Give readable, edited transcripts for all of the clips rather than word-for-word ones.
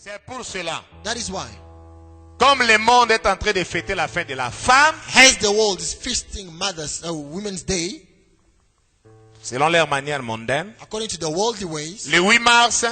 C'est pour cela. That is why. Comme le monde est en train de fêter la fin de la femme, As the world is feasting Women's Day, selon leur manière mondaine, according to the worldly ways, le 8 mars,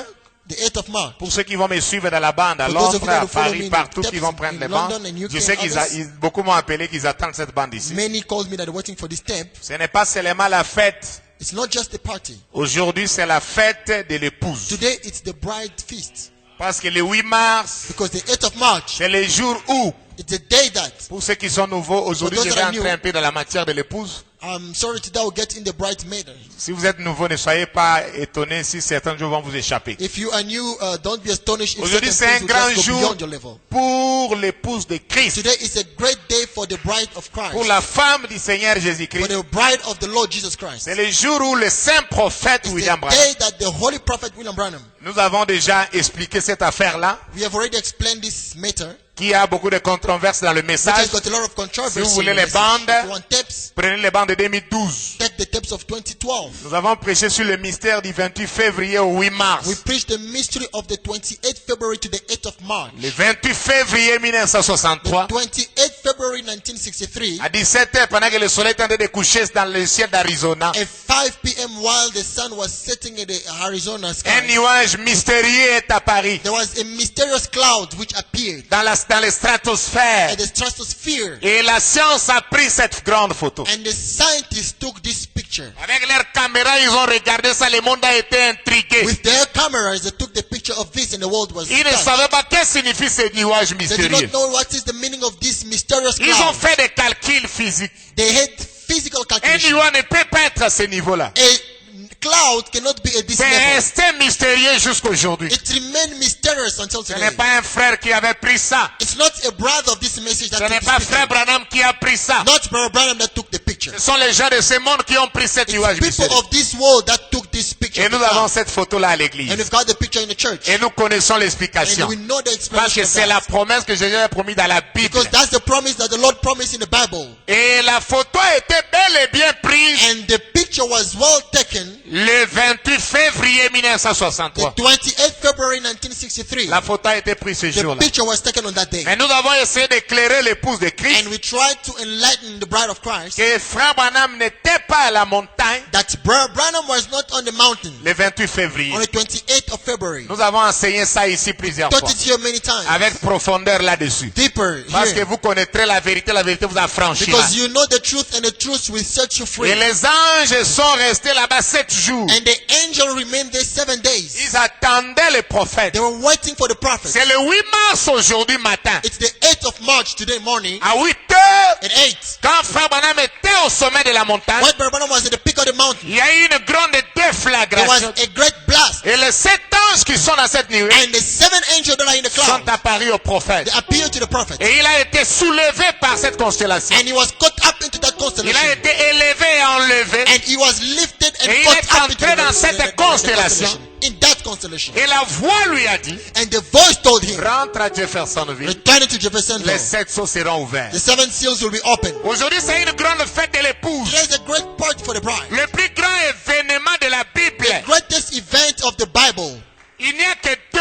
the 8th of March. pour ceux qui vont me suivre dans la bande, à For those of Londres, you that à will follow me Paris, in partout the qui vont prendre in les London bandes, and UK je sais and others. qu'ils beaucoup m'ont appelé qu'ils attendent cette bande ici. Many called me that are waiting for this step. Ce n'est pas seulement la fête. It's not just a party. Aujourd'hui, c'est la fête de l'épouse. Today it's the bride feast. Parce que le 8 mars, Because the 8th of March, c'est le jour où, it's the day that, pour ceux qui sont nouveaux, aujourd'hui, For je those vais that are entrer new, un peu dans la matière de l'épouse. I'm sorry to that will get in the bridesmaid. Si vous êtes nouveau, ne soyez pas étonnés si certains jours vont vous échapper. If you are new, don't be astonished if Aujourd'hui, certain c'est un things grand will just go jour beyond your level. pour l'épouse de Christ, Today is a great day for the bride of Christ. pour la femme du Seigneur For Jésus-Christ. the bride of the Lord Jesus Christ. C'est le jour où le saint prophète It's William the Branham, day that the holy prophet William Branham, nous avons déjà expliqué cette affaire-là, we have already explained this matter, qui a beaucoup de controverses dans le which message. has got a lot of controversy. Si vous voulez in the les message. bandes, If you want tapes, prenez les bandes de 2012. take the tapes of 2012. Nous avons prêché sur le mystère du 28 février au 8 mars. We preached the mystery of the 28th February to the 8th of March. Le 28 février 1963, The 28th February 1963, à 17h, pendant que le soleil tendait de coucher dans le ciel d'Arizona, at 5 p.m. while the sun was setting in the Arizona un sky, nuage mystérieux est apparu there was a mysterious cloud which appeared dans la stratosphère. at the stratosphere. Et la science a pris cette grande photo. And the scientists took this picture. Avec leur caméra, ils ont regardé ça, le monde a été intrigué. With their cameras, they took the picture of this and the world was Ils ne stunned. savaient pas qu'est-ce que signifie ce nuage They did mystérieux. not know what is the meaning of this mysterious Ils ont cloud. fait des calculs physiques. They had physical Un calculation. nuage ne peut pas être à ce niveau-là. A cloud cannot be at this C'est level. resté mystérieux jusqu'aujourd'hui. It remained mysterious until Ce today. n'est pas un frère qui avait pris ça. It's not a brother of this message that Ce took n'est this pas picture. frère Branham qui a pris ça. Not Brother Branham that took the picture. Ce sont les gens de ce monde qui ont pris cet nuage People mystérieux. of this world that took this picture. Et of the nous avons cloud. cette photo-là à And l'église. we've got the picture in the church. Et nous connaissons And l'explication. we know the Parce explanation que of c'est la that. promesse que Jésus a promis dans la Bible. Because that's the promise that the Lord promised in the Bible. Et la photo était bel et bien prise And the picture was well taken le 28 février the 1963. 28th February 1963. La photo a été prise ce The jour-là. picture was taken on that day. Mais nous avons essayé d'éclairer l'épouse de Christ And we tried to enlighten the bride of Christ que frère Branham n'était pas à la montagne that Brother Branham was not on the mountain le 28 février. on the 28th of February. Nous avons enseigné ça ici plusieurs Taught fois. it here many times. Avec profondeur là-dessus. Deeper Parce que here. vous connaîtrez la vérité vous affranchira. Because you know the truth and the truth will set you free. Et les anges sont restés là-bas 7 jours. And the angel remained there 7 days. Ils attendaient le prophète. They were waiting for the prophet. C'est le 8 mars aujourd'hui matin. It's the 8th of March today morning À 8 heures, at 8. quand frère Branham était au sommet de la montagne, When Brother Branham was at the peak of the mountain, il y a eu une grande there was déflagration. a great blast. Et les 7 anges qui sont dans cette nuée And the 7 angels that are in the sont cloud, apparus au prophète. they appeared to the prophet. Et il a été soulevé par cette constellation. And he was caught up into that Il a constellation. été élevé et enlevé. And he was lifted and Et il caught est up into entré dans cette constellation. In that constellation. Et la voix lui a dit, And the voice told him, rentre à Jeffersonville. return to Jeffersonville. Les 7 sceaux seront ouverts. The 7 seals will be opened. Aujourd'hui, c'est une grande fête de l'épouse. There's a great party for the bride. Le plus grand événement de la Bible. The greatest event of the Bible. Il n'y a que 2.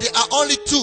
There are only 2.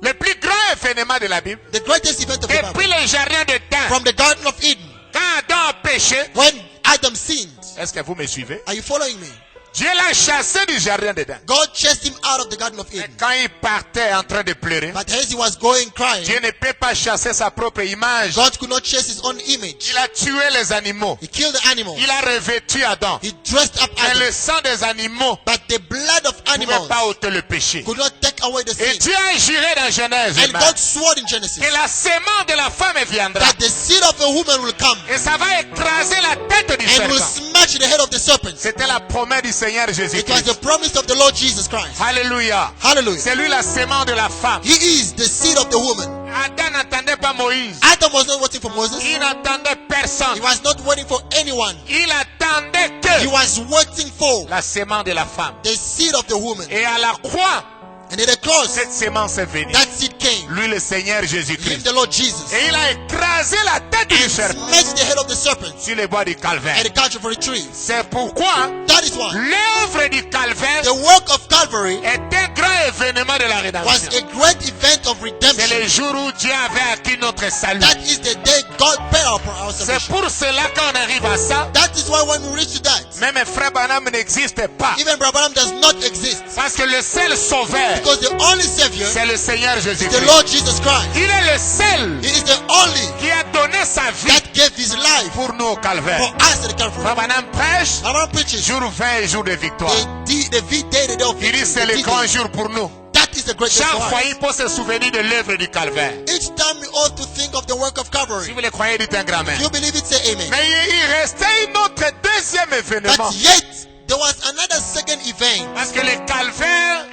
Le plus grand événement de la Bible. The greatest event of the Depuis Bible. le jardin d'Éden. From the Garden of Eden. Quand Adam a péché. When Adam sinned. Est-ce que vous me suivez? Are you following me? Dieu l'a chassé du jardin d'Éden. God chased him out of the Garden of Et Eden. quand il partait en train de pleurer, But as he was going crying, Dieu ne peut pas chasser sa propre image. God could not chase his own image. Il a tué les animaux. He killed the animals. Il a revêtu Adam. He dressed up Mais Adam. le sang des animaux But the blood of ne pouvait animals pas ôter le péché. could not take away the Et sin. Dieu a juré dans Genèse And God swore in Genesis que la sémence de la femme viendra. that the seed of a woman will come Et ça va écraser la tête du and will serpent. smash the head of the serpent. C'était la promesse du Seigneur It was Jésus-Christ. the promise of the Lord Jesus Christ. Alléluia. Hallelujah. C'est lui la sémence de la femme. He is the seed of the woman. Adam n'attendait pas Moïse. Adam was not waiting for Moses. Il n'attendait personne. He was not waiting for anyone. Il attendait He que was waiting for la sémence de la femme. the seed of the woman. Et à la croix, And at the cross, cette sémence est venue. that seed came. Lui, le Seigneur Him, Jésus-Christ. the Lord Jesus. Et il a écrasé la tête du serpent Smashed the head of the serpent sur les bois du at calvaire. the Calvary tree. C'est pourquoi That is why l'œuvre du calvaire the work of Calvary est un grand événement de la was rédemption. a great event of C'est le redemption. jour où Dieu avait acquis notre salut. That is the day God paid for our C'est salvation. pour cela qu'on arrive à ça. That is why when we reach to that, Même frère Branham n'existe pas. even Branham does not exist. Parce que le seul sauveur, Because the only Savior c'est le Seigneur is the Jésus-Christ. Lord Jesus Christ. Il est le seul He is the only qui a donné sa vie that gave his life pour nous au for calvaire. us at the Calvary. Frère Branham prêche Branham preaches jour 20 et jour de victoire. the day of Il dit c'est victory, le the grand D-Day. jour pour nous. That is the great day Chaque for fois, us. il faut se souvenir de l'œuvre du calvaire. Each time we ought to think of the work of Si Calvary. vous le croyez, dites un grand amen. If you believe it, say amen. Mais il restait une autre deuxième événement. But yet, there was another second event. Parce que le calvaire,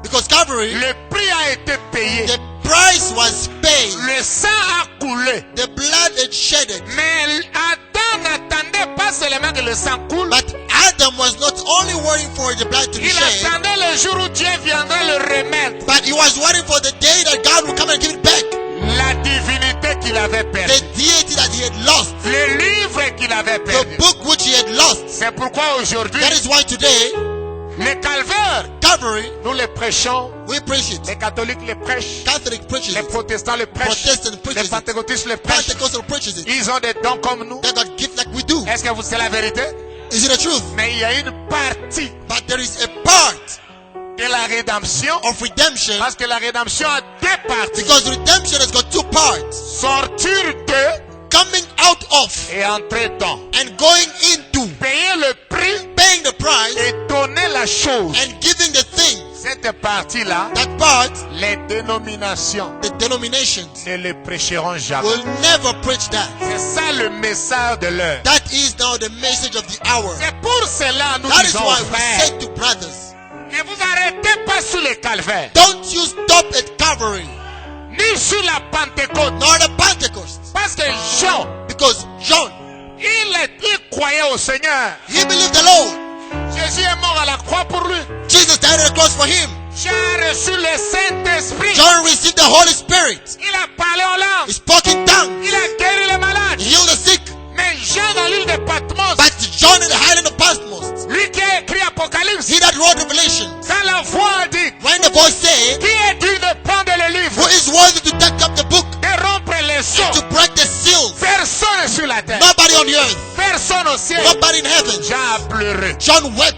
Because Calvary, le prix a été payé. the price was paid. Le sang a coulé. The blood is shedded. Mais Adam n'attendait pas seulement que le sang coule. But Adam was not only waiting for the blood to be Il shed, attendait le jour où Dieu viendrait le remettre. but he was waiting for the day that God would come and give it back. La divinité qu'il avait perdue. The deity that he had lost. Le livre qu'il avait The perdu. book which he had lost. C'est pourquoi aujourd'hui, That is why today, le calvaire, Calvary, nous le prêchons. we preach it. Les catholiques le prêchent. Catholic preaches Les it. protestants le prêchent. Protestant preaches Les it. pentecôtistes le prêchent. Pentecostal preaches it. Ils ont des dons comme nous. They got gifts like we do. Est-ce que vous c'est la vérité? Is it the truth? Mais il y a une partie But there is a part de la rédemption. of redemption, Parce que la rédemption a deux parties. because redemption has got two parts. Sortir de Coming out of et entrer dans. and going into, Payer le prix paying the price et donner la chose. and giving the thing. Cette partie-là, That part, les dénominations the denominations ne le prêcheront jamais. will never preach that. C'est ça le message de l'heure. That is now the message of the hour. C'est pour cela nous That is disons, why we frères, say to brothers, ne vous arrêtez pas sur le calvaire, don't you stop at Calvary ni sur la Pentecôte. nor the Pentecost. Parce que Jean, Because John, il croyait au Seigneur. he believed the Lord. Jésus est mort à la croix pour lui. Jesus died on the cross for him. Jean a reçu le Saint-Esprit. John received the Holy Spirit. Il a parlé en He langue. spoke in tongues. Il a guéri les malades. He healed the sick. Mais Jean dans l'île de Patmos, But John in the island of Patmos, lui qui a écrit Apocalypse, he that wrote Revelation, quand la voix a dit, when the voice said, qui est digne de prendre le who livre, is worthy to take up the book, de rompre les sceaux, to break the seals? personne sur la terre, Nobody on the earth, personne au ciel, nobody in heaven. Jean a pleuré. John wept.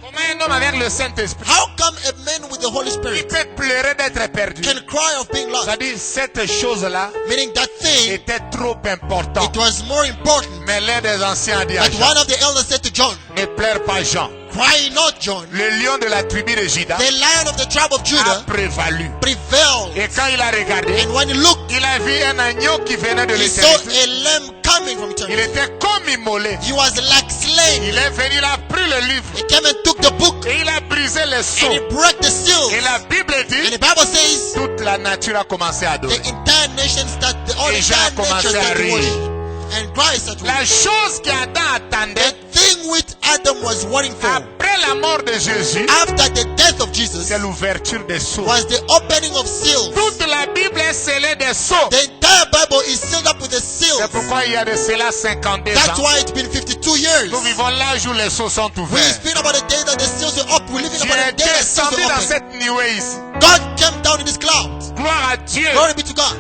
Comment un homme avec le Saint-Esprit, How come a man with the Holy il Spirit peut pleurer d'être perdu? can cry of being lost? C'est-à-dire, cette chose-là Meaning that thing, était trop importante. it was more important. Mais l'un des anciens a dit à But Jean, one of the elders said to John, ne pleure pas Jean. cry not, John. Le lion de la tribu de Juda The lion of the tribe of a Judah prévalu. prevailed. Et quand il a regardé, And when he looked, il a vu un agneau qui venait de he saw l'éternité. a lamb coming from Il eternity. était comme immolé. He was like slain. Il est venu, il a pris le livre He came and took the book et il a brisé les and sceaux. he broke the seals. Et la Bible And dit, the Bible says toute la nature a commencé à the adorer. entire nation started, all the Et Jean a entire nature commencé à started rire. worship. And Christ started La worship. chose qu'Adam The attendait thing which Adam was waiting for après la mort de Jésus, after the death of Jesus c'est l'ouverture des sceaux. was the opening of seals. Toute la Bible est scellée des sceaux. The entire Bible is sealed up with the seals. C'est pourquoi il y a de cela 52 That's ans. why it's been 52 years. Nous vivons l'âge où les sceaux sont We ouverts. speak about the day that the seals were up. We're living Dieu about est the day that seals descendu were dans open. cette nuée ici. God came down in this cloud. Gloire à Dieu. Glory be to God.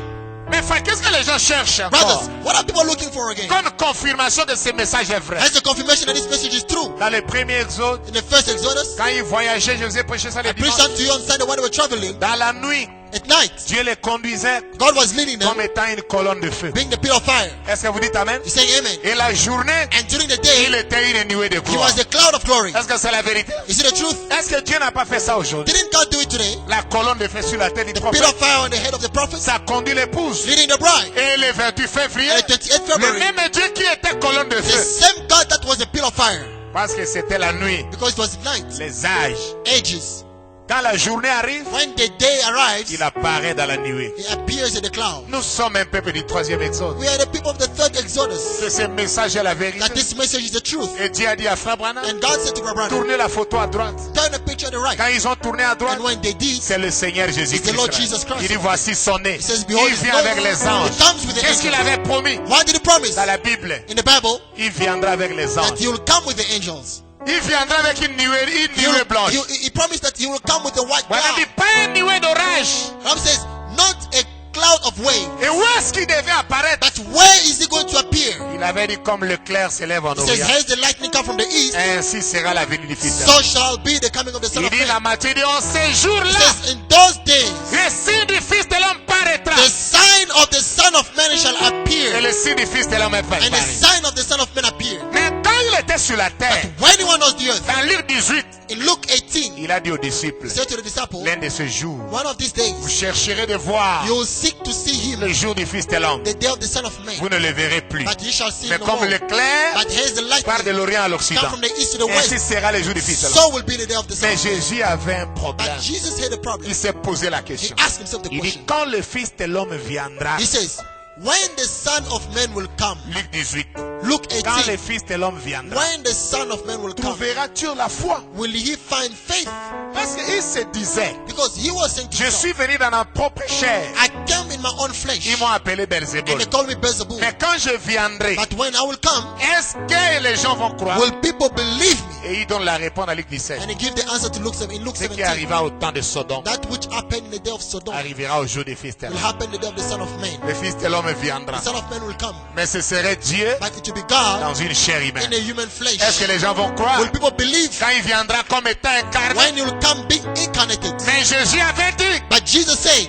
Mais frère, qu'est-ce que les gens cherchent encore? Brothers, what are people looking for again? Comme confirmation que ce message est vrai. As a confirmation that this message is true. Dans le premier exode, In the first Exodus, quand ils voyageaient, je vous ai prêché ça le I preached dimanche. unto you on Sunday when they were traveling. Dans la nuit, At night, Dieu les conduisait God was leading them, comme étant une colonne de feu. being the pillar of fire. Est-ce que vous dites Amen? He's saying amen. Et la journée, And during the il day, était une nuée de he gloire. was the cloud of glory. Est-ce que c'est la vérité? Is it the truth? Est-ce que Dieu n'a pas fait ça aujourd'hui? Didn't God do it today? La colonne de feu sur la tête du Pillar prophète, of fire on the head of the prophet, ça conduit l'épouse. leading the bride. Et le 28 février, And the 28th le February, même Dieu qui était colonne de the feu, same God that was a pillar of fire, parce que c'était la nuit, because it was night, les âges. ages. Quand la journée arrive, When the day arrives, il apparaît dans la nuée. he appears in the cloud. Nous sommes un peuple du troisième exode. We are the people of the third Exodus. Que ce message est la That vérité. this message is the truth. Et Dieu a dit à Frère Branham, And God said to Brother Branham, tournez la photo à droite. turn the picture put you at the right. Quand ils ont tourné à droite, And when they did, c'est le Seigneur it's the Lord Jesus Jésus-Christ. Christ. Il dit, voici son nez. He says, behold, Il his vient nose. avec les anges. He comes with the Qu'est-ce qu'il angels. avait promis What did he promise? dans la Bible? In the Bible, Il viendra avec les that anges. he will come with the angels. Il viendra avec une nuée blanche. He promised that he will come with a white Voilà, cloud. dit pas une nuée d'orage. The Bible says, not a cloud of wave. Et où est-ce qu'il devait apparaître? But where is he going to appear? Il avait dit, comme le clair s'élève en He says, Orient, hence the lightning come from the east, ainsi sera la venue du Fils de so l'homme. shall be the coming of the Son Il of dit dans Man. Matthieu, il dit, en ces He jours-là, says, in those days, le signe du Fils de l'homme paraîtra. the sign of the Son of Man shall Et appear. le signe du Fils de l'homme est And the paru. sign of the Son of Man appeared. Mais quand il était sur la terre, When he went on the earth, dans Luc 18, in Luke 18, il a dit aux disciples, he said to the disciples, l'un de ces jours, one of these vous days, chercherez de voir you will seek to see him, le jour du Fils de l'homme. the day of the Son of Man. Vous ne le verrez plus. But ye shall see Mais no comme more. l'éclair But here's the part de lightning l'Orient à come l'Occident, from the east to the ainsi west. sera le jour du Fils de l'homme. So will be the day of the Son Mais of Man. Jésus avait un problème. But Jesus had a problem. Il s'est posé la He question. asked himself the Il dit, question. quand le Fils de l'homme viendra, He says, when the Son of Man will come, Luc 18, Luke quand le 18, Fils de l'homme viendra, when the Son of Man will come, trouveras-tu la foi? will he find faith? Parce qu'il se disait, Because he was saying to je himself, suis venu dans ma propre chair. I came in my own flesh, Ils m'ont appelé and Belzébul. they call me Beelzebub. Mais quand je viendrai, But when I will come, est-ce que les gens vont croire? will people believe me? Et il donne la réponse à Luc 17. And he gives the answer to Luke 7 in Luke Ce qui 17. arriva au temps de Sodome That which happened in the day of Sodom arrivera au jour du Fils de will l'homme. happen in the day of the Son of Man. Le Fils de l'homme viendra. The Son of Man will come, Mais ce serait Dieu but it will be God dans une chair in humaine. a human flesh. Est-ce que les gens vont croire? Will people believe Quand il viendra comme étant incarné. when he will come being incarnated? Mais Jésus avait dit But Jesus said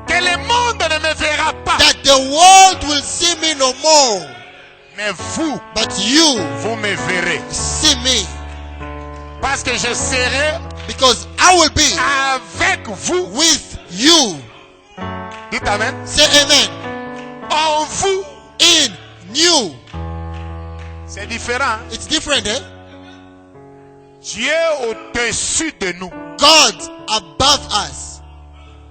que le monde ne me verra pas. that the world will see me no more, Mais vous, but you vous me verrez. see me, Parce que je serai because I will be avec vous. with you. Dites Amen. Say amen. En vous. In you. C'est différent. It's different, eh? Dieu au-dessus de nous. God above us.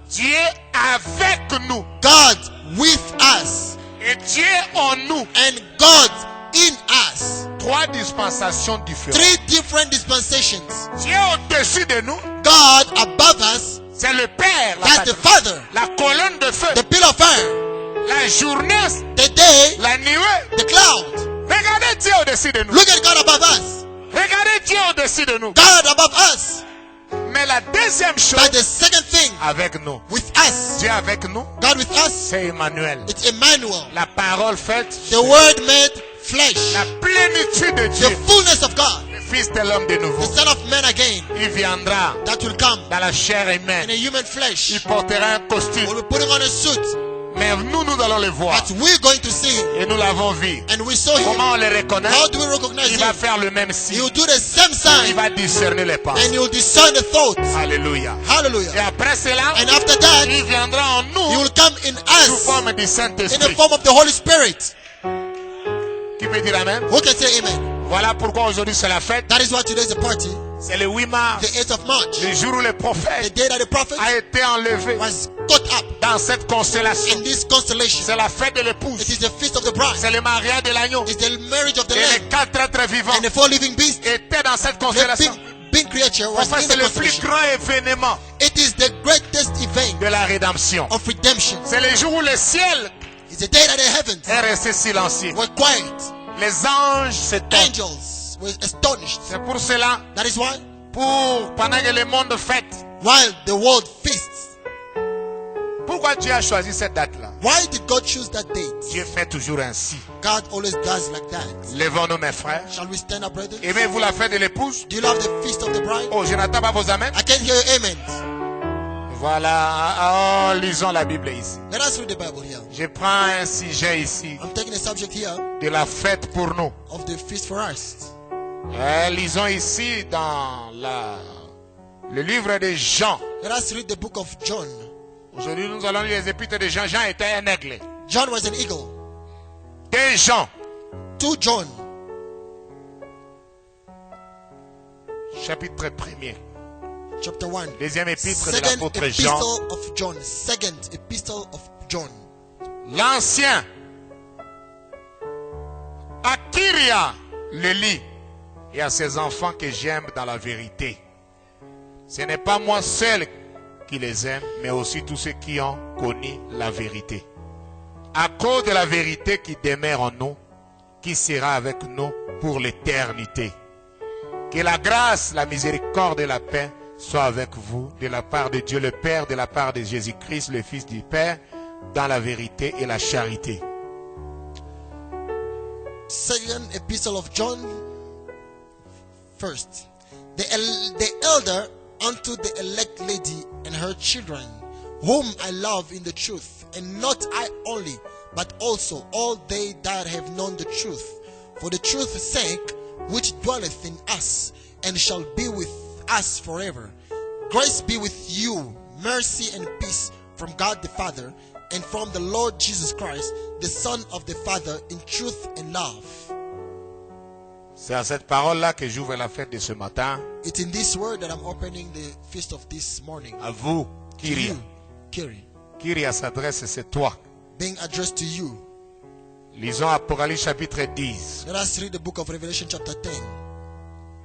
Dieu avec nous. God with us. Et Dieu en nous. And God in us. Trois dispensations différentes. Three different dispensations. Dieu au-dessus de nous. God above us. C'est le Père. That's the Father. La colonne de feu. The pillar of fire. La journée. The day. La nuée. The cloud. Regardez Dieu au-dessus de nous. Look at God above us. Regardez Dieu au-dessus de nous. God above us. Mais la deuxième chose, But the second thing, avec nous. with us. Dieu avec nous, God with us. c'est Emmanuel. It's Emmanuel. La parole faite, The word made flesh. la plénitude de The Dieu. fullness of God. Le Fils de l'homme de nouveau. The Son of Man again. Il viendra That will come dans la chair in humaine. a human flesh. Il portera un costume. We'll be putting on a suit. Mais nous allons le voir. But we're going to see him. Et nous l'avons vu. And we saw him. Comment on le reconnaît? How do we recognize Il va him? faire le même He signe. will do the same Il sign. va discerner les And pensées. he will discern the thoughts. Alléluia. Et Hallelujah. après cela, And after that, il viendra en he nous will come in sous us forme du in the Saint-Esprit. form of the Holy Spirit. Qui peut dire Amen? Who can say amen? Voilà pourquoi aujourd'hui c'est la fête. That is why today is a party. C'est le 8 mars, The 8th of March. le jour où le The prophète day that the prophet a été enlevé was caught up dans cette constellation. in this constellation. C'est la fête de It l'épouse. is the feast of the bride. C'est le mariage de l'agneau. It's the marriage of the Et les Lamb. 4 êtres vivants And the four living beasts. étaient dans cette The constellation. big creature was Enfin, in c'est the le plus constellation. grand événement It is the greatest event de la rédemption. of redemption. C'est le jour où le ciel It's the day that the heavens est resté silencieux. were quiet. Les anges s'éteignent. Angels were astonished. C'est pour cela, That is why, pendant que le monde fête, while the world feasts, pourquoi Dieu a choisi cette date-là? why did God choose that date? Dieu fait toujours ainsi. God always does like that. Levons-nous, mes frères. Shall we stand up, brethren? Aimez-vous la fête de l'épouse? Do you love the feast of the bride? Oh, je n'attends pas vos amens. I can't hear your amen. Voilà. Oh, lisons la Bible ici. Let us read the Bible here. Je prends un sujet ici I'm taking a subject here de la fête pour nous. of the feast for us. Lisons ici dans le livre de Jean. Let us read the book of John. Aujourd'hui, nous allons lire les épîtres de Jean. Jean était un aigle. John was an eagle. 2 Jean, 2 John, chapitre 1er. chapter 1. Deuxième épître de Second l'apôtre Jean. epistle of John. Second epistle of John. L'ancien à Kyria le lit et à ses enfants que j'aime dans la vérité. Ce n'est pas moi seul qui les aime, mais aussi tous ceux qui ont connu la vérité. À cause de la vérité qui demeure en nous, qui sera avec nous pour l'éternité. Que la grâce, la miséricorde et la paix soient avec vous, de la part de Dieu le Père, de la part de Jésus-Christ, le Fils du Père, dans la vérité et la charité. Second epistle of John, first. The elder unto the elect lady and her children, whom I love in the truth, and not I only, but also all they that have known the truth, for the truth's sake, which dwelleth in us, and shall be with us forever. Grace be with you, mercy and peace from God the Father, and from the Lord Jesus Christ, the Son of the Father, in truth and love. C'est à cette parole-là que j'ouvre la fête de ce matin. It's in this word that I'm opening the feast of this morning. À vous, To Kyria. you, Kiri, Kyria s'adresse, c'est toi. being addressed to you. Lisons Apocalypse chapitre 10. Let us read the book of Revelation chapter 10.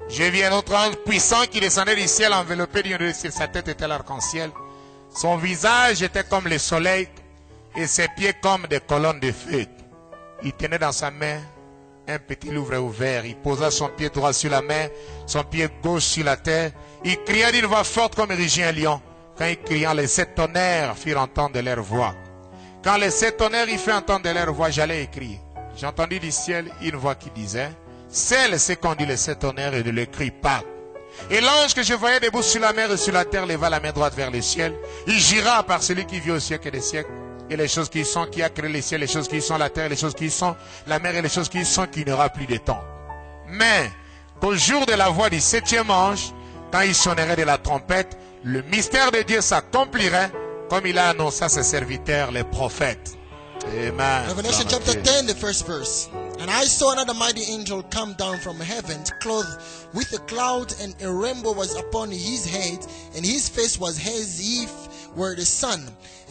J'ai vu un autre ange puissant qui descendait du ciel, enveloppé d'une nuée, sur sa tête était l'arc-en-ciel. Son visage était comme le soleil et ses pieds comme des colonnes de feu. Il tenait dans sa main un petit livre ouvert. Il posa son pied droit sur la mer, son pied gauche sur la terre. Il cria d'une voix forte comme rugit un lion. Quand il cria, les 7 tonnerres firent entendre leur voix. Quand les 7 tonnerres y firent entendre leur voix, j'allais écrire. J'ai entendu du ciel une voix qui disait, celle c'est qu'on dit les 7 tonnerres et ne le crie pas. Et l'ange que je voyais debout sur la mer et sur la terre leva la main droite vers le ciel. Il jura par celui qui vit au siècle des siècles. Et les choses qui sont, qui a créé les ciels, les choses qui sont, la terre, les choses qui sont, la mer et les choses qui sont, qu'il n'y aura plus de temps. Mais qu'au jour de la voix du 7e ange, quand il sonnerait de la trompette, le mystère de Dieu s'accomplirait comme il a annoncé à ses serviteurs, les prophètes. Amen. Revelation Gloire à chapter Dieu. 10, the first verse. And I saw another mighty angel come down from heaven, clothed with a cloud, and a rainbow was upon his head, and his face was as if were the sun,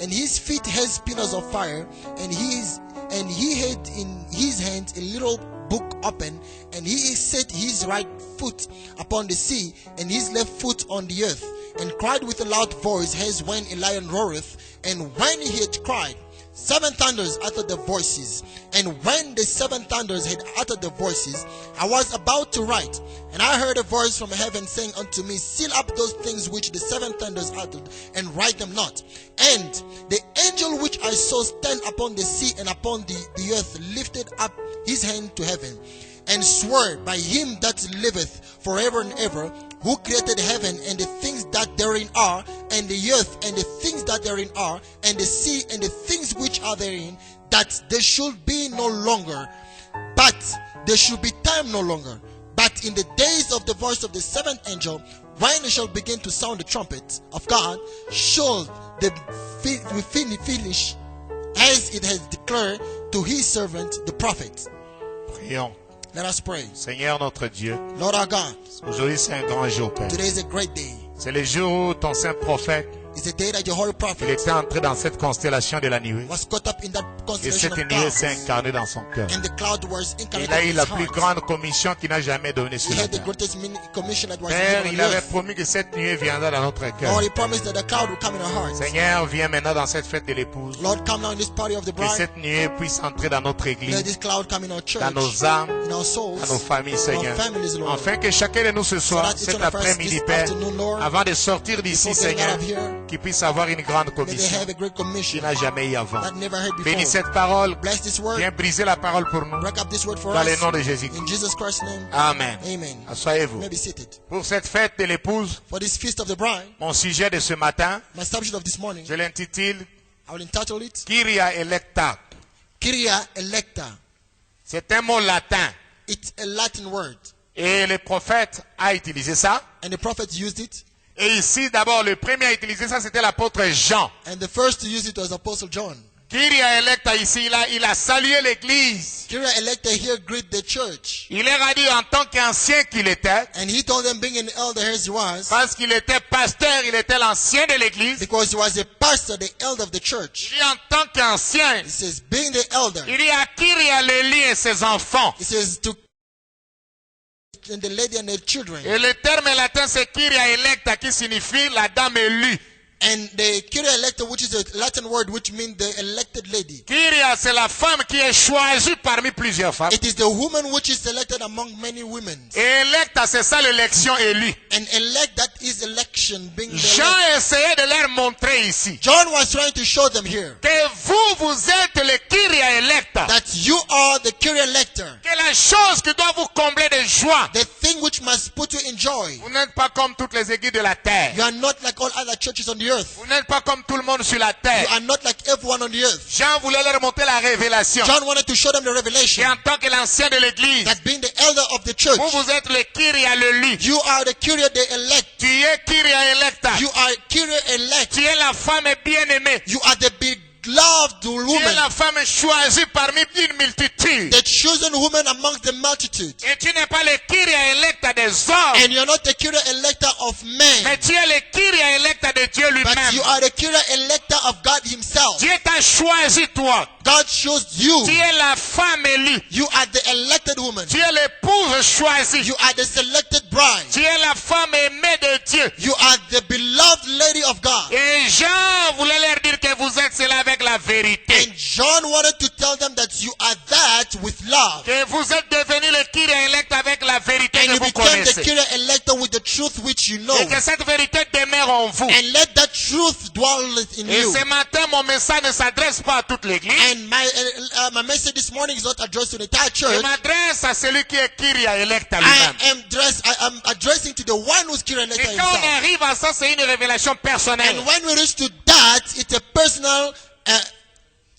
and his feet as pillars of fire, and he had in his hand a little book open, and he set his right foot upon the sea, and his left foot on the earth, and cried with a loud voice, as when a lion roareth. And when he had cried, 7 thunders uttered their voices. And when the 7 thunders had uttered their voices, I was about to write. And I heard a voice from heaven saying unto me, seal up those things which the 7 thunders uttered, and write them not. And the angel which I saw stand upon the sea and upon the earth lifted up his hand to heaven, and swore by him that liveth forever and ever, who created heaven and the things that therein are, and the earth and the things that therein are, and the sea and the things which are therein, that there should be no longer, but there should be time no longer. But in the days of the voice of the 7th angel, when he shall begin to sound the trumpet of God, shall the finish as it has declared to his servant the prophet. Prions. Let us pray. Seigneur notre Dieu, Lord our God, aujourd'hui c'est un grand jour, Père. today is a great day. C'est le jour où ton saint prophète, It's a day that your holy il prophet était entré dans cette constellation de la nuée. was caught up in that Et constellation cette of nuée s'est clouds, incarnée dans son cœur. and the cloud was Il incarnate a in eu his la plus heart. grande commission qu'il n'a jamais donnée sur He la had the terre. greatest commission that was Père, given il on avait earth. promis que cette nuée viendra dans notre cœur. Lord, he promised that the cloud would come in our hearts. Seigneur, viens maintenant dans cette fête de l'épouse. Lord, come now in this party of the Que bride. cette nuée puisse entrer dans notre Let église, this cloud come in our church, dans nos âmes, in our souls, à nos familles, our Seigneur. families, Lord. Afin que chacun de nous ce So soir, that each cet one of us après-midi, this Père, afternoon, Lord, avant de sortir d'ici, before getting Seigneur, out of here, qu'il puisse avoir une grande may they commission have a great qu'il commission n'a jamais eu avant. that never heard Bénis before. cette parole. Bless this word. Viens briser la parole pour nous. Break up this word for Dans le us. nom de Jésus. In Jesus Christ's name. Amen. Amen. You Asseyez-vous. may be seated. Pour cette fête de l'épouse, For this feast of the bride, mon sujet de ce matin, my subject of this morning, je l'intitule I will entitle it Kyria electa. Kyria electa. C'est un mot latin. It's a Latin word, Et le prophète a utilisé ça. and the prophet used it. Et ici, d'abord, le premier à utiliser ça, c'était l'apôtre Jean. And the first to use it was Apostle John. Kyria electa ici, il a salué l'église. Kyria electa here greet the church. Il leur a dit en tant qu'ancien qu'il était, And he told them, being an elder as he was, parce qu'il était pasteur, il était l'ancien de l'église. because he was a pastor, the elder of the church. Il dit en tant qu'ancien, He says, being the elder, il dit à Kyria Lélie et ses enfants. he says to the lady and the children. Et le terme latin c'est Kyria electa qui signifie la dame élue. And the Kyria electa, which is a Latin word which means the elected lady. Kyria c'est la femme qui est choisie parmi plusieurs femmes. It is the woman which is selected among many women. Et electa c'est ça l'élection élue. And elect, that is election, being the Jean elect. essayait de leur montrer ici John was trying to show them here que vous êtes le Kyria electa. that you are the Kyria elector. Que la chose qui doit vous combler de joie. The thing which must put you in joy. Vous n'êtes pas comme toutes les églises de la terre. You are not like all other churches on the earth. Vous n'êtes pas comme tout le monde sur la You terre. are not like everyone on the earth. Jean voulait leur montrer la révélation. John wanted to show them the revelation Et en tant que l'ancien de l'église, that being the elder of the church, vous êtes le Kyria l'élu. you are the Kyria, the elect. Tu es Kyria electa. You are Kyria elect. Tu es la femme bien-aimée. You are the beloved Tu es woman, la femme choisie parmi une multitude. the chosen woman amongst the multitude. Et tu n'es pas le Kyria electa des hommes, And you are not the Kyria elector of men, mais tu es le Kyria electa de Dieu but lui-même. you are the Kyria elector of God himself. Dieu t'a choisi toi. God chose you. Tu es la femme élue. You are the elected woman. Tu es l'épouse choisie. You are the selected bride. Tu es la femme aimée de Dieu. You are the beloved lady of God. Et Jean voulait leur dire que vous êtes cela avec la vérité. And John wanted to tell them that you are that with love. Que vous êtes devenu le Kyria elect avec la vérité And que you vous became the connaissez. Kyria elector with the truth which you know. Et que cette vérité demeure en vous. And let that truth dwell in Et you. ce matin, mon message ne s'adresse pas à toute l'église. And my message this morning is not addressed to the entire Je church. m'adresse à celui qui est Kyria elect à I lui-même. am addressing to the one who's Kyria elector Et quand on himself. arrive à ça, c'est une révélation personnelle. And when we reach to that, it's a personal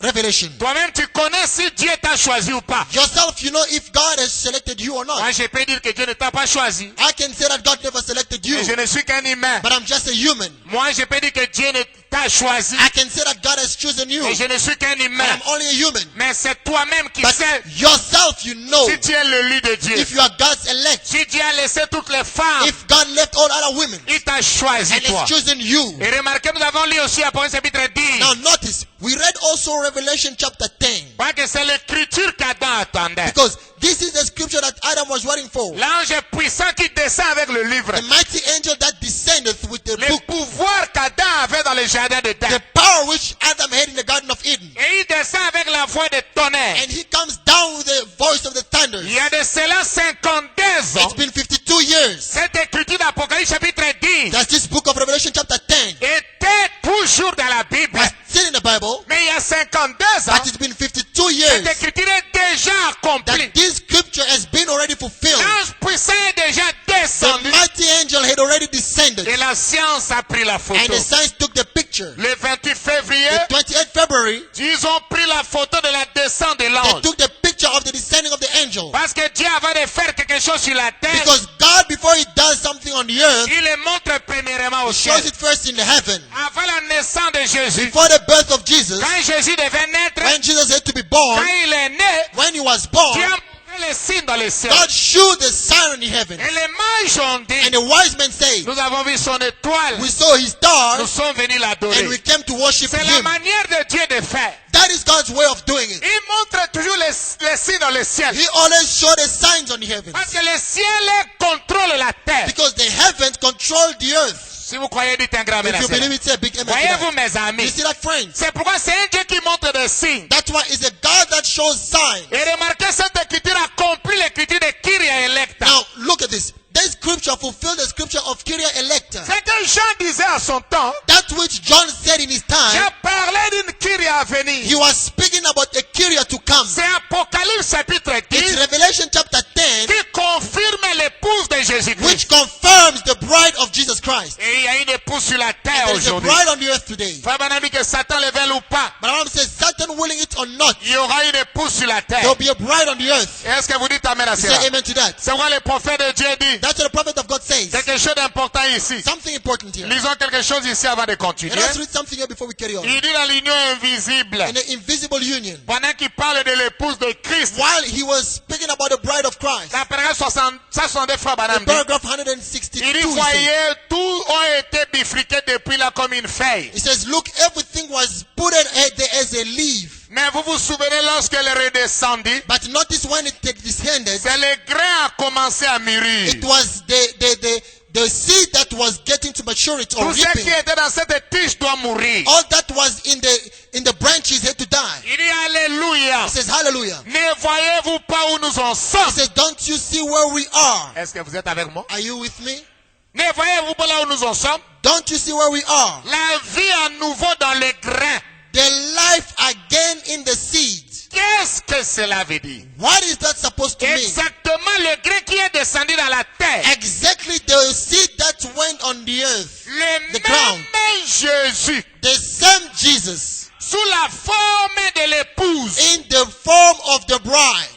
revelation. Toi-même, tu connais si Dieu t'a choisi ou pas. Yourself, you know if God has selected you or not. Moi, je peux dire que Dieu ne t'a pas choisi. I can say that God never selected you, Et je ne suis qu'un humain. but I'm just a human. Moi, je peux dire que Dieu ne t'a choisi. I can say that God has chosen you, Et je ne suis qu'un but humain. I'm only a human. Mais c'est toi-même qui But sais yourself, you know si tu es le lit de Dieu. if you are God's elect. Si Dieu a laissé toutes les femmes, If God left all other women il t'a choisi and toi. has chosen you. Et remarquez, nous avons lu aussi Apocalypse chapitre 10. Now notice, we read also Revelation chapter 10. Parce que c'est l'écriture qu'Adam attendait. Because this is the scripture that Adam was waiting for. L'ange puissant qui descend avec le livre. The mighty angel that descendeth with the Le book, pouvoir qu'Adam avait dans le jardin de the terre. power which Adam had in the Garden of Eden. Et il descend avec la voix de tonnerre. And he comes down with the voice of the thunder. Il y a de cela 52 ans. It's been 52 years Cette écriture d'Apocalypse chapitre 10 that this book of Revelation chapter 10 était toujours dans la Bible. was still in the Bible, Mais il y a 52 ans, but it's been 52 cette years écriture est déjà accomplie. that this scripture has been already fulfilled. L'ange puissant est déjà The descendu. mighty angel had already descended, Et la science a pris la and photo. the science took the picture. Le 28 février, The 28th February, ils ont pris la photo de la descente de they l'ange. took the picture of the descending of the angel. Parce que Dieu avant de faire quelque chose sur la terre, Because God, before he does something on the earth, il le montre premièrement au he ciel. shows it first in the heaven. Avant la naissance de Jésus, Before the birth of Jesus, quand Jésus devait naître, when Jesus had to be born, quand il est né, when he was born, Dieu a montré les signes dans le ciel. God showed the sign in heaven. Et les mages ont dit, And the wise men say, nous avons vu son étoile, we saw his nous star sommes venus and we l'adorer. came to worship C'est la him. manière de Dieu de faire. That is God's way of doing it. Il montre toujours les signes dans le ciel. He always showed the signs on the heavens. Parce que le ciel contrôle la terre. Because the heavens control the earth. Si vous croyez, dites un grand amen à If you cela. believe it, say a big amen to Voyez-vous, that. mes You amis, see that, friends? c'est pourquoi c'est un Dieu qui montre des signes. That's why it's a God that shows signs. Et remarquez, cette écriture accomplit l'écriture de Kyria electa. Now, look at this. This scripture fulfilled the scripture of Kyria electa. C'est que Jean disait à son temps, That which John said in his j'ai time, parlé d'une Kyria à venir. he was speaking about a Kyria to come. C'est Apocalypse chapitre It's 10 Revelation chapter 10, qui confirme l'épouse de Jésus-Christ. which confirms the bride of Jesus Christ. Et il y a une épouse sur la terre There is a aujourd'hui. bride on the earth today. Frère Branham dit que Satan le veuille ou pas, But Abraham says, Satan willing it or not, il y aura une épouse sur la terre. there will be a bride on the earth. Est-ce que vous dites amen à You cela? say amen to that. C'est quoi le prophète de Dieu dit? That's what the prophet of God says. Quelque chose d'important ici. Something important here. Lisons quelque chose ici avant de continuer. Let us read something here before we carry on. Il dit dans l'union invisible, In the invisible union, pendant qu'il parle de l'épouse de Christ, while he was speaking about the bride of Christ, la paragraphe 162 Frère Branham the dit, paragraph 162, il dit, he says, voyez, tout a été bifurqué depuis là comme une feuille. he says, look, everything was put there as a leaf. Mais Mais vous vous souvenez lorsqu'elle redescendit, But notice when it descended, c'est le grain a commencé à mûrir. it was the seed that was getting to maturity or Tout ce qui reaping. était dans cette tige doit mourir. All that was in the branches had to die. Il dit Alléluia. He says, hallelujah. Ne voyez-vous pas où nous en He sommes? says, don't you see where we are? Est-ce que vous êtes avec moi? Are you with me? Ne voyez-vous pas là où nous en sommes? Don't you see where we are? La vie à nouveau dans les grains. The life again in the seed. Qu'est-ce que cela veut dire? What is that supposed to mean? Exactement le grain qui est descendu dans la terre. Exactly the seed that went on the earth. Le The ground. même Jésus, The same Jesus sous la forme de l'épouse, in the form of the bride.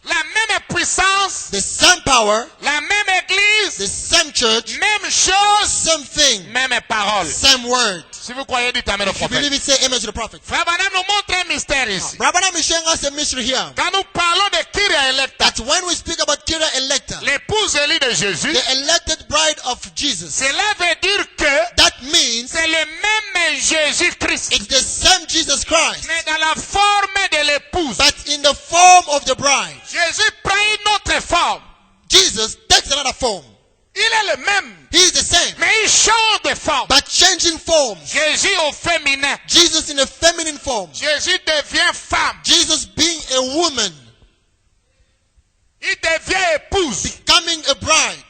la même puissance, The same power, la même église, the same church, même chose, same thing, même parole. same word. Si vous croyez, dites amen au If you prophète. believe it, say amen to the prophet. Frère Branham nous montre un mystère ici. Rabbanam is showing us a mystery here. Quand nous parlons de Kyria Electa, That when we speak about Kyria Electa, l'épouse élue de Jésus, the elected bride of Jesus, cela veut dire que that means c'est le même Jésus-Christ, it's the same Jesus Christ, mais dans la forme de l'épouse. but in the form of the bride. Jésus prend une autre forme. Jesus takes another form. Il est le même, He is the same, mais il change de forme. but changing forms. Jésus au féminin. Jesus in a feminine form. Jésus devient femme. Jesus being a woman, Il devient épouse. becoming a bride.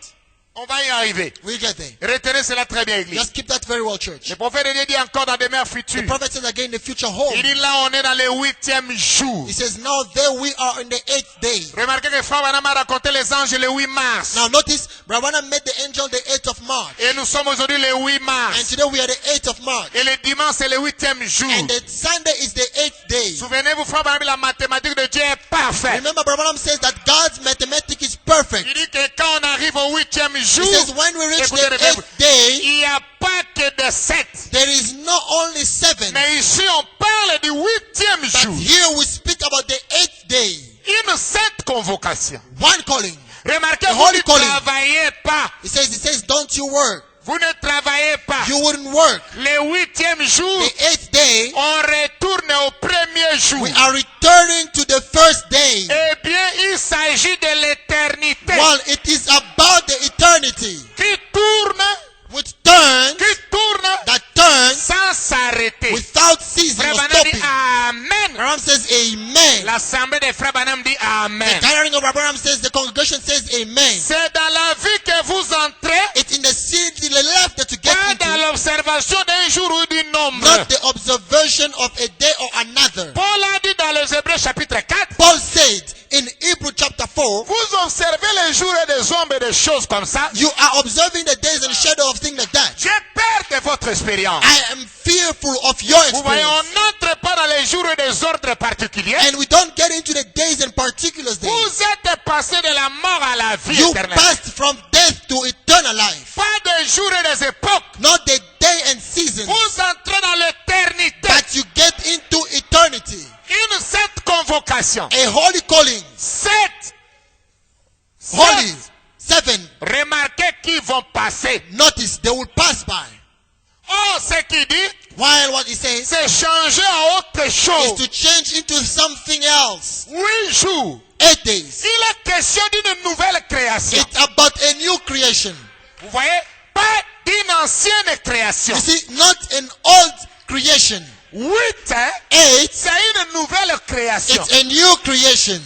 On va y arriver. We'll get there. Retenez cela très bien, Église. Just keep that very well, church. Le prophète de Dieu dit encore dans des mers The futures. prophet says again in the future home. Il dit là, on est dans le 8e jour. He says, now there we are in the 8th day. Remarquez que Frère Branham a raconté les anges le 8 mars. Now notice, Rabbanah met the angel the 8th of March. Et nous sommes aujourd'hui le 8 And mars. today we are the 8th of March. Et le dimanche, c'est le 8e jour. And the Sunday is the 8th day. Souvenez-vous, Frère Branham, la mathématique de Dieu est parfaite. Remember, Rabbanah says that God's mathematics is perfect. Il dit que quand on arrive au 8e He jour, says when we reach écoutez, the 8th day, il n'y a pas que de 7. there is not only 7, Mais ici, on parle du 8e but jour. here we speak about the 8th day. Une sainte convocation. One calling. Remarquez, The vous holy ne calling. travaillez pas. It says, don't you work. Vous ne travaillez pas. You wouldn't work. Le 8e jour, The 8th day, on retourne au premier jour. we are returning to the first day. Eh bien, il s'agit de l'éternité Well, it is about the eternity qui tourne, which turns, that turns sans s'arrêter. without ceasing Frère or Branham dit stopping. Amen. Abraham says amen. L'assemblée des frères Branham dit The Amen. gathering of Abraham says, the congregation says amen. C'est dans la vie que vous entrez, It's in the seed, in the life that you get pas dans into, l'observation d'un jour ou du nombre. not the observation of a day or another. Paul a dit dans les Hébreux chapitre 4, Paul said in Hebrew chapter 4, vous observez les jours et des ombres et des choses comme ça. you are observing the days and shadow of things like that. J'ai peur de votre expérience. I am fearful of your Vous voyez, experience. on n'entre pas dans les jours et des ordres particuliers. And we don't get into the days and particulars days. Vous êtes passé de la mort à la vie You éternelle. passed from death to eternal life. Pas des jours et des époques. Not the day and seasons, Vous entrez dans l'éternité. but you get into eternity. Une sainte convocation. A holy calling. 7. Holy. 7. Remarquez qui vont passer. Notice they will pass by. Oh, ce qu'il dit, While what he says c'est changer à autre is chose. to change into something else. 8 jours. 8 days. Il est question d'une nouvelle création. It's about a new creation. Vous voyez, pas d'une ancienne création. You see, not an old creation. 8, hein, 8, c'est une nouvelle création. it's a new creation.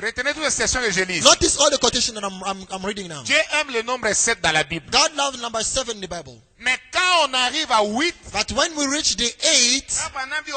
Retenez toutes les citations que je lis. Notice all the quotation that I'm reading now. Dieu aime le nombre 7 dans la Bible. God loves number 7 in the Bible. Mais quand on arrive à 8, But when we reach the 8,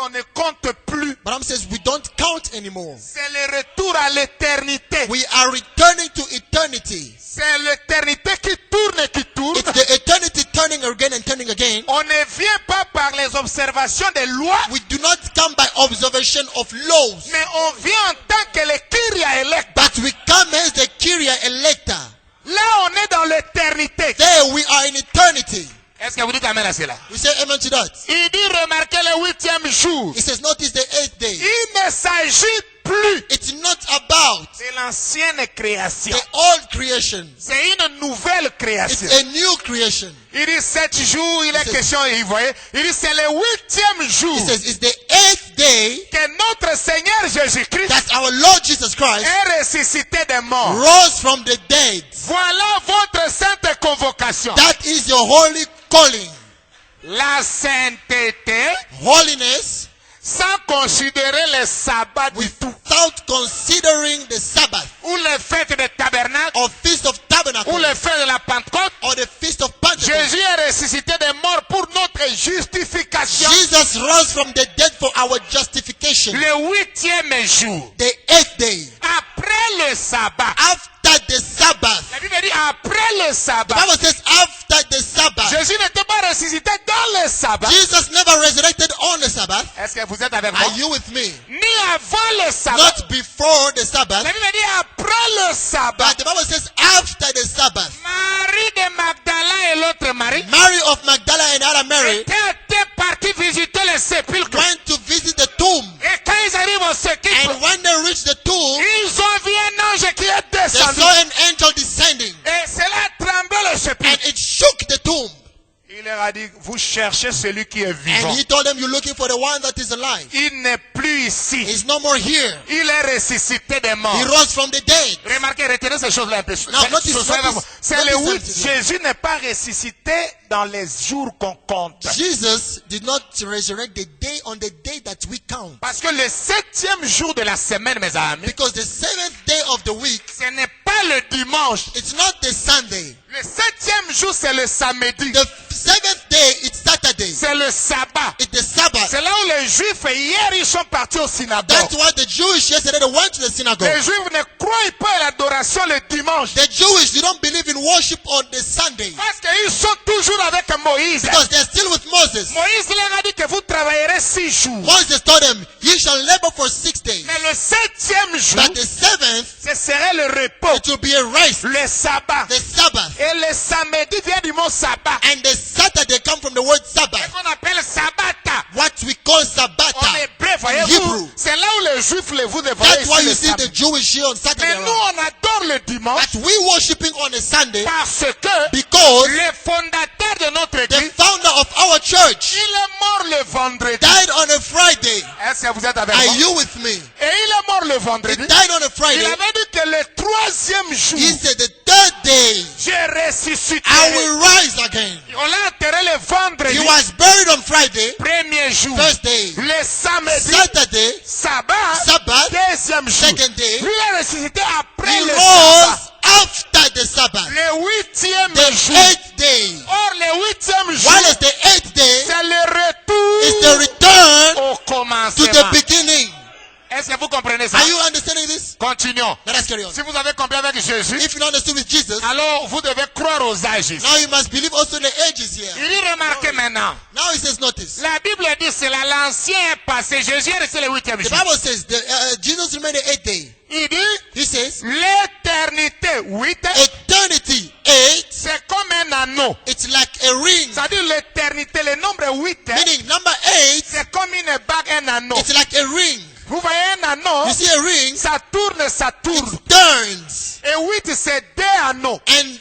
on ne compte plus. Balaam says we don't count anymore. C'est le retour à l'éternité. We are returning to eternity. C'est l'éternité qui tourne et qui tourne. It's the eternity turning again and turning again. On ne vient pas par les observations des lois, We do not come by observation of laws, mais on vient en tant que le Kyria Electa. but we come as the Kyria Electa. Là, on est dans l'éternité. There we are in eternity. Est-ce que vous dites amen à cela? We say amen to that. Il dit, remarquez le 8e jour. It says, notice the 8th day. Il ne s'agit plus It's not about de l'ancienne création. the old creation. C'est une nouvelle It's création. a new creation. Il dit 7 jours, il est says- question, et vous voyez, il dit c'est le 8e jour It says, it's the 8th day que notre Seigneur Jésus-Christ that our Lord Jesus Christ est ressuscité des morts. rose from the dead. Voilà votre sainte convocation. That is your holy calling. La sainteté, Holiness sans considérer les sabbats du tout, without considering the Sabbath ou les fêtes de tabernacle, or Feast of Tabernacle ou les fêtes de la Pentecôte. or the Feast of Pentecost. Jésus est ressuscité des morts pour notre justification. Jesus rose from the dead for our justification. Le 8e jour, The 8th day après le sabbat. after the Sabbath. La Bible dit après le The sabbat. Bible says after the Sabbath. Jésus n'était pas ressuscité dans le sabbat. Jesus never resurrected on the Sabbath. Est-ce que vous êtes avec moi? Are you with me? Ni avant le sabbat. Not before the Sabbath, La Bible dit après le sabbat. but the Bible says after the Sabbath. Marie de Magdala et l'autre Marie Mary of Magdala and other Mary étaient partis visiter le sépulcre. went to visit the tomb. Et quand ils arrivent au sépulcre, And when they reached the tomb, ils ont vu un ange qui est they descendu. saw an angel descending. Et cela tremblait le sépulcre. And it shook the tomb. Il leur a dit, vous cherchez celui qui est vivant. And he told them, you're looking for the one that is alive. Il n'est plus ici. He's no more here. Il est ressuscité des morts. He rose from the dead. Remarquez, retenez ces choses-là un peu. C'est le 8. Jésus n'est pas ressuscité dans les jours qu'on compte. Jesus did not resurrect the day on the day that we count. Parce que le 7e jour de la semaine, mes amis, Because the 7th day of the week, ce n'est pas le dimanche. it's not the Sunday. Le 7e jour, c'est le samedi. The 7th day, it's Saturday. C'est le sabbat. It's the Sabbath. C'est là où les Juifs, hier, ils sont partis au synagogue. That's why the Jewish yesterday they went to the synagogue. Les Juifs ne croient pas à l'adoration le dimanche. The Jewish, they don't believe in worship on the Sunday. Parce qu'ils sont toujours avec Moïse. Because they're still with Moses. Moïse leur a dit que vous travaillerez 6 jours. Moses told them, ye shall labor for 6 days. Mais le 7e jour, But the 7th, ce serait le repos, it will be a rest. le sabbat. The Sabbath. Et le samedi vient du mot sabbat. And the Saturday come from the word Ce Sabbath. qu'on appelle sabbata. What we call En Sabbata hébreu, in voyez-vous, Hebrew. c'est là où les Juifs les vous voyez That's why ici you le see sabbat. the Jewish here on Saturday. Mais nous, around. on adore le dimanche But we worshiping on a Sunday parce que because le fondateur de notre the église, founder of our church il est mort le vendredi. died on a Friday. Est-ce que vous êtes avec Are moi? you with me? Et il est mort le He vendredi. died on a Il Friday. avait dit que le 3e jour, He said the 3rd day je I ressusciterai. will rise again. On l'a enterré le vendredi, He was buried on Friday, premier jour. first day. Le samedi, Saturday, sabbat, Sabbath, deuxième jour. second day. Lui est ressuscité après He le sabbat. rose after the Sabbath, Le 8e the jour. 8th day. Or, le 8e jour, While is the 8th day c'est le retour is the return au to commencement. the beginning. Est-ce que vous comprenez ça? Are you understanding this? Continuons. Let us carry on. Si vous avez compris avec Jésus, If you don't understand with Jesus, alors vous devez croire aux âges. now you must believe also in the ages here. Il dit, remarquez maintenant. Now he says, notice. La Bible dit, c'est l'ancien est passé. Jésus est resté le 8e The jour. Bible says Jesus remained the 8th day. Il dit, He says, l'éternité, 8, eternity, 8, c'est comme un anneau. it's like a ring. C'est-à-dire l'éternité, le nombre 8, Meaning number 8, c'est comme une bague, un anneau. it's like a ring. Vous voyez un anneau, You see a ring, ça tourne, ça tourne. it turns. Et 8, c'est 2 anneaux. And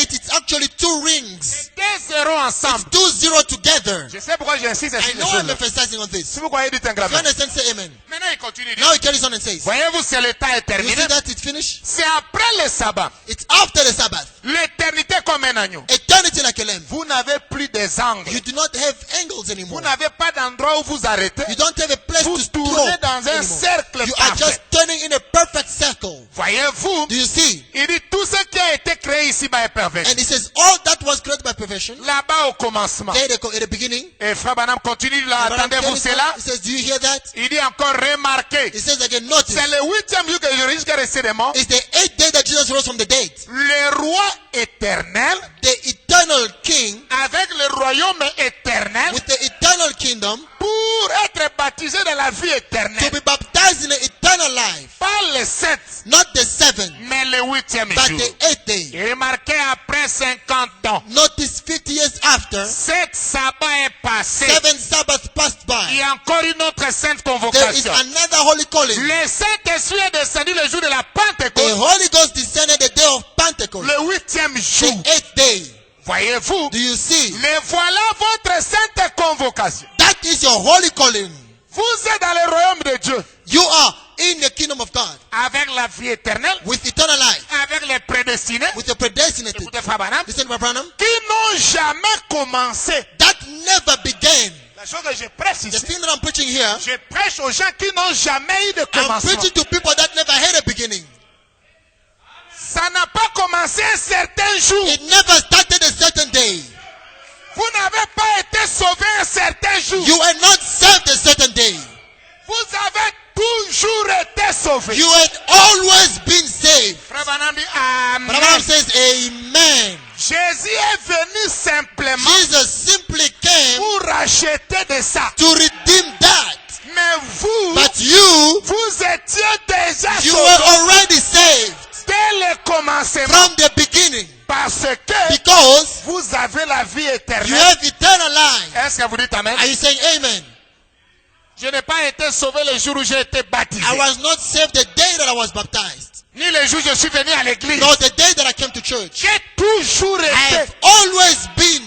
8, it's actually 2 rings. 2 zéros ensemble. It's 2 0 together. Je sais pourquoi j'insiste sur I ces know I'm choses-là. emphasizing on this. Si vous croyez, dites un grand If you amen. understand, say amen. Maintenant, il continue. il dit, Now he carries on and says, voyez-vous, c'est le temps est you terminé. see that it's finished? C'est après le sabbat. It's after the Sabbath. L'éternité comme un agneau. Eternity like a lamb. Vous n'avez plus des angles. You do not have angles Vous anymore. n'avez pas d'endroit où vous arrêtez. You don't have a place Vous to throw tournez dans un anymore. cercle You are parfait. just turning in a perfect circle. Voyez-vous, Do you see? il dit tout ce qui a été créé ici-bas est parfait. And he says, all that was created by perfection, Là-bas au commencement. there at the beginning. Et Frère Branham continue là, Abraham attendez-vous tells us- cela. He says, do you hear that? Il dit encore remarquez. He says again, notice. C'est le 8e jour que Jésus est resté des morts. It's the 8th day that Jesus rose from the dead. Le roi éternel The eternal king avec le royaume éternel with the eternal kingdom pour être baptisé de la vie to éternelle. be baptized in the eternal life. Pas le 7, Not the 7th, mais le 8e but jour. the 8th day. Et remarquez après 50 ans, Notice 50 years after, 7 sabbats est passé. 7 Sabbaths passed Il by. y a encore une autre sainte There is convocation. another holy calling. Le Saint-Esprit est descendu le jour de la The Pentecôte, Holy Ghost descended the day of Pentecost, le 8e the jour. 8th day. Voyez-vous, Do you see? mais voilà votre sainte convocation. That is your holy calling. Vous êtes dans le royaume de Dieu. You are in the kingdom of God Avec la vie éternelle. with eternal life, Avec les prédestinés. with the predestinated. Écoutez, Frère Branham. Listen, Brother Branham. Qui n'ont jamais commencé. That never began. La chose que je prêche The ici. thing that I'm preaching here, Je prêche aux gens qui n'ont jamais eu de I'm commencement. preaching to people that never had a beginning. Ça n'a pas commencé un certain jour. It never started a certain day. Vous n'avez pas été sauvé un certain jour. You are not saved a certain day. Vous avez toujours été sauvé. You had always been saved. Frère Branham dit Brother Branham Amen. says, Amen. Jésus est venu simplement Jesus simply came pour racheter de ça. to redeem that. Mais vous, But you étiez déjà were sauvés already saved dès le commencement. from the beginning Parce que because vous avez la vie you éternelle. have eternal life. Est-ce que vous dites Amen? Are you saying amen? Je n'ai pas été sauvé le jour où j'ai été baptisé. I was not saved the day that I was baptized, Ni le jour où je suis venu à l'église. nor the day that I came to church. J'ai toujours I été. have always been.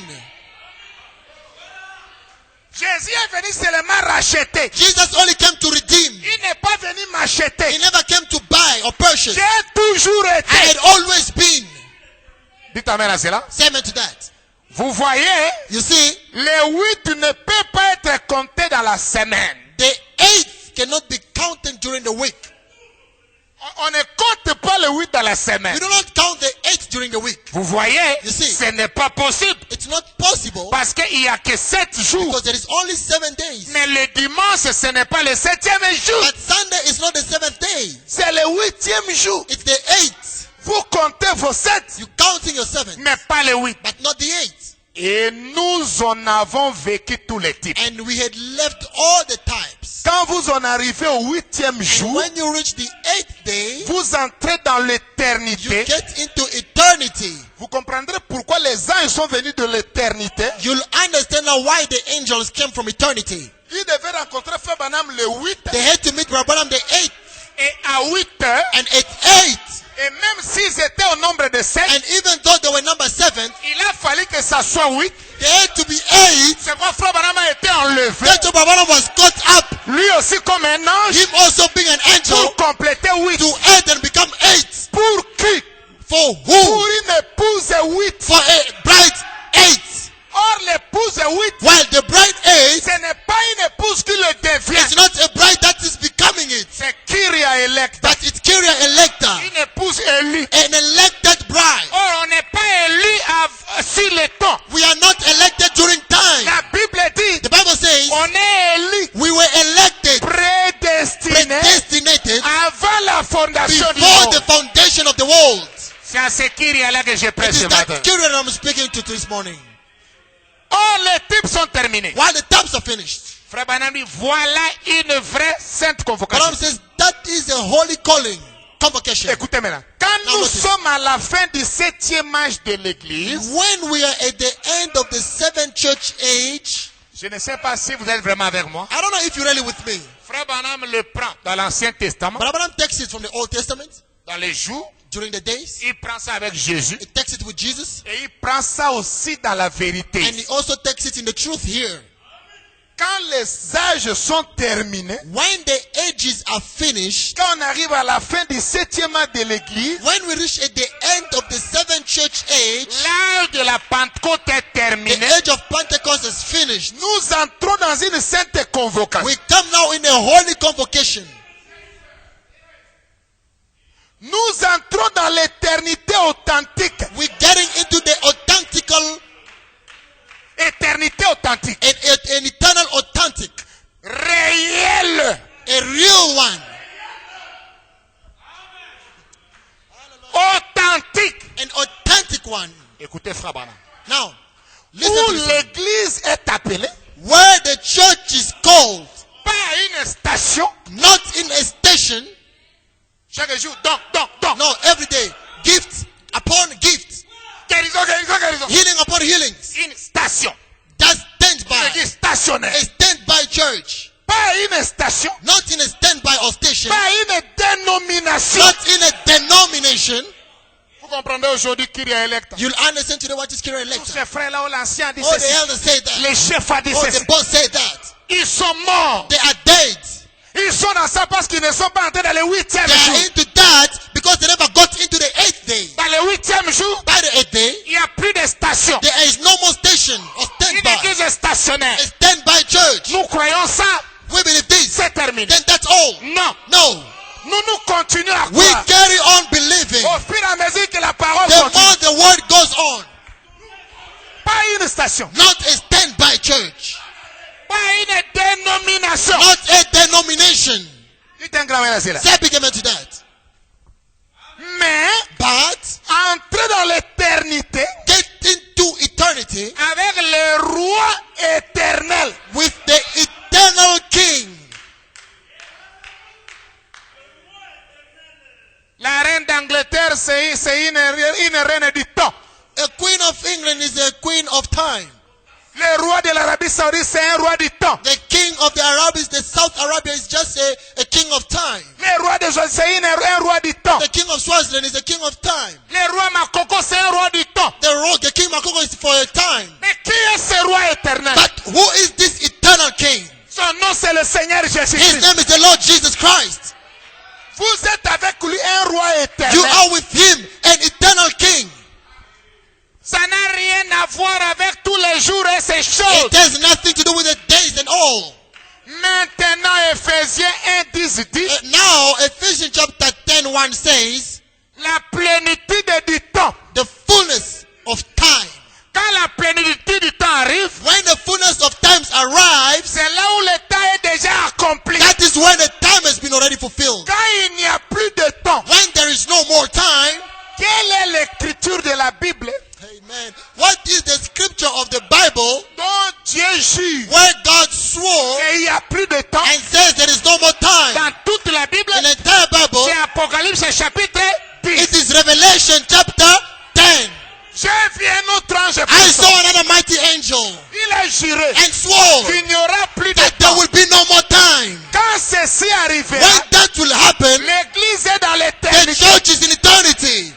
Jésus est venu seulement racheter. Jesus only came to redeem. Il n'est pas venu m'acheter. He never came to buy or purchase. J'ai toujours I été. had always been. Dites Amen à cela. Say amen to that. Vous voyez, You see, les 8 ne peuvent pas être comptés dans la semaine. the 8th cannot be counted during the week. On ne compte pas le 8 dans la We semaine. do not count the 8th during the week. Vous voyez, You see. ce n'est pas possible. It's not possible Parce qu'il n'y a que 7 jours. because there is only 7 days. Mais le dimanche, ce n'est pas le 7e jour. But Sunday is not the 7th day. C'est le 8e jour. It's the 8th. Vous comptez vos 7, You counting your 7th, mais pas le 8. but not the 8th. Et nous en avons vécu tous les types. And we had left all the types. Quand vous en arrivez au 8e And jour, when you reach the 8th day, vous entrez dans you l'éternité. get into eternity. Vous comprendrez pourquoi les anges sont venus de l'éternité. You'll understand now why the angels came from eternity. Ils devaient rencontrer Frère Branham le 8. They had to meet Brother Branham the 8th. Et à 8 heures, And at 8, et même s'ils étaient au nombre de 7, and even though they were number 7, il a fallu que ça soit 8. they had to be 8. C'est pourquoi Frère Branham a été enlevé. That's why Brother Branham was caught up, Lui aussi comme un ange. him also being an angel, Pour compléter 8. to 8 and become 8. Pour qui? For Pour who? une épouse 8. For a bride 8. Or l'épouse 8, While the bride 8 ce n'est pas une épouse qui le devient. is not a bride that is becoming it, C'est Kyria Electa. but it's Kyria Electa, Une épouse élue. an elected bride. Or on n'est pas élu sur le temps. We are not elected during time. La Bible dit, The Bible says on est élu, we were elected, prédestiné predestinated avant la fondation du before monde. the foundation of the world. C'est à ce Kyria-là que je It prêche is ce that matin. Kyria that I'm speaking to this morning. Or les types sont terminés. While the times are finished, Frère Branham dit, voilà une vraie sainte Branham convocation. says that is a holy calling, convocation. Écoutez maintenant. Quand Now nous notice. sommes à la fin du 7e âge de l'église, When we are at the end of the 7th church age, je ne sais pas si vous êtes vraiment avec moi. I don't know if you're really with me. Frère Branham le prend dans l'Ancien Testament, But Abraham takes it from the Old Testament dans les jours. during the days. Il prend ça avec Jésus. He takes it with Jesus. Et il prend ça aussi dans la vérité. And he also takes it in the truth here. Quand les âges sont terminés, When the ages are finished, quand on arrive à la fin du 7e âge de l'église, when we reach at the end of the 7th church age, l'âge de la Pentecôte est the terminé. age of Pentecost is finished. Nous entrons dans une sainte convocation. We come now in a holy convocation. Nous entrons dans l'éternité authentique. We're getting into the authentical, Éternité authentique. an eternal authentic, Réelle. a real one, Authentique. an authentic one. Écoutez, Frère Branham. Now, listen Où to this. l'église est appelée, Where the church is called, pas à une station, not in a station, chaque jour, donc. no, every day, gift upon gift, Guérison. healing upon healings. Une station. That's Une standby, église stationnaire. a standby church, Pas à une station, not in a standby or station, pas à une dénomination. not in a denomination. Vous comprenez aujourd'hui Kyria Electa. You'll understand today what is Kyria Tous Electa. ces frères-là, où l'ancien a dit Oh, the ceci. elders say that. Les chefs a dit Oh, ceci. the boss say that. Ils sont morts. They are dead. dans ça parce qu'ils ne sont pas entrés dans le 8e They jour. are into that because they never got into the 8th day. Dans le 8e jour, By the 8th day, il n'y a plus de station. there is no more station or Une standby. église stationnaire. A standby church. Nous croyons ça, We believe this. c'est terminé. Then that's all. Non. No. Nous continuons à We croire. carry on believing. Au fur et à mesure que la parole The continue. more the word goes on. Pas une station. Not a standby church. Pas une dénomination. Not a denomination. Dites un grand merci là. Say big amen to that. Mais, But entrer dans l'éternité get into eternity avec le roi éternel. with the eternal King. La reine d'Angleterre, c'est une reine du temps. A queen of England is a queen of time. Le roi de l'Arabie Saoudite, c'est un roi du temps. The king of the Arabs, the South Arabia is just a king of time. Le roi de Joël, c'est un roi du temps. The king of Swaziland is a king of time. Le roi Makoko, c'est un roi du temps. The king Makoko is for a time. Mais qui est ce roi éternel? But who is this eternal king? Son nom, c'est le Seigneur His Jésus-Christ. name is the Lord Jesus Christ. Vous êtes avec lui un roi You éternel. are with him, an eternal king. Ça n'a rien à voir avec tous les jours et ces choses. It has nothing to do with the days and all. Maintenant, Ephésiens 1:10 dit, Now, Ephesians chapter 10:1 says, la plénitude du temps. the fullness of time. Quand la plénitude du temps arrive, When the fullness of times arrives, c'est là où le temps est déjà accompli. that is when the time has been already fulfilled. Quand il n'y a plus de temps, When there is no more time, quelle est l'écriture de la Bible amen. What is the scripture of the Bible dont Dieu jure where God swore et il n'y a plus de temps? and says there is no more time? Dans toute la Bible, In the entire Bible, c'est Apocalypse chapitre 10. it is Revelation chapter 10. J'ai vu un autre ange I puissant. saw another mighty angel Il a juré and swore qu'il n'y aura plus de that there temps. will be no more time. Quand ceci arrivera, When that will happen, l'Église est dans the l'éternité. church is in eternity.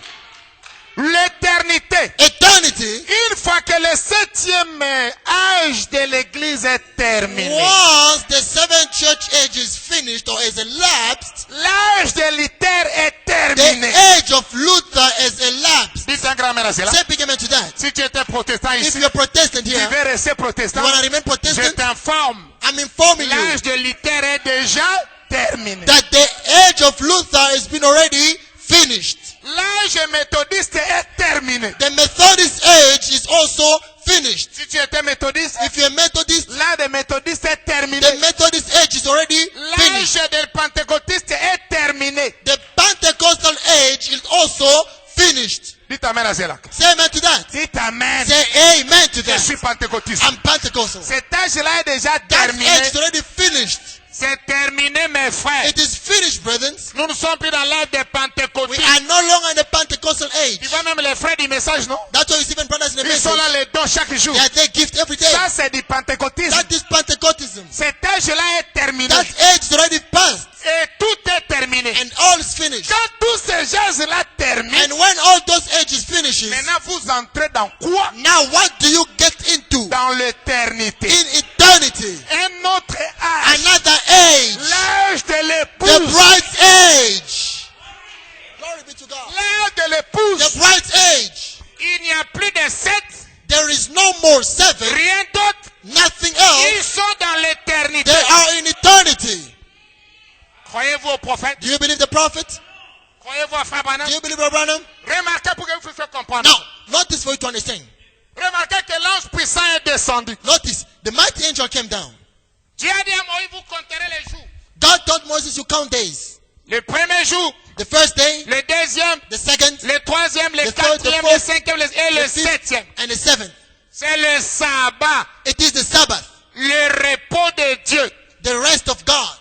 L'éternité. Eternity, Une fois que le 7e âge de l'Église est terminé, once the seventh church age is finished or is elapsed, l'âge de Luther est the terminé. age of Luther is elapsed. Dites un grand merci là. Say big amen to that. Si tu étais protestant If ici, you're Protestant tu here, veux rester you protestant, want to remain je Protestant, t'informe, I'm informing you l'âge de Luther est déjà terminé. that the age of Luther has been already finished. L'âge méthodiste est terminé. The Methodist age is also finished. Si tu étais méthodiste, If you're Methodist, l'âge des méthodistes est terminé. the Methodist age is already finished. L'âge des pentecôtistes est terminé. The Pentecostal age is also finished. Dites amen à cela. Say amen to that. Dites amen. Say amen to Je suis that. pentecôtiste. I'm Pentecostal. Cet âge-là est déjà That terminé. age is already finished. C'est terminé, mes frères. It is finished, brethren. Nous ne sommes plus dans l'âge des We pentecôtistes. are no longer in the Pentecostal age. Tu vois même les frères du message, non? That's why you see even brothers in the Ils sont message. là les dons chaque jour. They are their gift every day. Ça, c'est du pentecôtisme. That is Pentecostism. Cet âge-là est terminé. That age is already passed Et tout est terminé. and all is finished. Quand tous ces âges-là terminent, And when all those ages finishes, maintenant vous entrez dans quoi? now what do you get into? Dans l'éternité. In eternity. Un autre âge. Another age. L'âge de The l'épouse. bride's age. Glory be to God. L'âge de The l'épouse. bride's age. Il n'y a plus de 7, There is no more seven, rien d'autre. nothing Ils else. sont dans l'éternité. They are in eternity. Croyez-vous au prophète? Do you believe the prophet? Croyez-vous à Frère Branham? Do you believe Abraham? Remarquez pour que vous puissiez comprendre. Now, notice for you to understand. Remarquez que l'ange puissant est descendu. Notice, the mighty angel came down. Dieu a dit à Moïse, vous compterez les jours. God told Moses, you count days. Le premier jour, The first day, le deuxième, the second, le troisième, le The third, the quatrième, fourth, le cinquième et le the fifth, septième. and the seventh. C'est le sabbat, It is the Sabbath, le repos de Dieu. the rest of God.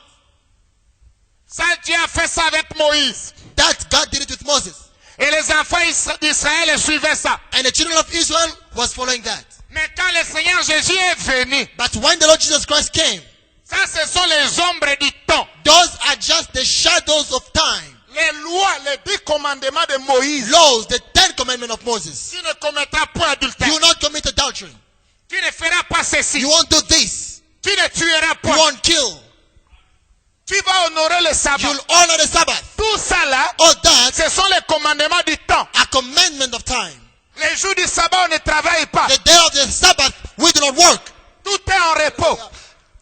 Ça, Dieu a fait ça avec Moïse. That God did it with Moses. Et les enfants d'Israël suivaient ça. And the children of Israel was following that. Mais quand le Seigneur Jésus est venu, But when the Lord Jesus Christ came, ça ce sont les ombres du temps. those are just the shadows of time. Les lois, les 10 commandements de Moïse. Laws, the 10 commandments of Moses. Tu ne commettras point adultère. You will not commit adultery. Tu ne feras pas ceci. You won't do this. Tu ne tueras You point. won't kill. Tu vas honorer le sabbat. You'll honor the Sabbath. Tout ça là, All that ce sont les commandements du temps. are commandment of time. Les jours du sabbat, on ne travaille pas. The day of the Sabbath, we do not work. Tout est en repos.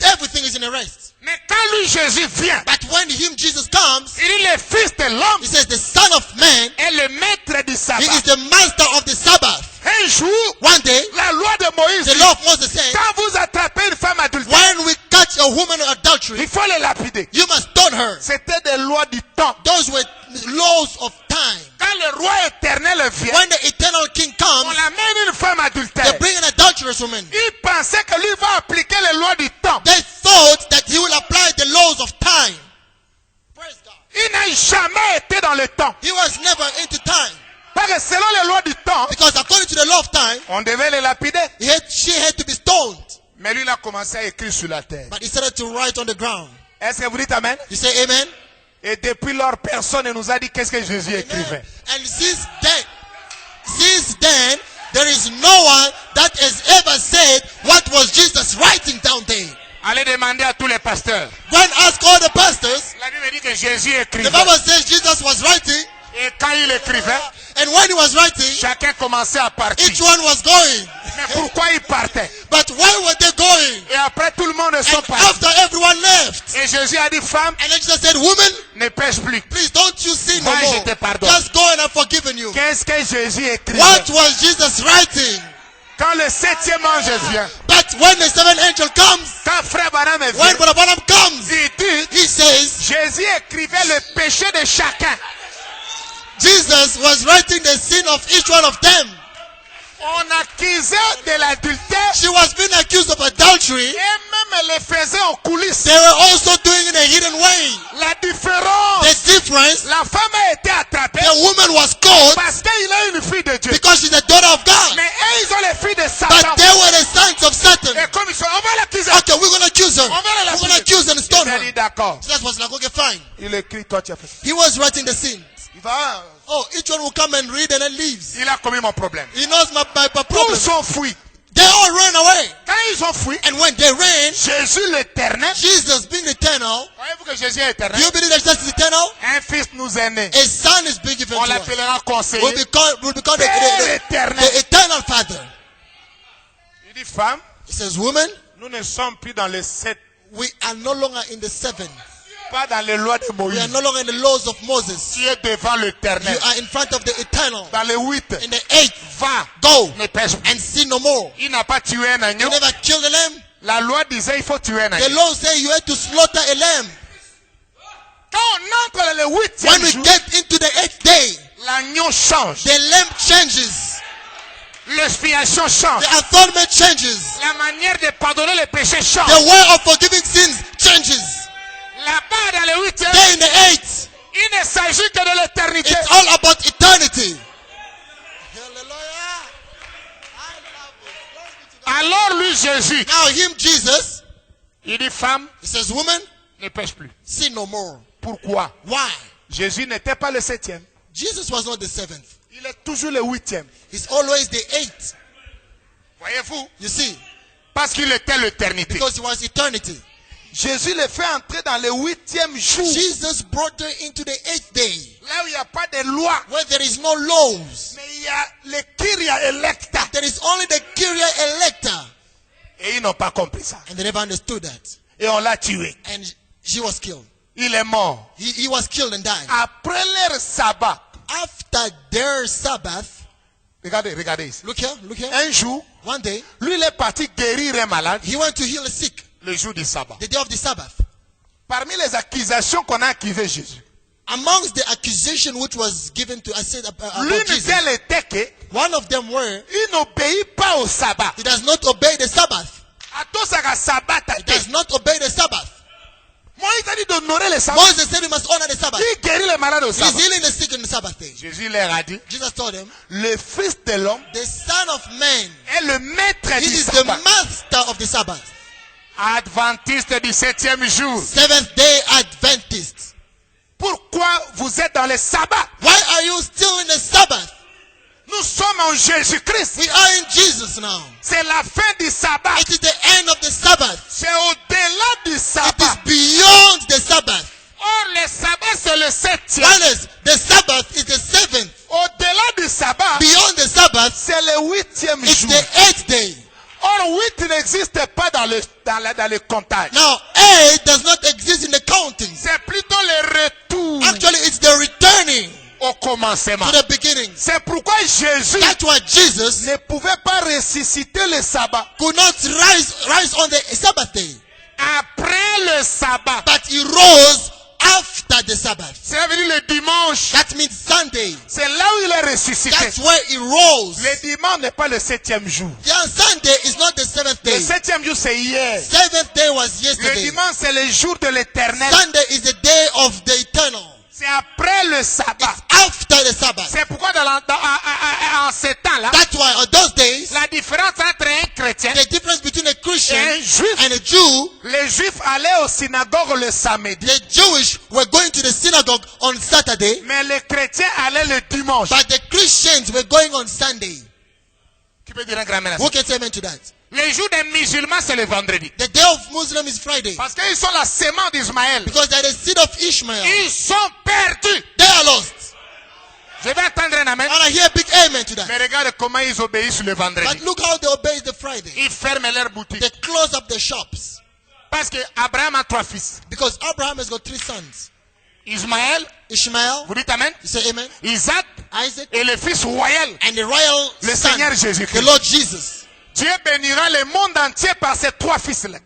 Everything is in a rest. Mais quand lui, Jésus vient, But when him, Jesus, comes, il est le fils de l'homme he says the Son of Man, et le maître du he sabbat. is the master of the Sabbath. Un jour, One day, la loi de Moïse the dit, law of Moses says, quand vous attrapez une femme adultère, when we catch a woman in adultery, il faut les lapider. you must stone her. C'était des lois du temps. Those were laws of time. Quand le roi éternel vient, When the eternal king on comes, amène une femme they adultère. bring an adulterous woman. Il pensait que lui va appliquer les lois du temps. They thought that he will apply the laws of time. Praise God. Il n'a jamais été dans le temps. He was never into time. Parce que selon les lois du temps, Because according to the law of time, on devait les lapider. she had to be stoned. Mais lui, il a commencé à écrire sur la terre. But he started to write on the ground. Est-ce que vous dites Amen? You say amen? Et depuis lors, personne ne nous a dit qu'est-ce que Jésus écrivait. And since then, there is no one that has ever said what was Jesus writing down there. Allez demander à tous les pasteurs. Go and ask all the pastors. La Bible dit que Jésus The écrivait. Bible says Jesus was writing, Et quand il écrivait, and when he was writing, chacun commençait à partir. each one was going. Mais pourquoi il partait? But why were they going? Et après, tout le monde sont And partis. after everyone left, Et Jésus a dit, femme, and then Jesus said, woman, ne pêche plus. please don't you sin no Moi, more. je te pardonne. Just go and I've forgiven you. Qu'est-ce que Jésus écrivait? What was Jesus writing? Quand le septième ange vient, But when the seventh angel comes, quand frère Branham when vient, Brother Branham comes, il dit, he says, Jésus écrivait le péché de chacun. Jesus was writing the sin of each one of them. On accusait de l'adultère She was being accused of adultery. et même les faisait en coulisses. They were also doing it in a hidden way. La différence, The difference, la femme a été attrapée the woman was caught parce qu'il a une fille de Dieu. because she's the daughter of God. Mais eux, ils ont les filles de But Satan. they were the sons of Satan. Et comme ils sont, on va l'accuser. Okay, we're going to accuse her. On va la We're going to accuse her and stone Il a dit her. d'accord. So that was like, okay, fine. Il écrit, toi tu as fait ça. He was writing the sin. Il va, Oh, each one will come and read and then leaves. il a commis mon problème. He knows my Tous problem. sont fuis. They all ran away. Quand ils ont fui, And when they ran, Jésus l'éternel, Jesus being eternal, voyez-vous que Jésus est do éternel? you believe that Jesus is eternal? Un fils nous est né. A son is being given On to us. l'appellera conseiller. Will become Père éternel. the eternal Father. Il dit, femme, He says, woman, nous ne sommes plus dans les 7, we are no longer in the 7. pas dans les lois de We are Moïse. no longer in the laws of Moses. Tu es devant You l'éternel. are in front of the eternal. Dans les 8, In the 8, va, go ne pêche plus. and sin no more. Il n'a pas tué un You agneau. never killed a lamb. La loi disait il faut tuer un The agneau. law says you had to slaughter a lamb. Quand on entre dans le When 8e we jour, get into the 8th day, l'agneau change. the lamb changes. L'expiation change. The atonement changes. La manière de pardonner les péchés change. The way of forgiving sins changes. Là-bas, dans le 8e, Day in the 8th, il ne s'agit que de l'éternité. it's all about eternity. Alors lui, Jésus, Now him, Jesus, il dit, femme, he says, woman, ne pêche plus. sin no more. Pourquoi? Why? Jésus n'était pas le 7e. Jesus was not the 7th. Il est toujours le 8e. He's always the 8th. Voyez-vous? You see, Parce qu'il était l'éternité. because he was eternity. Jésus le fait entrer dans le 8e jour. Jesus brought her into the 8th day, Là où il n'y a pas de loi. where there is no laws. Mais il y a le Kyria Electa. There is only the Kyria Electa. Et ils n'ont pas compris ça. And they never understood that. Et on l'a tué. And she was killed. Il est mort. He was killed and died. Après leur sabbat. After their Sabbath, Regardez, regardez ici. look here. Un jour, One day, lui il est parti guérir un malade he went to heal the sick, le jour du sabbat. the day of the Sabbath. Parmi les accusations qu'on a accusées Jésus, Amongst the accusation which was given to about l'une Jesus, d'elles était que one of them were, il n'obéit pas au sabbat. he does not obey the Sabbath. Atosaka sabbat He does not obey the Sabbath. Moïse a dit d'honorer le sabbat. Moses said we must honor the Sabbath. Il guérit les malades au He's sabbat. healing the sick on the Sabbath day. Jésus leur a dit, Jesus told him, le Fils de l'homme the Son of Man, est le maître he du is the sabbat. master of the Sabbath. Adventiste du 7e jour. Seventh day Adventist. Pourquoi vous êtes dans le sabbat? Why are you still in the Sabbath? Nous sommes en Jésus-Christ. We are in Jesus now. C'est la fin du sabbat. It is the end of the Sabbath. C'est au-delà du It sabbat. is beyond the Sabbath. Or le le septième. Honest, the Sabbath is the seventh. Au-delà du sabbat, Beyond the Sabbath, c'est le huitième it's jour. the eighth day. Or, 8 n'existe pas dans le comptage. Now, 8 does not exist in the counting. C'est plutôt le retour Actually, it's the returning au commencement. to the beginning. C'est pourquoi Jésus That's why Jesus ne pouvait pas ressusciter le sabbat. could not rise on the Sabbath day, Après le sabbat. but he rose after the Sabbath. Ça veut dire le dimanche. That means Sunday. C'est là où il est ressuscité. That's where he rose. Le dimanche n'est pas le septième jour. Yeah, Sunday is not the seventh Le day. septième jour, c'est hier. Seventh day was Le yesterday. dimanche, c'est le jour de l'éternel. Sunday is the day of the eternal. C'est après le sabbat. After the Sabbath. C'est pourquoi en ces temps-là, That's why on those days, la différence entre un chrétien the difference between a Christian et un juif, and a Jew, les juifs allaient au synagogue le samedi, the Jewish were going to the synagogue on Saturday, mais les chrétiens allaient le dimanche. but the Christians were going on Sunday. Qui peut dire un grand amen à ça? Who can say amen to that? Le jour des musulmans, c'est le vendredi. The day of Muslim is Friday. Parce qu'ils sont la sémence d'Ismaël. Because they're the seed of Ishmael. Ils sont perdus. They are lost. Je vais entendre un amen. And I hear a big amen to that. Mais regarde comment ils obéissent le vendredi. But look how they obey the Friday. Ils ferment leurs boutiques. They close up the shops. Parce que Abraham a 3 fils. Because Abraham has got 3 sons. Ismaël, Ishmael, vous dites amen. you say amen. Isaac Isaac, et le fils royal, and the royal le son, Seigneur the Jésus-Christ. Lord Jesus. Dieu bénira le monde entier par ces 3 fils-là.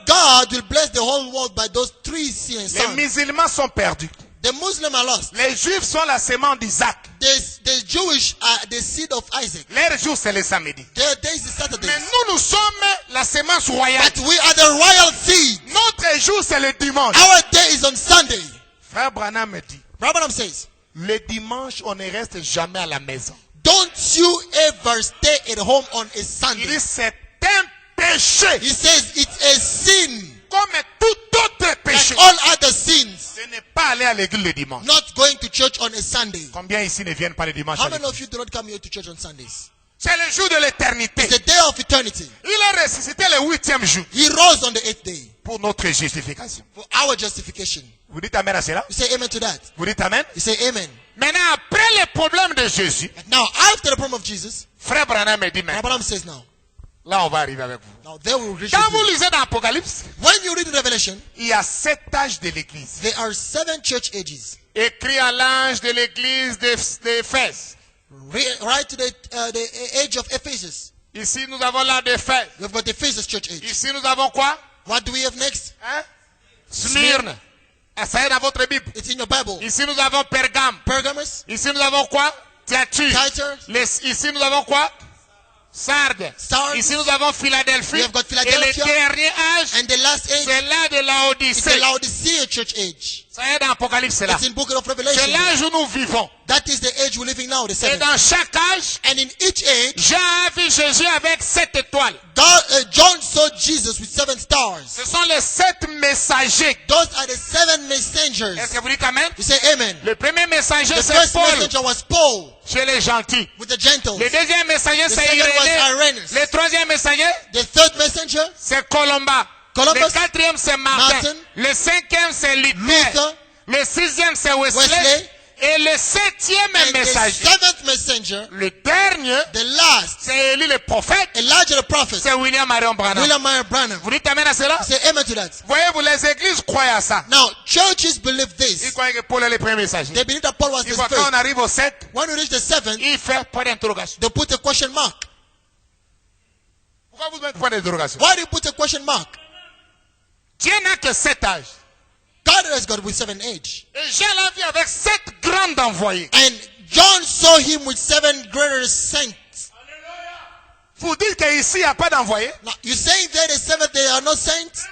God will bless the whole world by those 3 Les sons. musulmans sont perdus. The Muslims are lost. Les juifs sont la sémence d'Isaac. The Jewish are the seed of Isaac. Leur jour, c'est le samedi. Their days is Saturday. Mais nous sommes la sémence royale. But we are the royal seed. Notre jour, c'est le dimanche. Our day is on Sunday. Frère Branham me dit, Abraham says, le dimanche, on ne reste jamais à la maison. don't you ever stay at home on a Il Sunday. dit, c'est un péché. He says it's a sin, Comme tout autre péché. like all other sins, De ne pas aller à l'église le dimanche. not going to church on a Sunday. Combien ici ne viennent pas le dimanche How à many l'église? of you do not come here to church on Sundays? C'est le jour de l'éternité. It's the day of eternity. Il est ressuscité le 8e jour He rose on the 8th day pour notre justification. for our justification. Vous dites amen à cela? You say amen to that. Vous dites amen? You say amen. Maintenant, après le problème de Jésus, But now, after the problem of Jesus, frère Branham me dit, mais Abraham says now, là on va arriver avec vous. now they will reach Quand vous you. lisez dans Apocalypse, When you read the Revelation, il y a 7 âges de l'église. there are 7 church ages. Écrit à l'ange de l'église d'Éphèse. Right to the age of Ephesus. Ici, nous avons l'âge d'Éphèse. We've got the Ephesus church age. Ici, nous avons quoi? What do we have next? Hein? Smyrne. Ah, ça est dans votre Bible. It's in your Bible. Ici, nous avons Pergame. Pergamos, Ici, nous avons quoi? Thyatire. Titus, Ici, nous avons quoi? Sardes. Sardes. Ici, nous avons Philadelphie. We have got Et le Philadelphia. dernier âge, and the last age, c'est l'âge de it's the Laodicée. Laodicea church age. Ça est dans Apocalypse, c'est là. It's in book of C'est Revelation. l'âge où nous vivons. That is the age we're living now, the Et 7th. dans chaque âge, And in each age, Jean a vu Jésus avec 7 étoiles. John saw Jesus with 7 stars. Ce sont les 7 messagers. Those are the 7 Est-ce messengers. que vous dites amen? You say amen. Le premier messager, The c'est first Paul, messenger was Paul chez les gentils. with the gentles. Le deuxième messager, The c'est second was Irénée. Irenaeus. Le troisième messager, The third messenger, c'est Colomba. Columbus. Le quatrième, c'est Martin. Martin. Le cinquième, c'est Luther. Luther. Le sixième, c'est Wesley. Wesley. Et le septième and the messager, 7th messenger, le dernier, the last, c'est Élie le prophète. Elijah the prophet, C'est William Marion Branham. William Marion Branham. Vous dites amen à cela? Say amen to that. Voyez-vous, les églises croient à ça. Now, churches believe Ils this. croient que Paul est le premier messager. They believe that Paul was Ils the croient quand on first. arrive au 7, When we reach the 7th, il fait point d'interrogation. they put a question mark. Pourquoi vous mettez point d'interrogation? Why do you put a question mark? Dieu n'a que 7 âges. God has God with 7 age. Et Jean l'a vu avec 7 grands envoyés. And John saw him with 7 greater saints. Vous dites qu'ici, il n'y a pas d'envoyé. Now, you saying that the 7th they are not saints?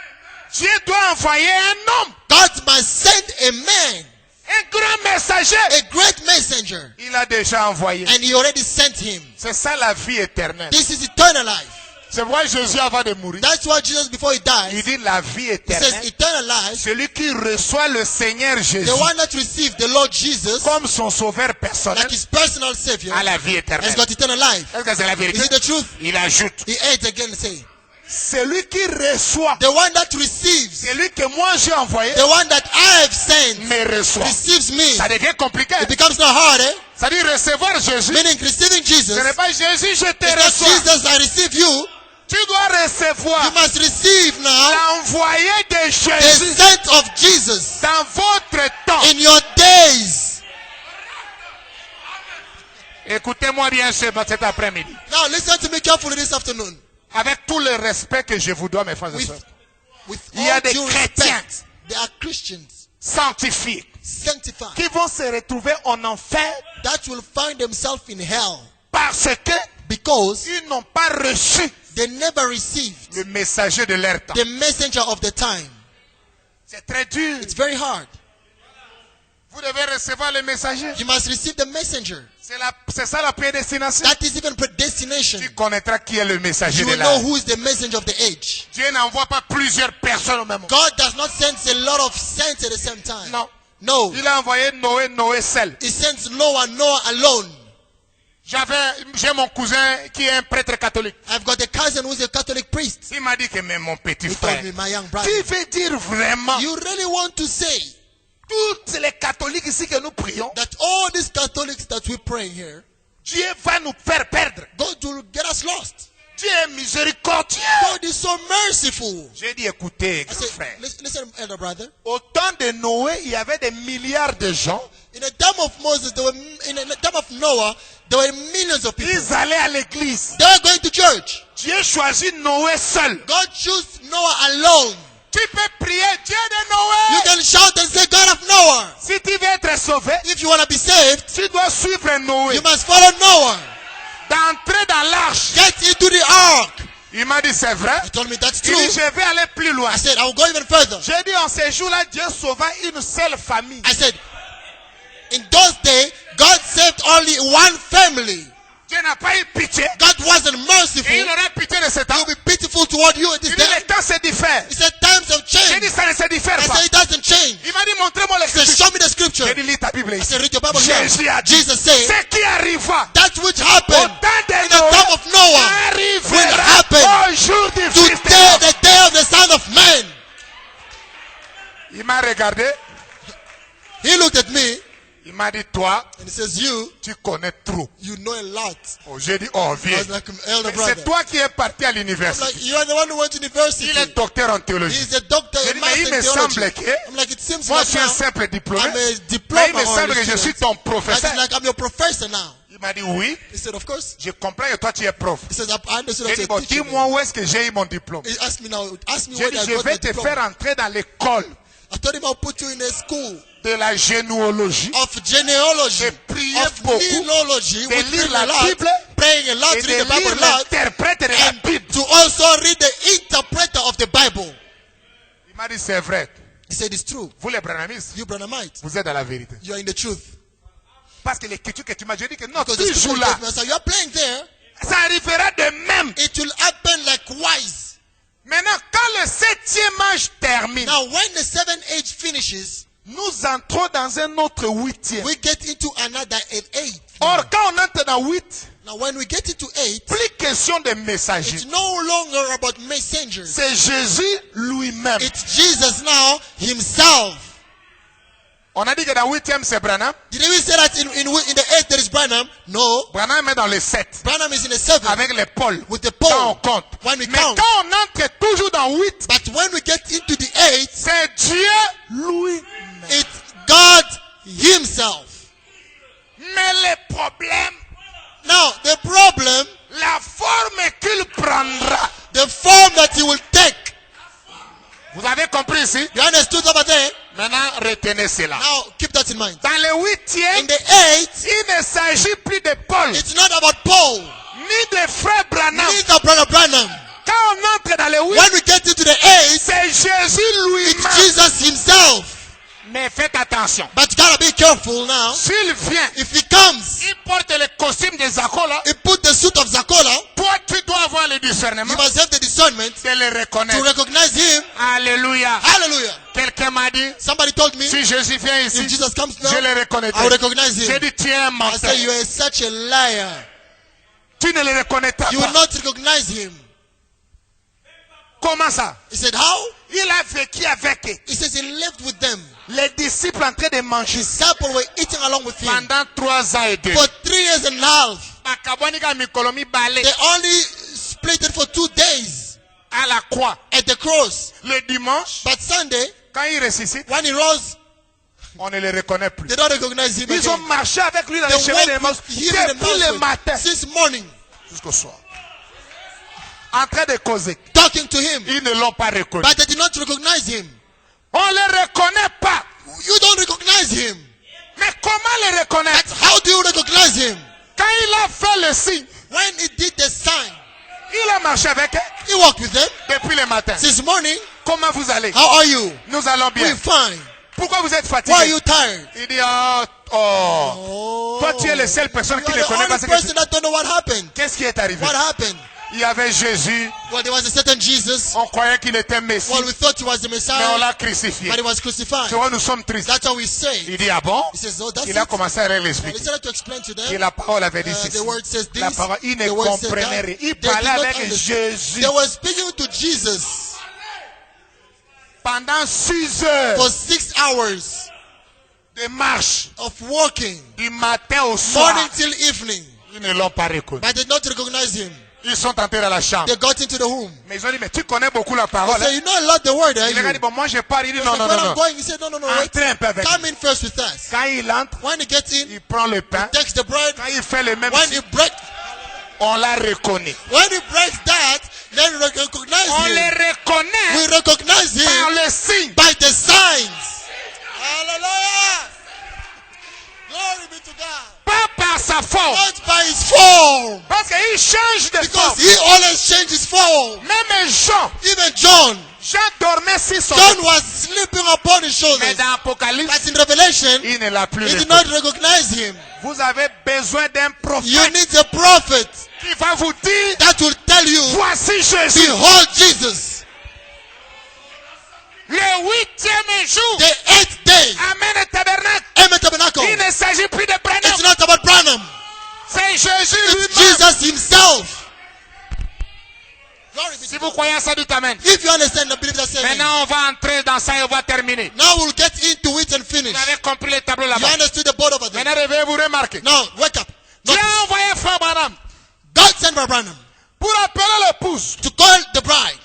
Dieu doit envoyer un homme, God must send a man, un grand messager. a great messenger. Il a déjà envoyé. And he already sent him. C'est ça la vie éternelle. This is eternal life. C'est pourquoi Jésus, avant de mourir, That's why Jesus, before he il dies, dit la vie he says éternelle. eternal life, Celui qui reçoit le Seigneur Jésus the one that received the Lord Jesus comme son sauveur personnel like his personal savior à la vie has éternelle. got eternal life. Est-ce que c'est la Is vérité? it the truth? Il ajoute, He adds again and say, celui qui reçoit, The one that receives, celui que moi j'ai envoyé, the one that I have sent, me reçoit. receives me. Ça devient compliqué. It becomes not hard, eh? Ça dit recevoir Jésus. Meaning receiving Jesus. Ce n'est pas Jésus, je te It's not reçois. Jesus, I receive you. Tu dois recevoir You must receive now l'envoyé de the Jésus sent of Jesus dans votre temps. in your days. Écoutez-moi bien cet après-midi. Now listen to me carefully this afternoon. Avec tout le respect que je vous dois, mes frères et sœurs. With Il y a all des due chrétiens respect, there are Christians sanctifiés sanctified qui vont se retrouver en enfer that will find themselves in hell parce que because ils n'ont pas reçu they never received le messager de leur temps. the messenger of the time. C'est très dur. It's very hard. Vous devez recevoir le messager. You must receive the messenger. C'est ça la prédestination. That is even predestination. Tu connaîtras qui est le messager You de will know l'âge. who is the messenger of the age. Dieu n'envoie pas plusieurs personnes au même moment. God does not send a lot of saints at the same time. Non. No. Il a envoyé Noé seul. He sends Noah alone. J'ai mon cousin qui est un prêtre catholique. I've got a cousin who's a Catholic priest. Il m'a dit que mais mon petit He frère, told me, my young brother, tu veux dire vraiment you really want to say toutes les catholiques ici que nous prions, that all these Catholics that we pray here, Dieu va nous faire perdre. God will get us lost. Dieu est miséricordieux. God is so merciful. J'ai dit écoutez, I grand said, frère, listen, elder brother. au temps de Noé, il y avait des milliards de gens. In the time of Moses, in the time of Noah, there were millions of people. Ils allaient à l'église. They were going to church. Dieu choisit Noé seul. God chose Noah alone. Tu peux prier Dieu de You Noé. can shout and say, God of Noah. Si tu veux être sauvé, If you want to be saved, tu dois suivre Noé. you must follow Noah. D'entrer dans l'arche. Get into the ark. Il m'a dit c'est vrai. He told me that's Il true. dit je vais aller plus loin. I said, I will go even further. J'ai dit en ces jours-là, Dieu sauva une seule famille. I said, in those days, God saved only one family. Dieu n'a pas eu pitié. God wasn't Et il merciful. aura pitié de cet He homme. will be pitiful toward you at this Il dit time. le temps se diffère. He said, times have J'ai changed. dit ça ne se diffère I pas. said, it doesn't change. Il m'a dit montrez-moi He said, l'écriture. show me the scripture. J'ai dit lis ta Bible I ici. said, read your Bible here. Jésus a dit Jesus said, ce qui arriva that which au happened temps de in the time of Noah will arrivera happen au jour du Fils de today, l'homme. the day of the Son of Man. Il m'a regardé. He looked at me Il m'a dit toi, and he says, tu connais trop. you know a lot. Oh, j'ai dit oh I viens. was like, elder Mais brother. c'est toi qui es parti à I'm l'université. like, you are the one who went to university. Il est docteur en théologie. He's a doctor J'ai in dit, math mais il and me theology. semble que I'm like, it seems moi like je suis un now, simple diplômé. I'm a Mais il diploma me semble que je student. suis ton That professeur. is like I'm your professor now. Il m'a dit oui. He said, of course. Je comprends que toi tu es prof. He says, I understood J'ai that dit you're bon, a teacher. dis-moi où est-ce que j'ai eu mon diplôme. He asked me now, ask me J'ai where dit I je got vais my te diploma. faire entrer dans l'école I told him I'll put you in a school de la généalogie, of genealogy, de prier of beaucoup, genealogy, de which lire means la a lot, Bible praying a lot, et to de read the Bible lire a lot, l'interprète de la and Bible. to also read the interpreter of the Bible. Il m'a dit c'est vrai. He said, it's true. Vous les Branhamistes, You Branhamite, vous êtes dans la vérité. you are in the truth. Parce que l'écriture que tu m'as dit que non, Because the tu joues scripture là. tells me, so you are playing there, Ça arrivera de même. it will happen likewise. Maintenant, quand le 7e âge termine, Now, when the seventh age finishes, nous entrons dans un autre 8e. we get into another eight. Or, quand on entre dans 8, Now, when we get into 8, plus question de it's messagers. no longer about messengers. C'est Jésus lui-même. It's Jesus now himself. On a dit que dans 8e c'est Branham. Did we say that in the 8 there is Branham? No. Branham est dans le 7. Branham is in the 7 Avec les pôles. with the Quand on pole. compte. When we Mais count. quand on entre toujours dans 8, But when we get into the 8, c'est Dieu lui-même. it's God himself. Mais le problème, Now, the problem, la forme qu'il prendra. the form that he will take. Vous avez compris ici? You understood over there? Maintenant, retenez cela. Now, keep that in mind. Dans le In 8e, the 8, il ne s'agit plus de Paul, it's not about Paul, ni de frère Branham. neither Brother Branham. Quand on entre dans le 8, When we get into the 8, c'est Jésus it's lui-même. Jesus himself. Mais faites attention. But you gotta be careful now. S'il vient, If he comes, il porte le costume de Zakola. he put the suit of Zakola. Toi, tu dois avoir le discernement You must have the discernment de le to reconnaître. recognize him. Alléluia. Hallelujah. Quelqu'un m'a dit, Somebody told me, si Jésus vient ici, if Jesus comes now, je le reconnaîtrai. I will recognize J'ai him. dit, tu es un I menteur. say, you are such a liar. Tu ne le reconnaîtras You will pas. not recognize him. Comment ça? He said, how? Il a vécu avec eux. He says he lived with them. Les disciples en train de manger Disciples were eating along with him pendant 3 ans et demi. for 3 years and a half. Bakabwanika mikolomi balé They only split it for 2 days à la croix. at the cross. Le dimanche, But Sunday, quand il ressuscite, when he rose, on ne le reconnaît plus. they don't recognize him Ils ont again. marché avec lui dans les They chemins des walked morts with him in the depuis le mountain matin since morning, jusqu'au soir. En train de causer. talking to him. Ils ne l'ont pas reconnu. But they did not recognize him. On ne le reconnaît pas. You don't recognize him. Mais comment le reconnaître? How do you recognize him? Quand il a fait le signe, When he did the sign, il a marché avec eux he walked with them depuis le matin. since morning. Comment vous allez? How are you? Nous allons bien. We're fine. Pourquoi vous êtes Why are fatigué? you tired? Il dit, oh, oh. Oh, Toi, tu es la seule personne you qui are ne the connaît pas only ce que person that don't know what happened. Qu'est-ce qui est arrivé? What happened? Il y avait Jésus. Well, there was a certain Jesus. On croyait qu'il était Messie. Well, we thought he was the Mais on Messiah, l'a crucifié. but he was crucified. Tu vois, nous sommes tristes. That's how we say. Il dit, ah bon? He says, oh, that's Il a it. commencé à Well, he l'expliquer. started to explain to Et them. la parole avait dit ceci. The word says this. La parole, il ne The word said comprenait that. rien. Il They did parlait not avec understand. Jésus They were speaking to Jesus pendant 6 heures for 6 hours de marche of walking, du matin au soir. morning till evening. Ils ne l'ont pas reconnu. But they did not recognize him. Ils sont entrés dans la chambre. They got into the room. Mais ils ont dit, mais tu connais beaucoup la parole. So you know a lot the word, eh? Il a dit, bon, moi je pars. Il dit, He non, said, non, when non, I'm non. going, he said, no, wait. Entrez un peu avec Come nous. in first with us. Quand il entre, When he gets in, il prend le pain. takes the bread. Quand il fait le même When signe, he breaks, on l'a reconnu. when he breaks that, then we recognize On him. le reconnaît We recognize par him le signe. by the signs. Hallelujah. Glory be to God. Pas par sa forme. Not by his form. Parce qu'il change de Because forme. he always changes form. Même Jean. Even John. Jean dormait sur son John dos. was sleeping upon his Mais shoulders. dans Apocalypse, But in Revelation, il ne l'a plus he did reconnu. not recognize him. Vous avez besoin d'un You prophète need a prophet qui va vous dire, that will tell you, voici Jésus. behold Jesus. Le 8e jour. The 8th day. Amen le tabernacle. Amen tabernacle. Il ne s'agit plus de Branham. It's not about Branham. C'est Jésus It's lui-même. Jesus himself. Glory be Si to vous God. croyez à ça, dites Amen. If you understand and believe that saying, Maintenant, on va entrer dans ça et on va terminer. now we'll get into it and finish. Vous avez compris le tableau You là-bas. understood the board over there. Maintenant, réveillez-vous, remarquez. Now, wake up. Dieu Notice. a envoyé Frère Branham God sent for Branham pour appeler l'épouse. to call the bride.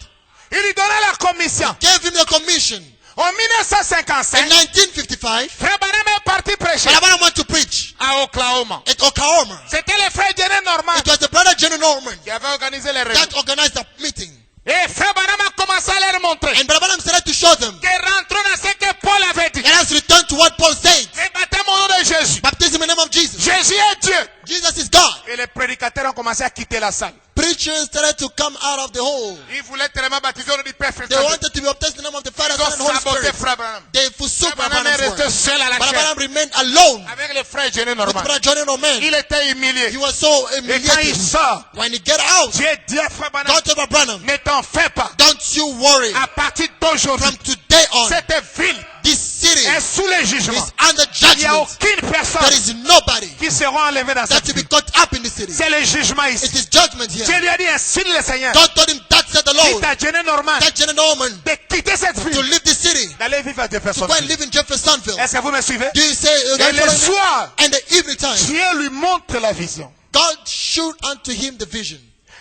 Il lui donnait la commission. Gave him the commission. En In 1955, 1955, Frère Branham est parti prêcher Branham went to preach à Oklahoma. at Oklahoma. C'était le frère Jenny Norman It was the brother Jenny Norman qui avait organisé les réunions. that organized the meeting. Et Frère Branham a commencé à leur montrer And Brother Branham started to show them. que rentrons dans ce que Paul avait dit. Let us return to what Paul said. Et baptême au nom de Jésus. Baptism in the name of Jesus. Jésus est Dieu. Jesus is God. Et les prédicateurs ont commencé à quitter la salle. Preachers started to come out of the hole. Ils voulaient tellement baptiser au nom du Père, Frère, They Saint. wanted to be baptized in the name of the Father, Ils ont Son, and Holy saboté Spirit. Frère Branham. They forsook Frère Brother Branham est Branham's resté word. seul à la Brother chair. Branham remained alone Avec le frère Jenny with Norman. Brother Johnny Norman. Il était humilié. He was so Et quand il humiliated. sort, When he get out, Dieu dit à Frère Branham, God told Brother Branham, ne t'en fais pas. don't you worry. À partir d'aujourd'hui, From today on, cette ville this city est sous le jugement. is under Il n'y a judgment. aucune personne There is nobody qui sera enlevée dans that cette to be ville. caught up in the city. C'est le jugement It ici. is judgment here. Dieu lui a dit, ainsi le Seigneur. God told him, that said the Lord, Dites à Jenny Norman that Jenny Norman de quitter cette to ville, leave the city, d'aller vivre à to Jefferson. go and live in Jeffersonville. Est-ce que vous me suivez? Do you say, Et le soir, and the evening time, Dieu lui montre la vision. God showed unto him the vision.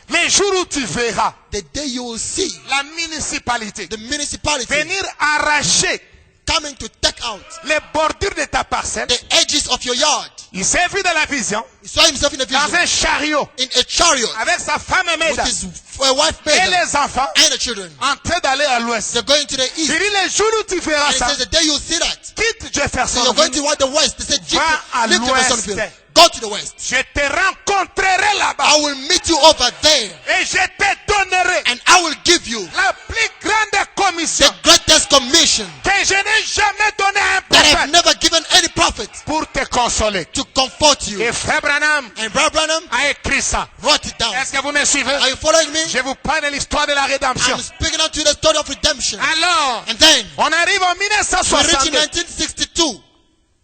Les jours où tu verras The day you will see la municipalité the municipality venir arracher coming to take out les bordures de ta parcelle, the edges of your yard. il s'est vu dans la vision, He saw himself in a dans vision un chariot, in a chariot avec sa femme with Méda his wife et Megan les enfants, and the children. en train d'aller à l'ouest. They're going to the Il east. dit, les jours où tu verras And he ça, says the day you see that, quitte so Jefferson, you're going to the west. They said, Va à leave l'ouest. Jeffersonville. Go to the west. je te rencontrerai là-bas I will meet you over there et je te donnerai and I will give you la plus grande commission the greatest commission que je n'ai jamais donnée à un that I've prophète never given any prophet pour te consoler. to comfort you. Et Frère Branham And Brother Branham a écrit ça. wrote it down. Est-ce que vous me suivez? Are you following me? Je vous parle de l'histoire de la rédemption. I'm speaking out to the story of redemption. Alors, And then, on arrive en we reach in 1962. 1962.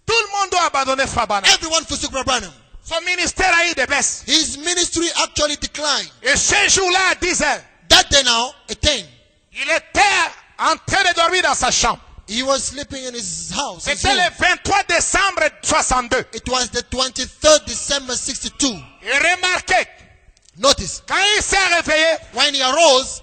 Tout le monde doit abandonner Frère Branham. Everyone forsook Brother Branham. Son ministère a eu des baisses. His ministry actually declined. Et ce jour-là, à 10 heures, That day now, at 10, Il était en train de dormir dans sa chambre. He was sleeping in his house. His C'était room. le 23 décembre 62. It was the 23rd December 62. Et remarquez, Notice, quand il s'est réveillé, when he arose,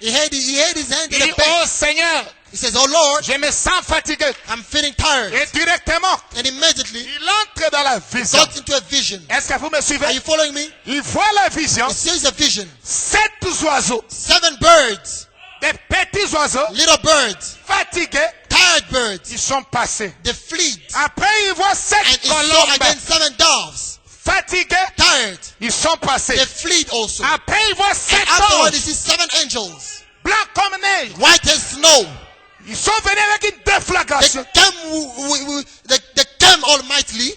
he had his hand il in dit, the bed. oh Seigneur, He says, "Oh Lord, je me sens fatigué. I'm feeling tired." Et directement, And immediately, il entre dans la vision. got into a vision. Est-ce que vous me Are suivez? you following me? Il voit la vision. He sees a vision. 7 oiseaux, 7 birds, des petits oiseaux, little birds, fatigués, tired birds. ils sont passés. They fleed. Après, il voit 7 And he saw colombes again 7 doves, fatigués, tired. ils sont passés. They fled also. Après, il voit 7 Afterward, he anges, sees 7 angels, blancs comme neige. white as snow. Ils sont venus avec une déflagration. They came almightily,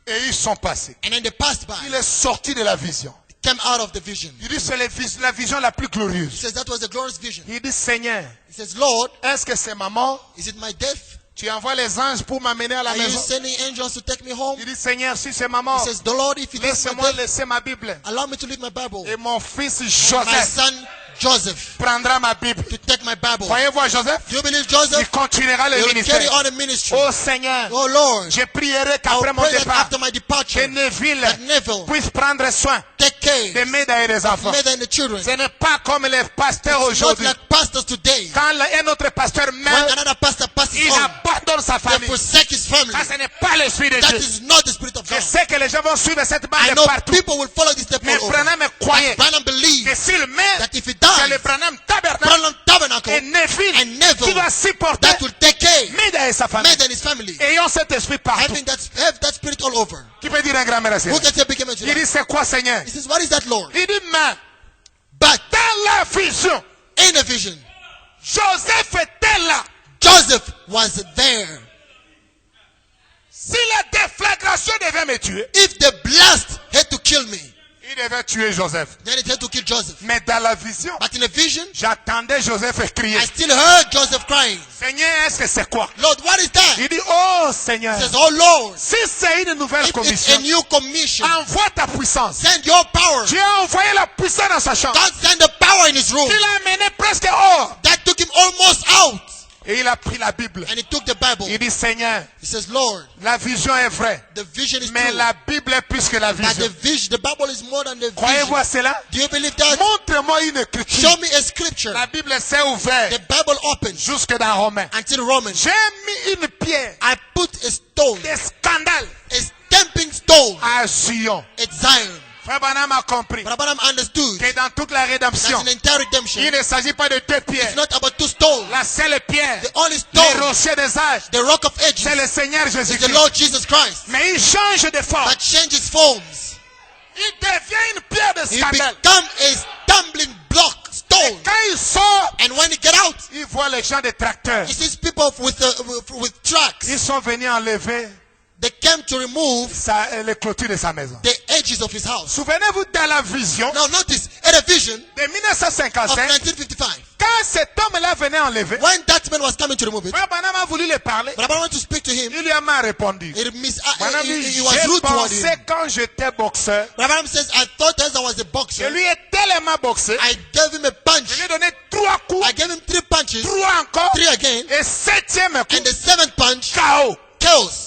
Et ils sont passés. and then they passed by. Il est sorti de la vision. Came out of the vision. Il dit, c'est la vision la plus He glorieuse. says that was the glorious vision. Il dit, Seigneur, He says, "Lord, est-ce que c'est ma mort? is it my death? Tu envoies les anges pour m'amener à la Are you maison? sending angels to take me home?" Il dit, Seigneur, si c'est ma He mort, says, "The Lord, if it is my laisse-moi death, laisser ma Bible. allow me to leave my Bible. Et mon fils My Joseph son Joseph prendra ma Bible. to take my Bible." Voyez-vous à Joseph? Do you believe Il Joseph? continuera le He will carry ministère. on the ministry. Oh Seigneur, Oh Lord, je prierai I qu'après will mon pray that départ, after my que departure, Neville that Neville puisse prendre soin take care des mères et des of enfants. mother and the children. Ce n'est pas comme les pasteurs It's not aujourd'hui. like pastors today. Quand un autre pasteur When meurt, another pastor passes il on, abandonne sa they famille. forsake his family. Ça, ce n'est pas l'esprit de That Dieu. is not the Spirit of Je God. sais que les gens vont suivre cette I bande know partout. people will follow this step Mais all over. Branham croyait Branham que believes s'il meurt, that if he c'est le dies, Branham tabernacle Branham Tabernacle et Neville and Neville qui doit supporter that will take care Mida et sa famille. Meda and his family. Ayons cet esprit partout. Have that spirit all over. Qui peut dire un grand merci? Who can say big amen to Il that? dit, c'est quoi, Seigneur? He says, "What is that, Lord?" Il dit, mais But dans la vision, in the vision, Joseph était là. Joseph was there. Si la déflagration devait me tuer, If the blast had to kill me, il devait tuer Joseph. then it had to kill Joseph. Mais dans la vision, But in the vision, j'attendais Joseph crier. I still heard Joseph crying, Seigneur, est-ce que c'est quoi? "Lord, what is that?" Il dit, oh Seigneur, He says, "Oh Lord, si c'est une nouvelle if it's commission, a new commission, envoie ta puissance. send your power." Tu as envoyé la puissance dans sa chambre. God sent the power in his room. Il l'a amené presque hors. That took him almost out. Et il a pris la Bible. And he took the Bible. Il dit, Seigneur, He says, "Lord, la vision est vraie. the vision is Mais true. la Bible est plus que la That vision. the Bible is more than the Croyez-vous vision." à cela? Do you believe that? Montre-moi une écriture. Show me a scripture. La Bible s'est ouverte The Bible opens jusque dans Romains. until Romans. J'ai mis une pierre I put a stone, de scandale a stamping stone à Zion. at Zion. Frère Branham a compris But Abraham understood que dans toute la that rédemption, in entire redemption, il ne s'agit pas de 2 it's pierres. not about 2 stones. La seule pierre, The only le stone, rocher des âges, the rock of ages, c'est le Seigneur is the Jésus-Christ. Lord Jesus Christ. Mais il change de forme. That changes forms. Il devient une pierre de He scandale. become a stumbling block, stone. Quand il sort, And when he get out, il voit les gens des tracteurs. he sees people with tracks. Ils sont venus enlever They came to remove les clôtures de sa maison. the edges of his house. Souvenez-vous dans la vision Now notice, at a vision de of 1955, 1955, quand cet homme-là venait enlever, when that man was coming to remove it, Frère Branham a voulu le parler. but Abraham went to speak to him. Il lui a mal répondu. Branham dit, He was j'ai rude toward pensé him. quand j'étais boxeur, Abraham says, "I thought as I was a je boxer, lui ai tellement boxé, I gave him a punch. je lui ai donné 3 coups, I gave him 3 punches, 3 encore, 3 again, et 7e coup, and the 7th punch KO. kills."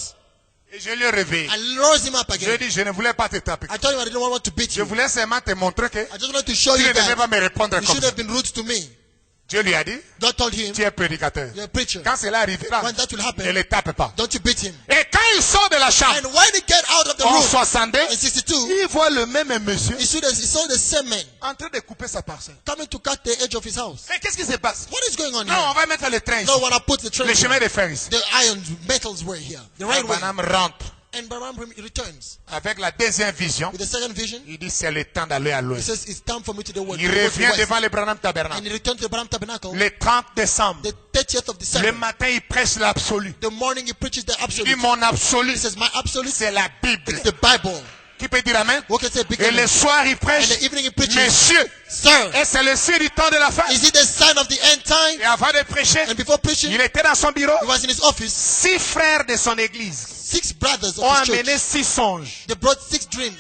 Et je lui ai réveillé. I rose him up Je lui ai again. dit, je ne voulais pas te taper. I told him I didn't want to beat Je you. voulais seulement te montrer que I just wanted to show tu you ne devais that pas me répondre you comme should ça. have been rude to me. Dieu lui a dit, God told him, tu es prédicateur. "You're a preacher. Quand cela arrivera, When that will ne happen, le tape pas. don't you beat him." Et quand il sort de la chambre, And when he get out of the en room 62, in 62, il voit le même monsieur he saw the same man en train de couper sa parcelle. coming to cut the edge of his house. Mais qu'est-ce qui se passe? What is going on Non, on here? va mettre le train ici. No, when I put the train, Le here, chemin de fer ici. the iron metals were here, the right way. Branham rentre And Abraham returns avec la deuxième vision. with the second vision. Il dit, c'est le temps d'aller à He l'ouest. says, "It's time for me to the west." Il to go to revient west. devant le Branham And Tabernacle. he returned to the Abraham Tabernacle. Le 30 décembre, The 30th of le December. matin, il prêche l'absolu. The morning he preaches the Il dit, absolute. mon absolu, He says, "My absolute, c'est la Bible. it's the Bible." Qui peut dire amen? What can say big Et amen? le soir, il prêche, And the evening he preaches, Messieurs, "Sir, et c'est le signe du temps de la fin. is it the sign of the end time?" Et avant de prêcher, And before preaching, il était dans son bureau. he was in his office. 6 frères de son église 6 brothers ont of his amené church. 6 songes They brought 6 dreams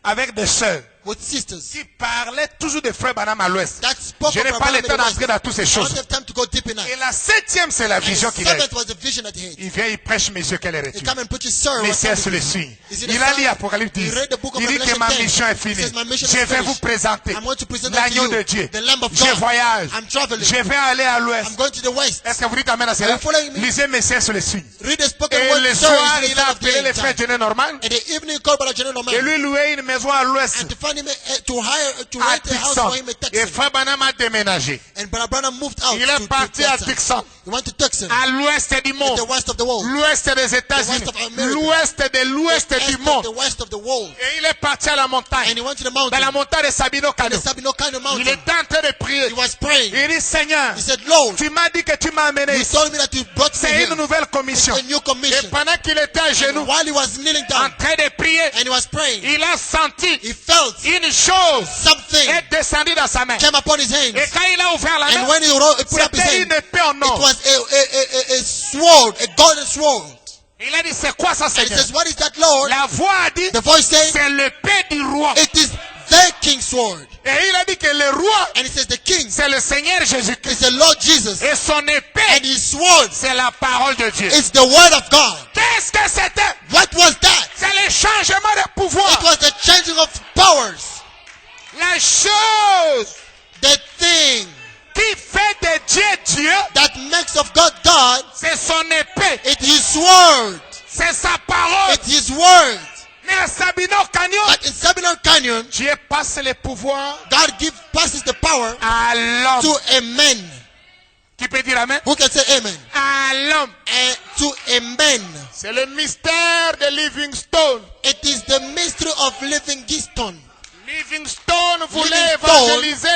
avec des sœurs. with sisters qui parlaient toujours de frère Branham à l'ouest. that spoke Je of n'ai pas le Abraham temps in the d'entrer West. dans toutes ces I choses. don't have time to go deep in that. Et la 7e, c'est la And vision the qu'il a. seventh was the vision that he had. Il vient, il prêche, monsieur, quelle est He come and preaches, sir, Les what time ciels is se le it? signent. Is it a Il a sign? lu Apocalypse 10. He read the book of Il dit que Revelation ma 10. mission est He finie. says, my mission Je is vais vous finished. présenter I'm going to present unto l'agneau you de Dieu. the Lamb of Je God. voyage. I'm traveling. Je vais aller à l'ouest. I'm going to the west. Est-ce que vous dites amen à Are cela? you following me? Lisez mes ciels sur le signe. Read the spoken Et word, le sir, soir, is the il a son of appelé les day frères time. Jenny Norman. And the evening he called Brother General Norman. Et lui louait une maison à l'ouest. And to find him to À rent a house Tucson. for him in Et Texas. frère Branham a déménagé. And Brother Branham moved out Il to est parti à Texas. Tucson. He went to Texas, À l'ouest du at monde. the west of the world. L'ouest des États-Unis. west of America. L'ouest de l'ouest The du east of monde. the west of the world. Et il est parti à la And montagne. he went to the Dans la mountain. montagne de Sabino Cano. The Sabino kind of Il mountain. était en train de prier. He was praying. Il dit, Seigneur, He said, Lord, tu m'as dit que tu m'as amené you ici. told me that you brought me C'est here. une nouvelle commission. A new Et commission. pendant qu'il était à genoux, And while he was kneeling en down train de prier, and he was praying, il a senti he felt une chose something est descendue dans sa main. came upon his hands. Et quand il a ouvert la And main, when he put up his c'était hand, une épée en it or. was a sword, a golden sword. Il a dit, c'est quoi ça, And he Seigneur? says, what is that, Lord? La voix a dit, The voice saying, c'est l'épée du roi. it is the king's sword. Et il a dit que le roi, And he says, the king c'est le Seigneur Jésus-Christ. is the Lord Jesus. Et son And épée, his sword c'est la parole de Dieu. is the word of God. Qu'est-ce que c'était? What was that? C'est le changement de pouvoir. It was the changing of powers. La chose The thing qui fait de Dieu Dieu, that makes of God God, c'est son épée. it is word. C'est sa parole. It is word. Mais à Sabino Canyon, But in Sabino Canyon, Dieu passe le pouvoir God passes the power à l'homme. to a man. Qui peut dire amen? Who can say amen? À l'homme. And to a man. C'est le mystère de Livingstone. It is the mystery of Livingstone. Livingstone voulait Livingstone. évangéliser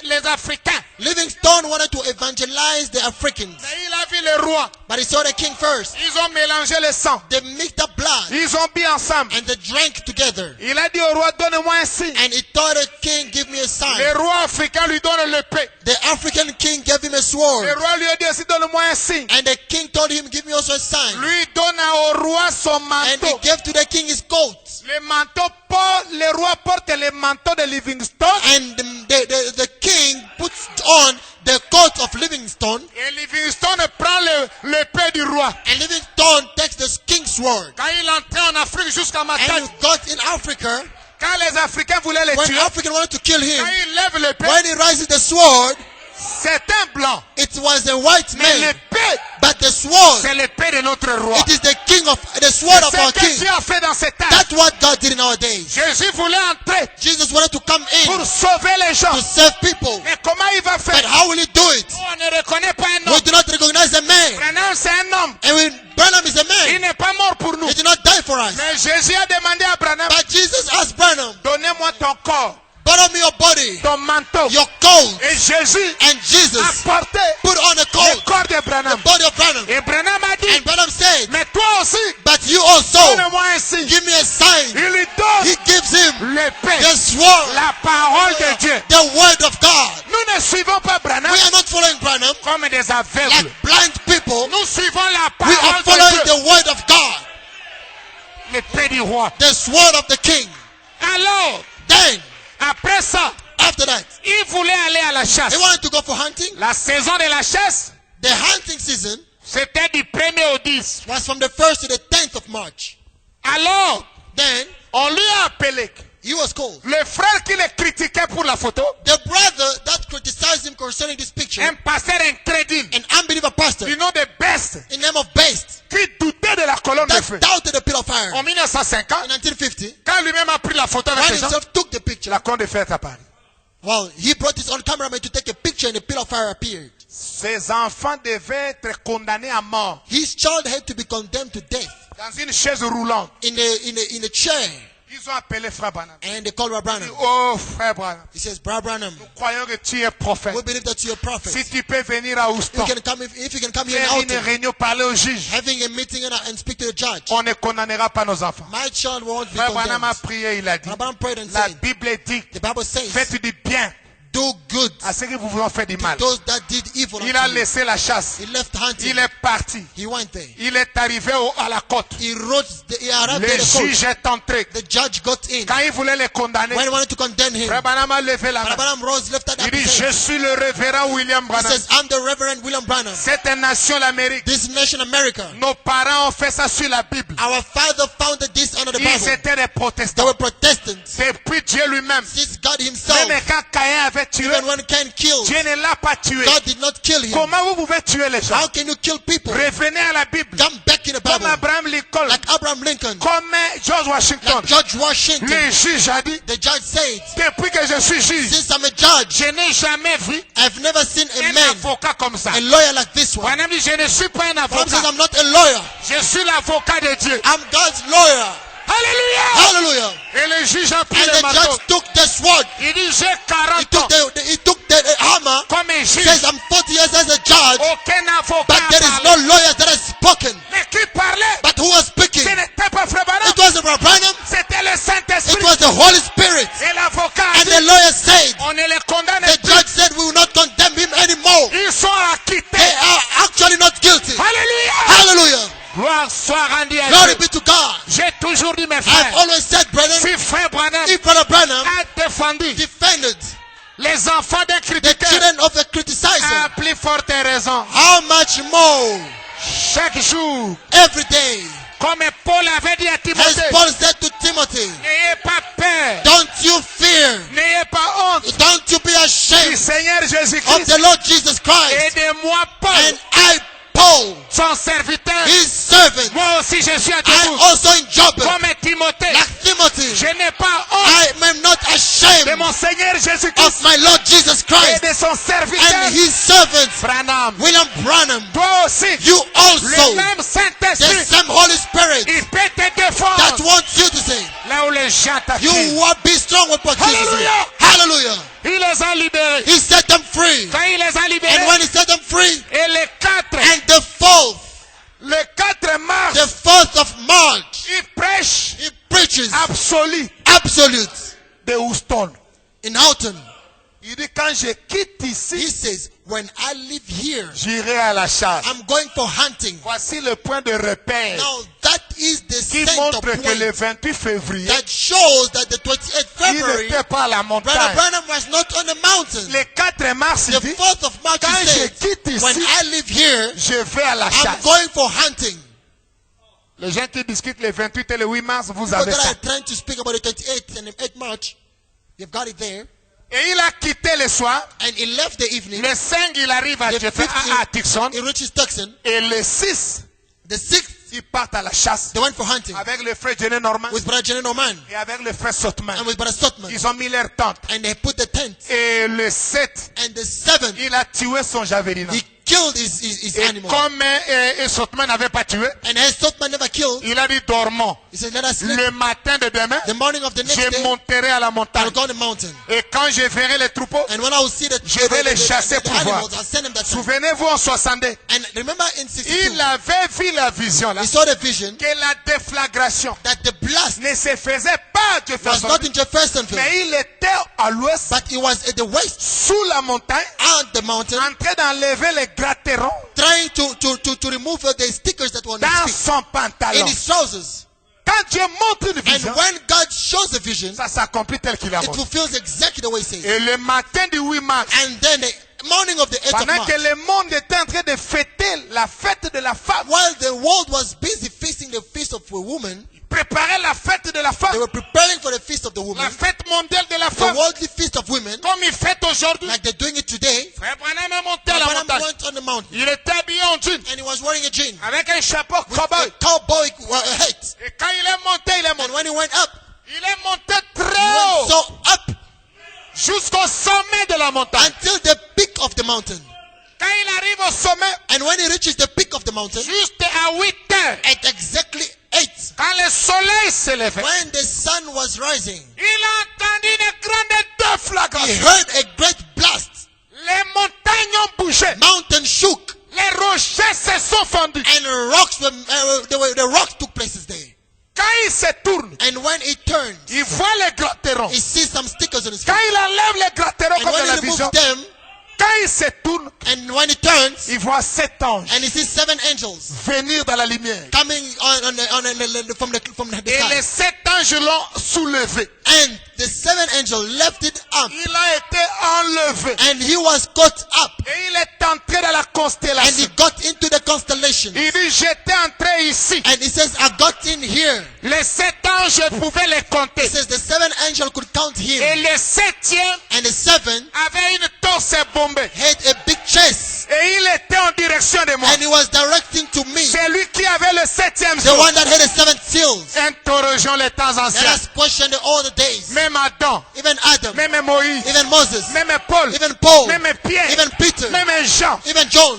les Africains. Livingstone wanted to evangelize the Africans. Mais il a vu le roi. But he saw the king first. Ils ont mélangé le sang. They mixed up blood Ils ont bu ensemble. and they drank together. Il a dit au roi, donne-moi un signe. And he told the king, give me a sign. Le roi africain lui donne l'épée. The African king gave him a sword. Le roi lui a dit aussi, donne-moi un signe. And the king told him, give me also a sign. Lui donne au roi son And he manteau. gave to the king his coat. Le roi porte le manteau de Livingstone. And the king puts on the coat of Livingstone. Et Livingstone prend l'épée du roi. And Livingstone takes the king's sword. Quand il entrait en Afrique jusqu'à And Matane, he got in Africa. quand les Africains voulaient le When tuer, African wanted to kill him, quand il lève l'épée, when he raises the sword, c'est un blanc. it was a white Mais man. l'épée, But the sword, c'est l'épée de notre roi. it is the sword of C'est our ce que king. Dieu a fait dans cet âge. That's what God did in our days. Jésus voulait entrer Jesus wanted to come in pour sauver les gens. to save people. Mais comment il va But faire? how will he do it? On ne reconnaît pas un We homme. do not recognize a man. Branham, c'est un homme. And Branham is a Il man. n'est pas mort pour nous. He did not die for us. Mais Jésus a demandé à Branham, But Jesus asked Branham, donnez-moi ton corps, borrow me your body, ton manteau. your coat. Et Jésus And a Jesus porté put on a le coat, corps de the Branham. body of Branham. Et Branham a dit, And Branham said, mais toi aussi, but you also, donne-moi un signe. give me a sign. Il lui donne He gives him l'épée, the sword, la parole de Dieu. the word of God. Nous ne suivons pas Branham We are not following Branham comme des aveugles. like blind people. Nous suivons la We are parole de following Dieu. the word of God, L'épée du roi. the sword of the king. Alors, Then, après ça, after that, il voulait aller à la chasse. he wanted to go for hunting. La saison de la chasse, The hunting season c'était du 1er au 10. was from the 1st to the 10th of March. Alors, Then, on lui a appelé. he was called. Le frère qui le critiquait pour la photo, The brother that criticized him concerning this picture, un pasteur incrédule, an unbeliever pastor, du nom de Best, in name of Best, qui doutait de la colonne de that feu. doubted the pillar of fire. En 1950, In 1950, quand lui-même a pris la photo avec when les gens, himself took the picture, la colonne de feu est apparue. well, he brought his own cameraman to take a picture and the pillar of fire appeared. Ses enfants devaient être condamnés à mort His child had to be condemned to death dans une chaise roulante. in a chair. Ils ont appelé frère Branham. And they called Branham. Oh frère Branham, He says, Brother Branham, nous croyons que tu es prophète. we believe that you're a prophet. Si tu peux venir à Houston, You can come if you can come here faire in une Alton, réunion, parler au juge, having a meeting and speak to the judge. on ne condamnera pas nos enfants. My child won't be Frère Branham a condemned. prié, il a dit, Brother Branham prayed and la said, Bible dit, the Bible says, faites du bien do good à ceux qui vous ont fait du mal. to those that did evil Il a unto you. laissé la chasse. He left hunting. Il est parti. He went there. Il est arrivé à la côte. He arrived Le at the court. juge est entré. The judge got in. Quand il voulait les condamner, When he wanted to condemn him, Frère Branham a levé la main. Branham rose, lifted Il up dit, his je hand. suis le révérend William He Branham. says, I'm the Reverend William Branham. Cette nation, l'Amérique, This nation, America. nos parents ont fait ça sur la Bible. Our father founded this under the Ils Bible. étaient des They protestants. were Protestants. Depuis Dieu lui-même. Since God himself, Même quand Caïn avait tué, even when Cain killed, Dieu ne l'a pas tué. God did not kill him. Comment vous pouvez tuer les gens? How can you kill people? Revenez à la Bible. Come back in the Comme Bible. Abraham Lincoln, Like Abraham Lincoln, comme George Washington. like George Washington. Le juge a dit, The judge said, depuis que je suis juge, since I'm a judge, je n'ai jamais vu I've never seen a un man, avocat comme ça. a lawyer like this one. Branham dit, je ne suis pas un Branham says, avocat. I'm not a lawyer. Je suis l'avocat de Dieu. I'm God's lawyer. Alléluia! Hallelujah. Et le juge a pris And le the marteau. judge took the sword. Il dit, j'ai He 40 ans took the hammer. comme un He juge. says, I'm 40 years as a judge, Aucun avocat but there n'a is parlé. no lawyer that has spoken. Mais qui parlait? But who was speaking? Ce n'était pas Frère Branham. It wasn't Brother Branham. C'était le It Saint-Esprit. was the Holy Spirit. Et l'avocat a And dit, the lawyer said, on ne les condamne the plus. judge said, we will not condemn him anymore. Ils sont They acquittés. are actually not guilty. Alléluia! Hallelujah. Gloire soit rendue à Glory Dieu. be to God. J'ai toujours dit, mes I've frères, always said, brethren, si Frère Branham if Brother Branham a défendu defended les enfants d'un the critiqueur, children of the criticism, à plus forte raison, how much more chaque jour, every day, comme Paul avait dit à as Timothée, Paul said to Timothy, n'ayez pas peur, don't you fear, n'ayez pas honte don't you be du ashamed Seigneur of Jésus-Christ the Lord Jesus et Christ. de moi, Paul, And I, Paul, son serviteur. his servant, Moi aussi, je suis à I debout. also in Job, Comme Timothée, like Timothy, je n'ai pas honte I am not de ashamed mon Seigneur of Jésus-Christ my Lord Jesus et Christ de son serviteur, and his servant, Branham. William Branham. Toi aussi, You le also, même the Saint-Esprit, same Holy Spirit il peut te that défendre wants you to say, là où les gens you t'accusent. will be strong with what Jesus said. Hallelujah. Hallelujah. Il les a libérés. He set them free. Quand il les a And libérés, when he set them free, et les 4, and the 4 mars, 4th of March, il prêche he preaches absolu absolute de Houston. in Houghton. Il dit, quand je quitte He ici, says, when I live here, j'irai à la chasse. I'm going for hunting. Voici le point de repère Now that is the qui center montre que le point 28 février, that shows that the 28th il February, n'était pas à la Brother montagne. Branham was not on the mountain. Le 4 mars, il The dit, 4th of March, quand he je said, quitte when ici, I live here, je vais à la I'm chasse. going for hunting. Les gens qui discutent le 28 et le 8 mars, vous People avez that ça. are trying to speak about the 28th and the 8th March, you've got it there. Et il a quitté le soir. And he left the evening. Le 5, il arrive à The Jefferson, 5th, à Tucson. he reaches Tucson. Et le 6, The 6th, ils partent à la chasse. they went for hunting Avec le frère Jenny Norman with Brother Jenny Norman et avec le frère Sotman. and with Brother Stotman. Ils ont mis leur tente. And they put the tent. Et le 7, And the 7th, il a tué son javelin. he killed his Et animal. comme Sotman n'avait pas tué, And as Stotman never killed, il a dit dormons. he said, let us sleep. Le matin de demain, The morning of the next je day, monterai à la montagne. I'll go on the mountain. Et quand je verrai les troupeaux, And when I will see the, je vais les chasser pour voir. animals, I'll send them that time. Souvenez-vous en 62, And remember in 62, il avait vu la vision là, he saw the vision que la déflagration that the blast ne se faisait pas à was Jefferson, not in Jeffersonville, mais il était à l'ouest, but it was at the west, sous la montagne, on the mountain, en train d'enlever les gratterons trying to remove the stickers that were on dans his feet, son in pantalon. his trousers. Quand Dieu montre une And vision, when God shows a vision, ça s'accomplit tel qu'il a it montré. fulfills exactly the way he says. Et le matin du 8 mars, And then the morning of the 8th of pendant March, que le monde était en train de fêter la fête de la femme, while the world was busy feasting the feast of a woman, préparer la fête de la they femme, were preparing for the feast of the la woman, fête mondiale de la the femme, worldly feast of women, comme ils fêtent aujourd'hui. like they're doing it today. Frère Branham est monté à la Branham montagne. went on the mountain Il était habillé en jean, and he was wearing a jean avec un chapeau with a cowboy. cowboy hat. Et quand il est monté, il est And monté. when he went up, Il est monté he très went haut, so up jusqu'au sommet de la montagne. until the peak of the mountain. Quand il arrive au sommet, And when he reaches the peak of the mountain, juste à 8 heures, at exactly 8, quand le soleil s'élevait, when the sun was rising, il a entendu une grande he déflagration. heard a great blast. Les montagnes ont bougé. Mountain shook Les rochers se sont fondus. and rocks the rocks took places there. Quand il se tourne, And when he turns, il voit les gratterons. he sees some stickers on his Quand face. il enlève les gratterons And comme dans when la he removes vision, them, quand il se tourne, and when he turns, il voit 7 anges and he sees 7 angels venir dans la lumière. coming from the Et les sky. 7 anges l'ont soulevé. And the 7 angels lifted up, Il a été enlevé. and he was caught up, Et il est entré dans la and he constellation. got into the constellation. Il dit, j'étais entré ici. And he says, I got in here. Les 7 anges, je pouvais les He compter. says the 7 angels could count Et him. le 7e And the 7 avait une torse bombée. had a big chest, Et il était en direction de moi. and he was directing to me, C'est lui qui avait le 7e the jour. one that had the 7 seals. Interrogeons les temps Let anciens. us question all the days. Même Adam, Even Adam, même Moïse, even Moses, même Paul, even Paul, même Pierre, even Peter, même Jean. even John.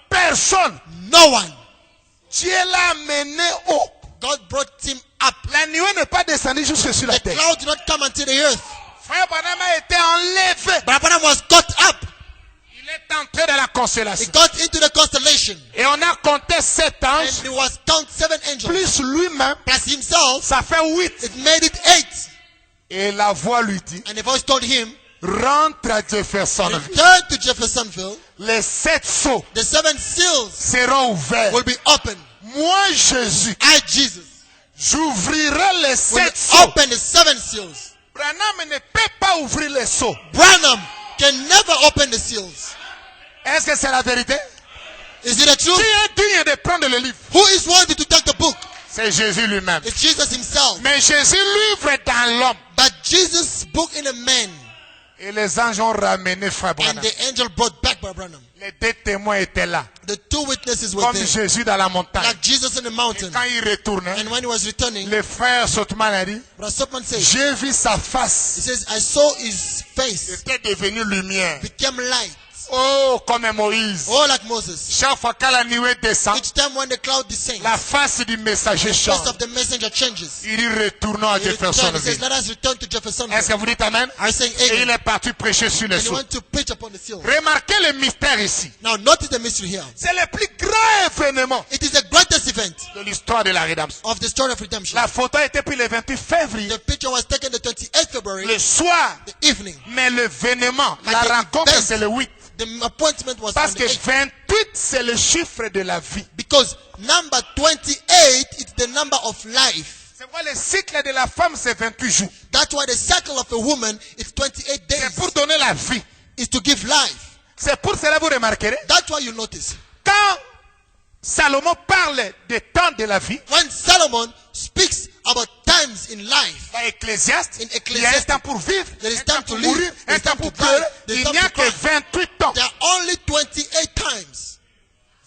Personne. No one. Dieu l'a mené haut. God brought him up. La nuée n'est pas descendue jusque sur la The terre. cloud did not come unto the earth. Frère Branham a été enlevé. But Abraham was caught up. Il est entré dans la He constellation. got into the constellation. Et on a compté 7 And anges, he was count 7 angels. plus lui-même. Plus himself, Ça fait 8. it made it 8. Et la voix lui dit, And the voice told him, rentre à Jeffersonville. return to Jeffersonville. Les 7 sceaux The 7 seals seront ouverts. will be open. Moi, Jésus, I, Jesus, j'ouvrirai les will 7 sceaux. open the 7 seals. Branham ne peut pas ouvrir les sceaux. Branham can never open the seals. Est-ce que c'est la vérité? Is it the Qui truth? est digne de prendre le livre? Who is worthy to take the book? C'est Jésus lui-même. It's Jesus himself. Mais Jésus livre dans l'homme. But Jesus book in a man, Et les anges ont ramené Frère and Branham. the angel brought back by Branham. Les 2 témoins étaient là. The 2 witnesses were Comme there, Jésus dans la montagne. like Jesus in the Et mountain. quand il retournait, And when he was returning, le frère Sotman a dit, Brother Sopman says, j'ai vu sa he face. says, I saw his face C'était devenu lumière. became light. Oh, comme Moïse. Oh, like Moses. Chaque fois que la nuée descend, Each time when the cloud descends, la face du messager the change. face of the messenger changes. Il dit retournons à He returns, he says, Jeffersonville. let us return to Est-ce que Jeffersonville. vous dites Amen? I say Et il amen. est parti prêcher sur les And he sceaux. went to preach upon the seal. Remarquez le mystère ici. Now notice the mystery here. C'est le plus grand événement It is the greatest event de l'histoire de la rédemption. of the story of redemption. La photo a été prise le 28 février, The picture was taken the 28th February, le soir. the evening. Mais l'événement, But la the rencontre, event- c'est le 8. The appointment was Parce on que the 8th. 28, c'est le chiffre de la vie. Because number 28 is the number of life. C'est quoi le cycle de la femme, c'est 28 jours. That's why the cycle of a woman is 28 days. C'est pour donner la vie. Is to give life. C'est pour cela vous remarquerez. That's why you notice. Quand Salomon parle des temps de la vie, When Solomon speaks about times in life, dans Ecclésiaste, In il y a un Ecclesiastes, temps pour vivre, there is un temps time to pour live, mourir, there un is temps time pour to die, pleurer. there is Il time n'y a to que cry. 28 ans. there are only 28 times.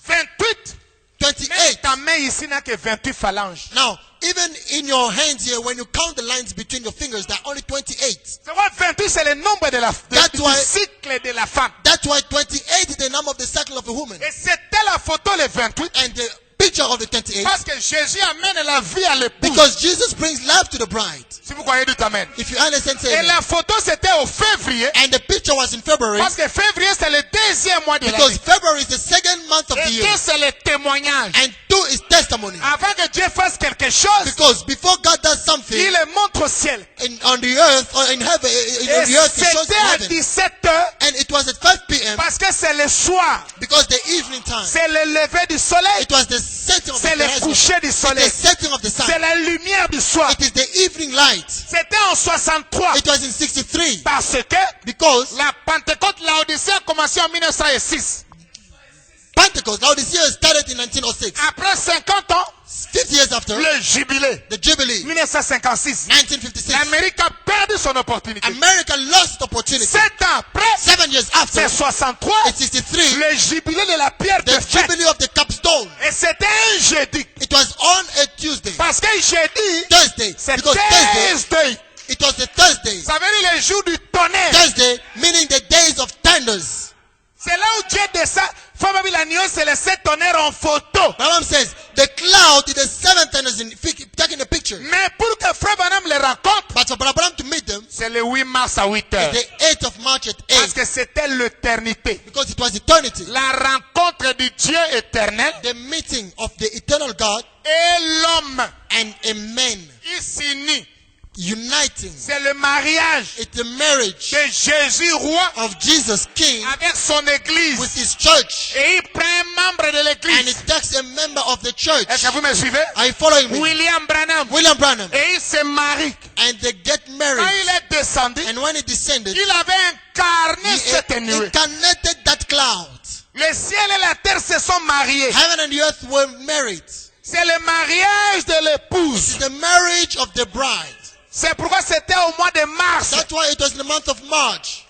28. Même 28. ta main ici n'a que 28 phalanges. Now, even in your hands here, when you count the lines between your fingers, there are only 28. C'est quoi 28, c'est le nombre de That's du why- cycle de la femme. That's why 28 is the number of the cycle of a woman. Et c'était la photo le 28. And the picture of the 28, Parce que Jésus amène la vie à l'épouse. because Jesus brings life to the bride. Si vous croyez, dites Amen. If you understand, say Et amen. la photo c'était au février. And the picture was in February, Parce que février c'est le 2e mois de because l'année. February is the second month of the Et year. 2 c'est le témoignage. And 2 is testimony. Avant que Dieu fasse quelque chose, Because before God does something il le montre au ciel. on the earth, or in heaven, Et on the earth, he shows c'était in à heaven. 17h. And it was at 5 p.m. Parce que c'est le soir. because the evening time. C'est le lever du soleil. It was the setting of the C'est le horizon. coucher du It's soleil. the setting of the sun. C'est la lumière du soir. It is the evening light. C'était en 63. It was in 63. Parce que Because la Pentecôte, la Odyssée a commencé en 1906. Pentecost, now this year started in 1906. Après 50 ans, 50 years after, le jubilé, the Jubilee, 1956. 1956. L'Amérique a perdu son opportunité. America lost opportunity. 7 ans après, 7 years after, c'est 63. it's 63, Le jubilé de la pierre de the fête. Jubilee of the capstone. Et c'était un jeudi. It was on a Tuesday, Parce que jeudi, Thursday, c'est because Thursday, Thursday. it was the Thursday. Ça veut dire le jour du tonnerre. Thursday, meaning the days of thunders. C'est là où Dieu descend, Femme la nuée, c'est les 7 tonnerres en photo. Branham says the cloud is the 7 thunders in taking a picture. Mais pour que Frère Branham les rencontre, But for Brother Branham to meet them, c'est le 8 mars à 8 heures. the 8th of March at Parce 8, que c'était l'éternité. because it was eternity. La rencontre du Dieu éternel The meeting of the eternal God et l'homme. and a man Ils s'unissent. uniting. C'est le mariage It's the marriage de Jésus roi of Jesus King avec son église. with his church. Et il prend un membre de And l'église. it takes a member of the church. Est-ce que vous me suivez? Are you following me? William Branham. William Branham. Et il se marie. And they get Quand married. il est descendu, And when he descended, il avait incarné he cette nuée. incarnated that cloud. Le ciel et la terre se sont mariés. Heaven and the earth were married. C'est le mariage de l'épouse. It's the marriage of the bride. C'est pourquoi c'était au mois de mars. That's why it was in the month of March.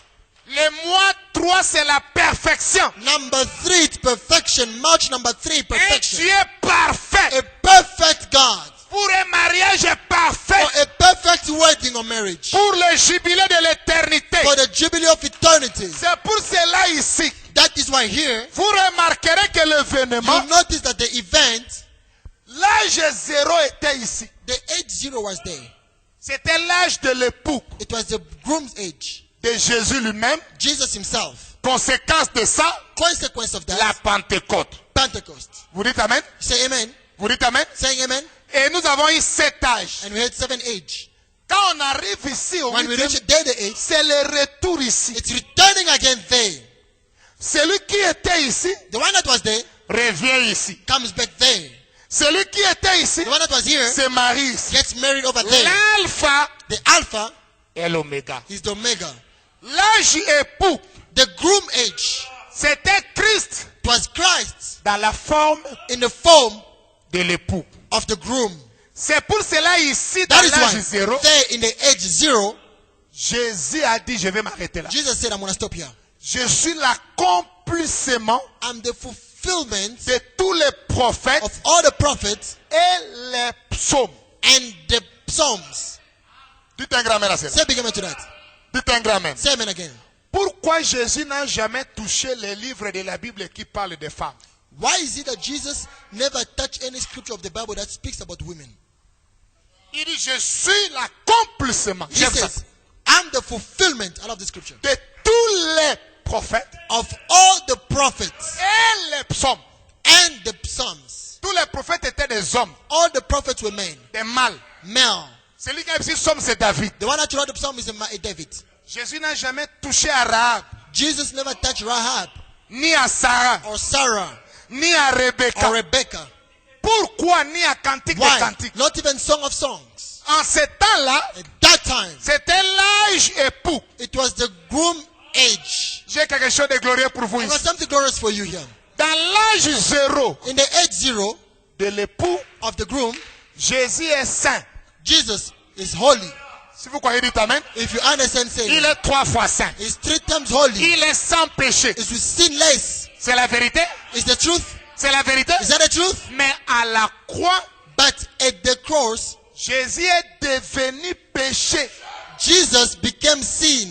Le mois 3, c'est la perfection. Number 3, it's perfection. March number 3, Un perfection. Dieu parfait. A perfect God. Pour un mariage parfait. For a perfect wedding or marriage. Pour le jubilé de l'éternité. For the jubilee of eternity. C'est pour cela ici. That is why here, Vous remarquerez que l'événement, you notice that the event, l'âge 0 était ici. the age 0 was there. C'était l'âge de l'époux It was the groom's age. de Jésus lui-même. Jesus himself. Conséquence de ça, Consequence of that, la Pentecôte. Pentecost. Vous dites Amen? Say amen. Vous dites Amen? Saying amen. Et nous avons eu 7 âges. And we had 7 age. Quand on arrive ici au When we 8e, reach the age, c'est le retour ici. it's returning again there. Celui qui était ici The one that was there revient ici. comes back there. Celui qui était ici The one that was here se marie ici. gets married over there. L'alpha The Alpha et l'oméga. is the Omega. L'âge époux, The groom age, c'était Christ it was Christ dans la forme in the form de l'époux. of the groom. C'est pour cela ici, dans That is l'âge why 0, there in the age 0, Jésus a dit, je vais m'arrêter là. Jesus said, I'm going to stop here. Je suis l'accomplissement I'm the fulfillment de tous les prophètes of all the prophets et les psaumes. and the Psalms. Dites un grand amen à cela. Say big amen to that. Dites un grand amen. Say amen again. Pourquoi Jésus n'a jamais touché les livres de la Bible qui parlent des femmes? Why is it that Jesus never touched any scripture of the Bible that speaks about women? Il dit, je suis l'accomplissement. He J'aime ça. says, I'm the fulfillment, I love the scripture, De tous les prophètes of all the prophets et les psaumes. and the Psalms. Tous les prophètes étaient des hommes, All the prophets were men, des mâles. male. Celui qui a dit psaume, c'est David. The one that wrote the Psalm is a David. Jésus n'a jamais touché à Rahab, Jesus never touched Rahab ni à Sarah, or Sarah ni à Rebecca. or Rebecca. Pourquoi ni à Cantique des Why? Cantiques? Not even Song of Songs. En ce temps-là, At that time, c'était l'âge époux. it was the groom age. J'ai quelque chose de glorieux pour vous I've got ici. something glorious for you here. Dans l'âge 0 In the age 0 de l'époux, of the groom, Jésus est saint. Jesus is holy. Si vous croyez, dites Amen. If you understand, say Il it. est 3 fois saint. He's 3 times holy. Il est sans péché. It's with sinless. C'est la vérité? Is the truth? C'est la vérité? Is that the truth? Mais à la croix, But at the cross, Jésus est devenu péché. Jesus became sin.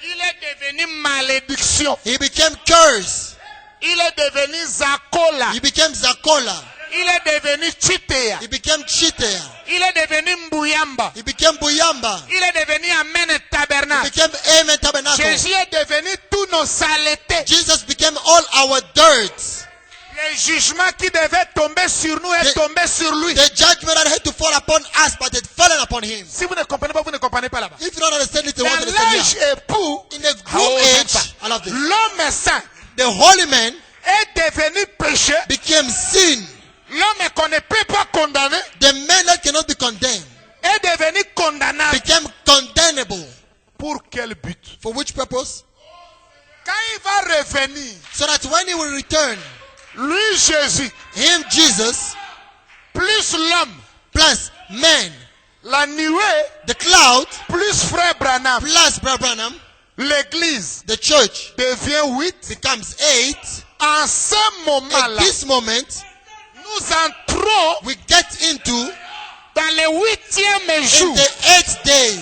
Il est devenu malédiction. He became curse. Il est devenu Zakola. He became Zakola. Il est devenu Chitea. He became Chitea. Il est devenu Mbuyamba. He became Buyamba. Il est devenu Amen He Tabernacle. became Amen Tabernacle. Jésus est devenu tous nos saletés. Jesus became all our dirt. Le jugement qui devait tomber sur nous est The- tombé sur lui. The judgment that had to fall upon us, but it fallen upon him. Si vous ne comprenez pas, vous ne comprenez pas là-bas. If you don't understand it, you Dans won't understand l'âge here. époux, In the groom age, I love this. l'homme saint The holy man est devenu péché. became sin. L'homme qu'on ne peut pas condamner The man that cannot be condemned est devenu condamnable. became condemnable. Pour quel but? For which purpose? Quand il va revenir, So that when he will return, lui Jésus, him, Jesus, plus l'homme, plus man, la nuée, the cloud, plus frère Branham, plus Brother Branham, l'église the church devient 8. becomes 8. En ce At moment-là, this moment, nous entrons we get into dans le 8e in jour. the 8th day.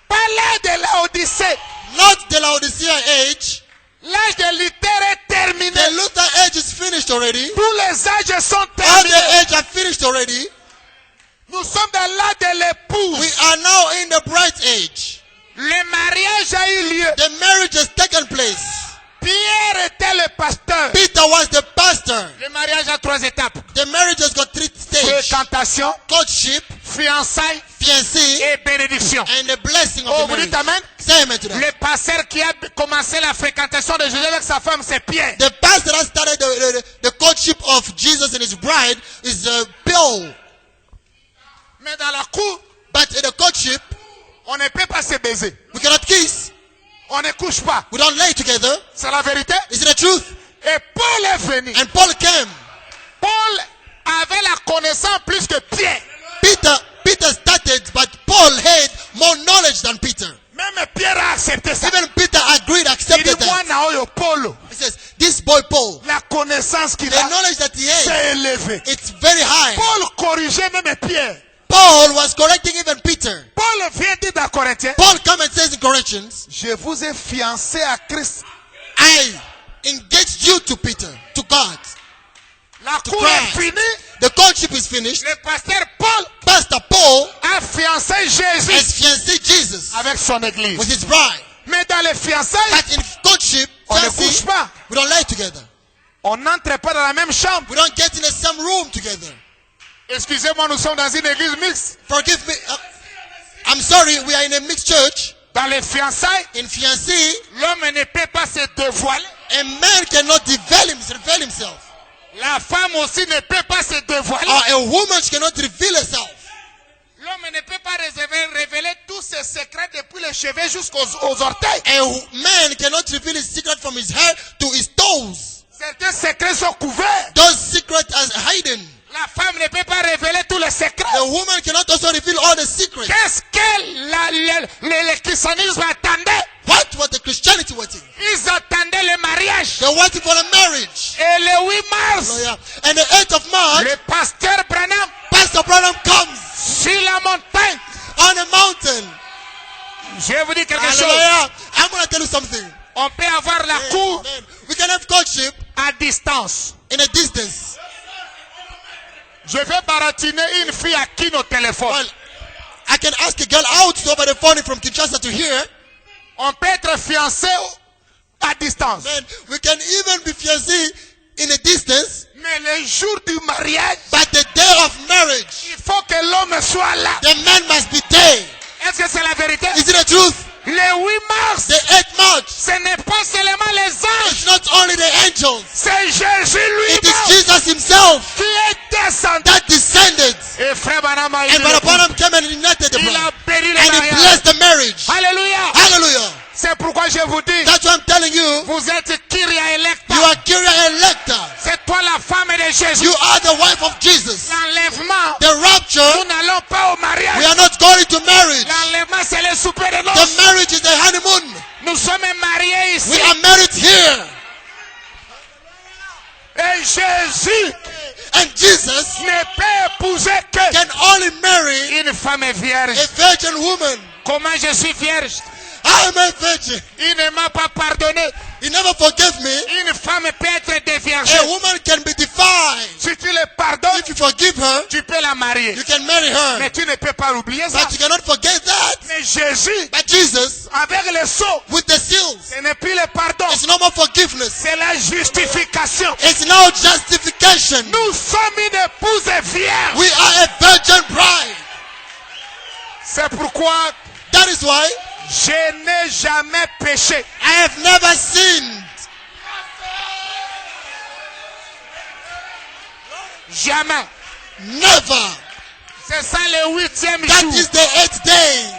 Pas l'âge de la Odyssée. Not the Laodicea age. L'âge de Luther est terminé. terminé. The Luther age is finished already. Tous les âges sont All terminés. the age are finished already. Nous sommes dans l'âge de l'épouse. We are now in the bride age. Le mariage a eu lieu. The marriage has taken place. Pierre était le pasteur. Peter was the pastor. Le mariage a 3 étapes. The marriage has got 3 stages. Fréquentation, Courtship, fiançailles fiancé, et bénédiction. and the blessing of Oh, the vous dites marriage. amen? Say amen to that. Le pasteur qui a commencé la fréquentation de Jésus avec sa femme, c'est Pierre. The pastor that started the courtship of Jesus and his bride is Paul. Mais dans la cour, But in the courtship, on ne peut pas se baiser. we cannot kiss. On ne couche pas. We don't lay together. C'est la vérité. Is it the truth? Et Paul est venu. And Paul came. Paul avait la connaissance plus que Pierre. Peter started, but Paul had more knowledge than Peter. Même Pierre a accepté ça. Even Peter agreed, Il accepted dit, moi, that. Naoyo Paulo, He says, this boy Paul, la connaissance qu'il the a, knowledge that he has, c'est élevé. it's very high. Paul corrigeait même Pierre. Paul was correcting even Peter. Paul vient dire dans Corinthiens, Paul comes and says in Corinthians, je vous ai fiancé à Christ. I engaged you to Peter, to God. La To cour Christ. est finie. The courtship is finished. Le pasteur Paul Pastor Paul a fiancé Jésus has fiancé Jesus avec son église. with his bride. Mais dans les fiançailles, But in courtship, on ne fiancé, couche pas. we don't lay together. On n'entre pas dans la même chambre. We don't get in the same room together. Excusez-moi, nous sommes dans une église mixte. Forgive me. I'm sorry, we are in a mixed church. Dans les fiançailles, In fiancé, l'homme ne peut pas se dévoiler. a man cannot reveal himself. La femme aussi ne peut pas se dévoiler. Or a woman cannot reveal herself. L'homme ne peut pas révéler tous ses secrets depuis les cheveux jusqu'aux orteils. A man cannot reveal his secret from his hair to his toes. Certains secrets sont couverts. Those secrets are hidden. La femme ne peut pas révéler tous les secrets. A woman cannot also reveal all the secrets. Qu'est-ce que le christianisme attendait? What was the Christianity waiting? Ils attendaient le mariage. They're waiting for the marriage. Et le 8 mars, Oh, yeah. And the 8th of March, le pasteur Branham, Pastor Branham comes sur la montagne. on a mountain. Je vais vous dire quelque chose. Hallelujah. I'm going to tell you something. On peut avoir la cour Amen. We can have courtship à distance. in a distance. Je vais baratiner une fille à qui nos téléphones. Well, I can ask a girl out over the phone from Kinshasa to here. On peut être fiancé à distance. Then we can even be fiancé in a distance. Mais le jour du mariage, But the day of marriage, il faut que l'homme soit là. the man must be there. Est-ce que c'est la vérité? Is it the truth? Le 8 mars, The 8th March, ce n'est pas seulement les anges. it's not only the angels. C'est Jésus It is lui-même Jesus himself qui est descendu. that descended. Et frère Branham a eu And Brother le coup. Branham came and united the Il a bride. béni le And he mariage. blessed the marriage. Alléluia. Hallelujah. C'est pourquoi je vous dis, That's why I'm telling you, vous êtes Kyria Electa. you are Kyria Electa. C'est toi la femme de Jésus. You are the wife of Jesus. L'enlèvement, The rapture, nous n'allons pas au mariage. we are not going to marriage. L'enlèvement, c'est le souper de The noces. marriage is the honeymoon. Nous sommes mariés ici. We are married here. Et Jésus And Jesus ne peut épouser que can only marry une femme vierge. a virgin woman. Comment je suis vierge? I am a virgin. Il ne m'a pas pardonné. He never forgave me. Une femme peut être déviergée. A woman can be defiled. Si tu le pardonnes, If you forgive her, tu peux la marier. you can marry her. Mais tu ne peux pas oublier ça. But you cannot forget that. Mais Jésus, But Jesus, avec le sceau, with the seals, ce n'est plus le pardon. it's no more forgiveness. C'est la justification. It's now justification. Nous sommes une épouse vierge. We are a virgin bride. C'est pourquoi That is why je n'ai jamais péché. I have never sinned. Jamais. Never. C'est ça le 8e That jour. is the 8th day.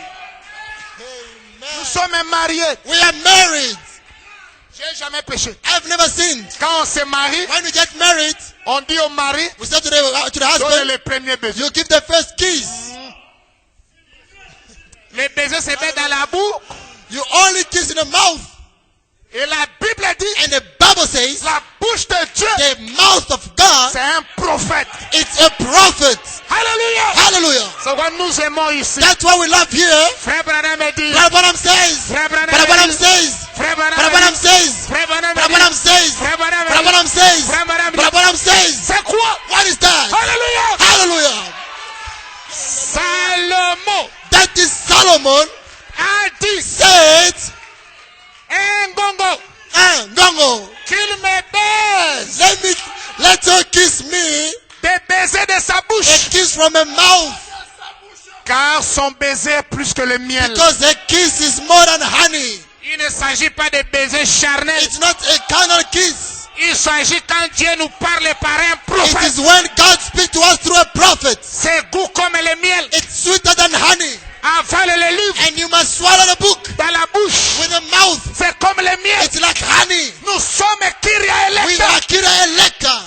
Nous sommes mariés. We are married. Je n'ai jamais péché. I have never sinned. Quand on se marie, When we get married, on dit au mari, we say to the donne husband, le premier baiser. you give the first kiss. Le baiser se met dans la bouche. You only kiss in the mouth. Et la Bible dit, And the Bible says, la bouche de Dieu, the mouth of God, c'est un prophète. it's a prophet. Alléluia. Hallelujah. C'est pourquoi nous aimons ici. That's why we love here. Frère Branham dit, Brother Branham says, Frère Brother Branham Branham dit, says, Frère Brother Branham Branham dit, says, Frère Branham Brother dit, Branham says, Frère Branham Brother dit, Branham says, Frère Branham dit. Brother Branham says. C'est quoi? What is that? Alléluia. Hallelujah. Salomon That is Solomon a dit, said, un gongo, Gongo, qu'il me baise. let her kiss me, Des baisers de sa a bouche. kiss from her mouth, Car son baiser est plus que le miel. because her kiss is more than honey. Il ne s'agit pas de baiser charnel. It's not a carnal kiss. Il s'agit quand Dieu nous parle par un It prophète. is when God speaks to us through a prophet. C'est goût comme le miel. It's sweeter than honey. Avale le livre And you must swallow the book dans la bouche. with the mouth. C'est comme le miel. It's like honey. Nous sommes Kyria We Electa. are Kira Eleka.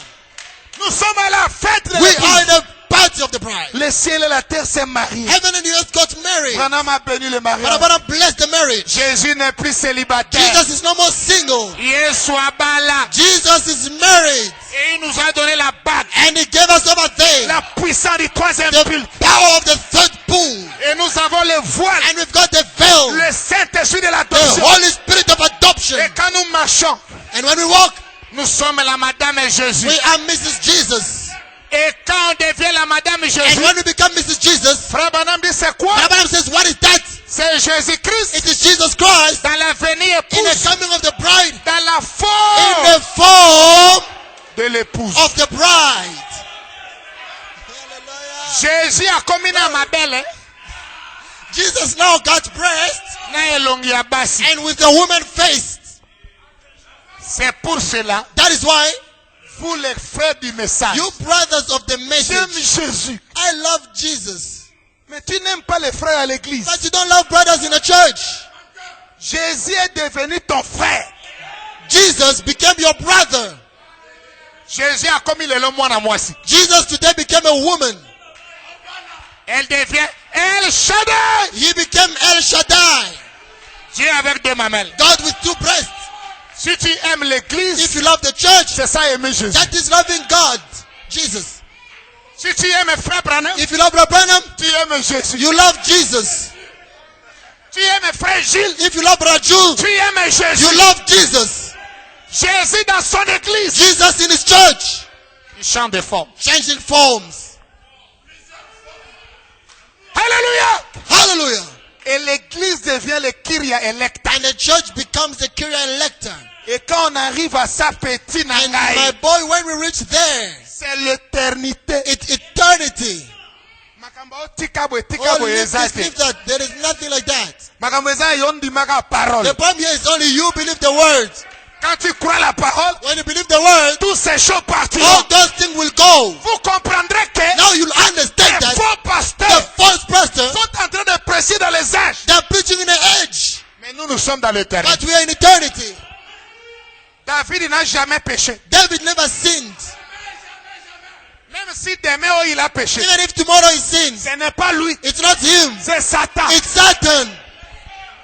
Nous sommes à la fête de We l'église. are the party of the bride. Le ciel et la terre s'est mariés. Heaven and the earth got married. Branham a béni le Brother mariage. Branham blessed the marriage. Jésus n'est plus célibataire. Jesus is no more single. Yesu abala. Jesus is married. Et il nous a donné la bague. And he gave us over there La puissance du troisième the culte. power of the third pool. Et nous avons le voile. And we've got the veil, Le Saint-Esprit de the l'adoption. Holy Spirit of adoption. Et quand nous marchons, And when we walk, nous sommes la Madame Jésus. we are Mrs. Jesus. Et quand on devient la Madame And Jésus, when we become Mrs. Jesus, Frère Branham dit c'est quoi? Brother Branham says, what is that? C'est Jésus-Christ It is Jesus Christ dans la venue in the épouse, coming of the bride, dans la in forme the form de l'épouse. of the bride. Jésus a commis na mabele, hein? Jesus now got breast Na elongi ya basi. and with the woman face. C'est pour cela, That is why vous les frères du message, you brothers of the j'aime message, Jésus. I love Jesus. Mais tu n'aimes pas les frères à l'église. But you don't love brothers in the church. Jésus est devenu ton frère. Jesus became your brother. Jésus a commis le long à moi aussi. Jesus today became a woman. Elle devient El Shaddai. He became El Shaddai. Dieu avec deux mamelles. God with two breasts. Si tu aimes l'église, If you love the church, c'est ça aimer Jésus. that is loving God. Jesus. Si tu aimes frère Branham, If you love Brother Branham, tu aimes Jésus. you love Jesus. Tu aimes frère Gilles, If you love Brother Jules, tu aimes Jésus. you love Jesus. Jésus dans son église. Jesus in his church. Il change de forme. Changing forms. Alléluia. Hallelujah. Et l'église devient le Kyria Electa. And the church becomes the Kyria Elector. Et quand on arrive à sa petite And my nangaï, boy, when we reach there, c'est l'éternité. it's eternity. Makambo tikabo Oh, tikabo leave ezate. that. There is nothing like that. Makambo eza yondi maka parole. The problem here is only you believe the word. Quand tu crois la parole, When you believe the word, tous ces choses all partiront. those things will go. Vous comprendrez que Now you'll understand les that faux the pasteurs false pastor, sont en train de prêcher dans les âges. they're preaching in the age. Mais nous, nous sommes dans l'éternité. But we are in eternity. David n'a jamais péché. David never sinned. Même si demain oh, il a péché, Even if tomorrow he sins, ce n'est pas lui, it's not him. c'est Satan. It's Satan.